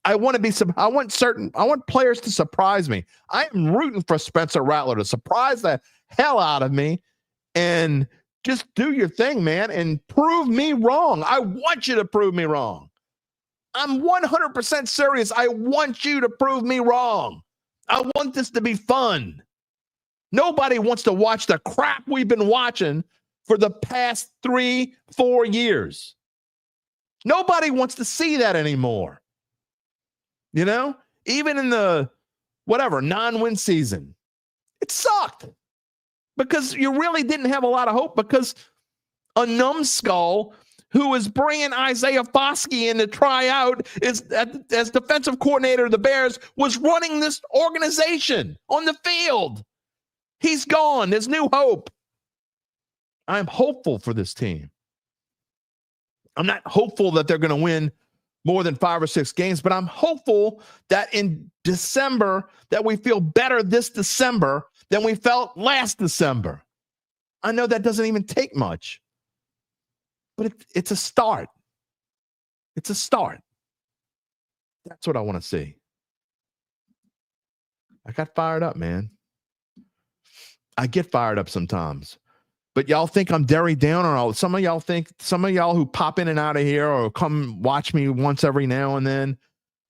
I want players to surprise me. I am rooting for Spencer Rattler to surprise the hell out of me and just do your thing, man, and prove me wrong. I want you to prove me wrong. I'm 100% serious. I want you to prove me wrong. I want this to be fun. Nobody wants to watch the crap we've been watching for the past 3-4 years. Nobody wants to see that anymore. You know, even in the non-win season, it sucked because you really didn't have a lot of hope because a numbskull who is bringing Isaiah Foskey in to try out as defensive coordinator of the Bears was running this organization on the field. He's gone. There's new hope. I'm hopeful for this team. I'm not hopeful that they're going to win more than 5 or 6 games, but I'm hopeful that in December that we feel better this December than we felt last December. I know that doesn't even take much, but it's a start. It's a start. That's what I want to see. I got fired up, man. I get fired up sometimes. But y'all think I'm Derry down on all. Some of y'all who pop in and out of here or come watch me once every now and then,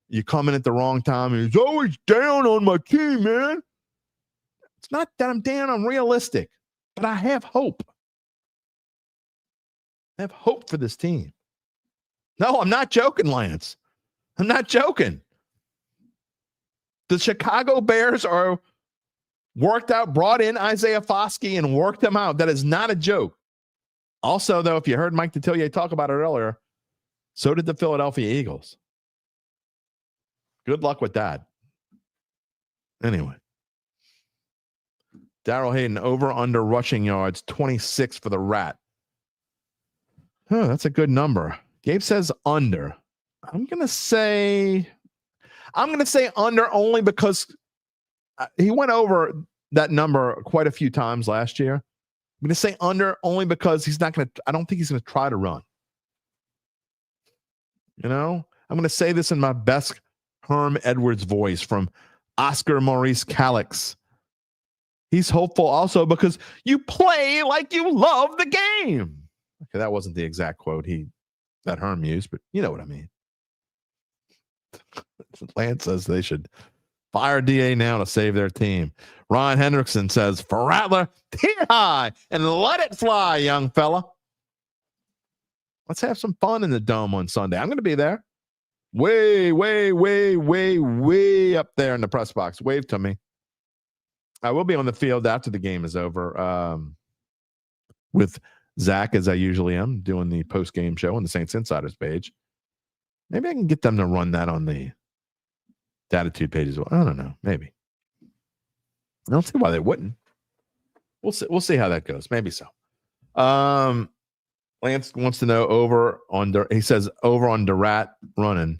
you come in at the wrong time and he's always down on my team, man. It's not that I'm down, I'm realistic, but I have hope. I have hope for this team. No, I'm not joking, Lance. I'm not joking. The Chicago Bears are brought in Isaiah Foskey and worked him out. That is not a joke. Also, though, if you heard Mike Detillier talk about it earlier, so did the Philadelphia Eagles. Good luck with that. Anyway. Darrell Hayden, over under rushing yards, 26 for the Rat. Oh, that's a good number. Gabe says under. I'm going to say under only because he went over that number quite a few times last year. I'm going to say under only because I don't think he's going to try to run. You know, I'm going to say this in my best Herm Edwards voice from Oscar Maurice Calix. He's hopeful also because you play like you love the game. Okay, that wasn't the exact quote that Herm used, but you know what I mean. Lance says they should fire DA now to save their team. Ron Hendrickson says, for Rattler, tee high and let it fly, young fella. Let's have some fun in the Dome on Sunday. I'm going to be there. Way, way, way, way, way up there in the press box. Wave to me. I will be on the field after the game is over with Zach, as I usually am, doing the post-game show on the Saints Insiders page. Maybe I can get them to run that on the Dattitude page as well. I don't know. Maybe. I don't see why they wouldn't. We'll see how that goes. Maybe so. Lance wants to know he says over on Rat running.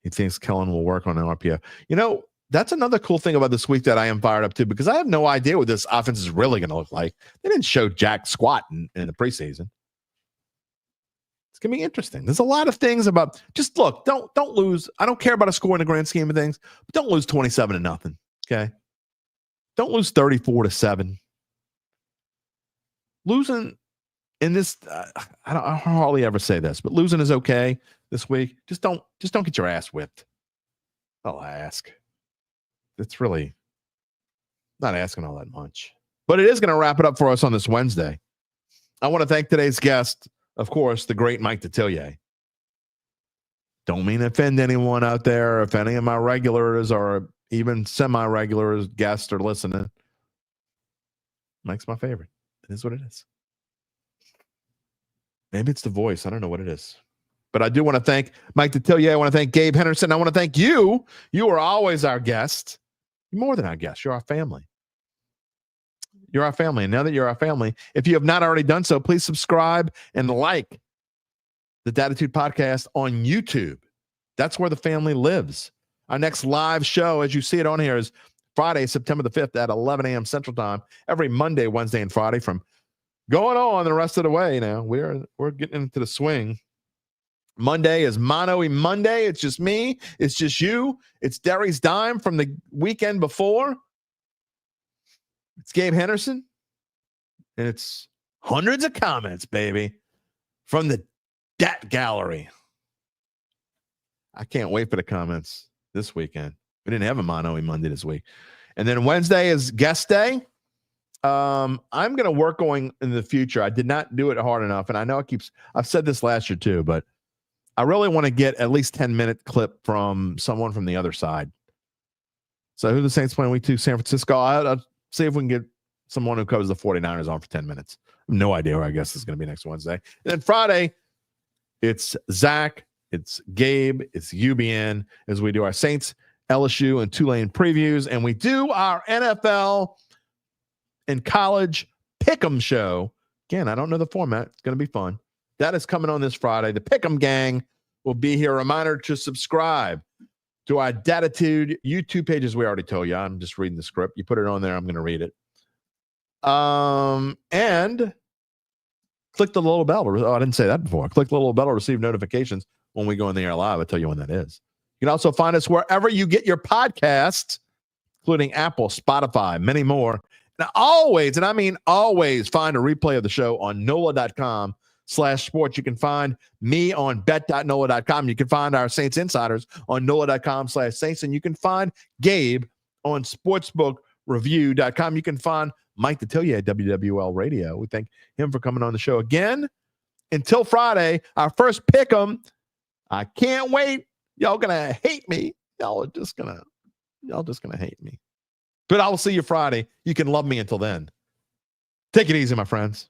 He thinks Kellen will work on an RPO. You know, that's another cool thing about this week that I am fired up to because I have no idea what this offense is really going to look like. They didn't show jack squat in the preseason. It's going to be interesting. There's a lot of things about just look, don't lose. I don't care about a score in the grand scheme of things, but don't lose 27-0. Okay. Don't lose 34-7. Losing in this, I hardly ever say this, but losing is okay this week. Just don't get your ass whipped. I'll ask. It's really not asking all that much, but it is going to wrap it up for us on this Wednesday. I want to thank today's guest, of course, the great Mike Detillier. Don't mean to offend anyone out there. If any of my regulars or even semi-regulars guests are listening, Mike's my favorite. It is what it is. Maybe it's the voice. I don't know what it is. But I do want to thank Mike Detillier. I want to thank Gabe Henderson. I want to thank you. You are always our guest. You're more than our guest. You're our family. You're our family. And now that you're our family, if you have not already done so, please subscribe and like the Dattitude podcast on YouTube. That's where the family lives. Our next live show, as you see it on here, is Friday, September the 5th at 11 a.m. Central Time. Every Monday, Wednesday, and Friday from going on the rest of the way now. We're getting into the swing Monday is Mono-y Monday. It's just me. It's just you. It's Derry's Dime from the weekend before. It's Gabe Henderson. And it's hundreds of comments, baby, from the Dat Gallery. I can't wait for the comments this weekend. We didn't have a Mono-y Monday this week. And then Wednesday is guest day. I'm going to work going in the future. I did not do it hard enough. And I know I've said this last year too, but I really want to get at least 10-minute clip from someone from the other side. So who the Saints playing week 2? San Francisco. I'll see if we can get someone who covers the 49ers on for 10 minutes. No idea where I guess is going to be next Wednesday. And then Friday, it's Zach, it's Gabe, it's UBN as we do our Saints, LSU, and Tulane previews. And we do our NFL and college pick'em show. Again, I don't know the format. It's going to be fun. That is coming on this Friday. The Pick'em Gang will be here. A reminder to subscribe to our Dattitude YouTube pages. We already told you. I'm just reading the script. You put it on there. I'm going to read it. And click the little bell. I didn't say that before. Click the little bell to receive notifications when we go in the air live. I'll tell you when that is. You can also find us wherever you get your podcasts, including Apple, Spotify, many more. And always, and I mean always, find a replay of the show on NOLA.com/sports. You can find me on bet.NOLA.com. You can find our Saints Insiders on NOLA.com/Saints. And you can find Gabe on sportsbookreview.com. You can find Mike Detillier at WWL Radio. We thank him for coming on the show again. Until Friday, our first pick'em. I can't wait. Y'all gonna hate me. Y'all just gonna hate me. But I will see you Friday. You can love me until then. Take it easy, my friends.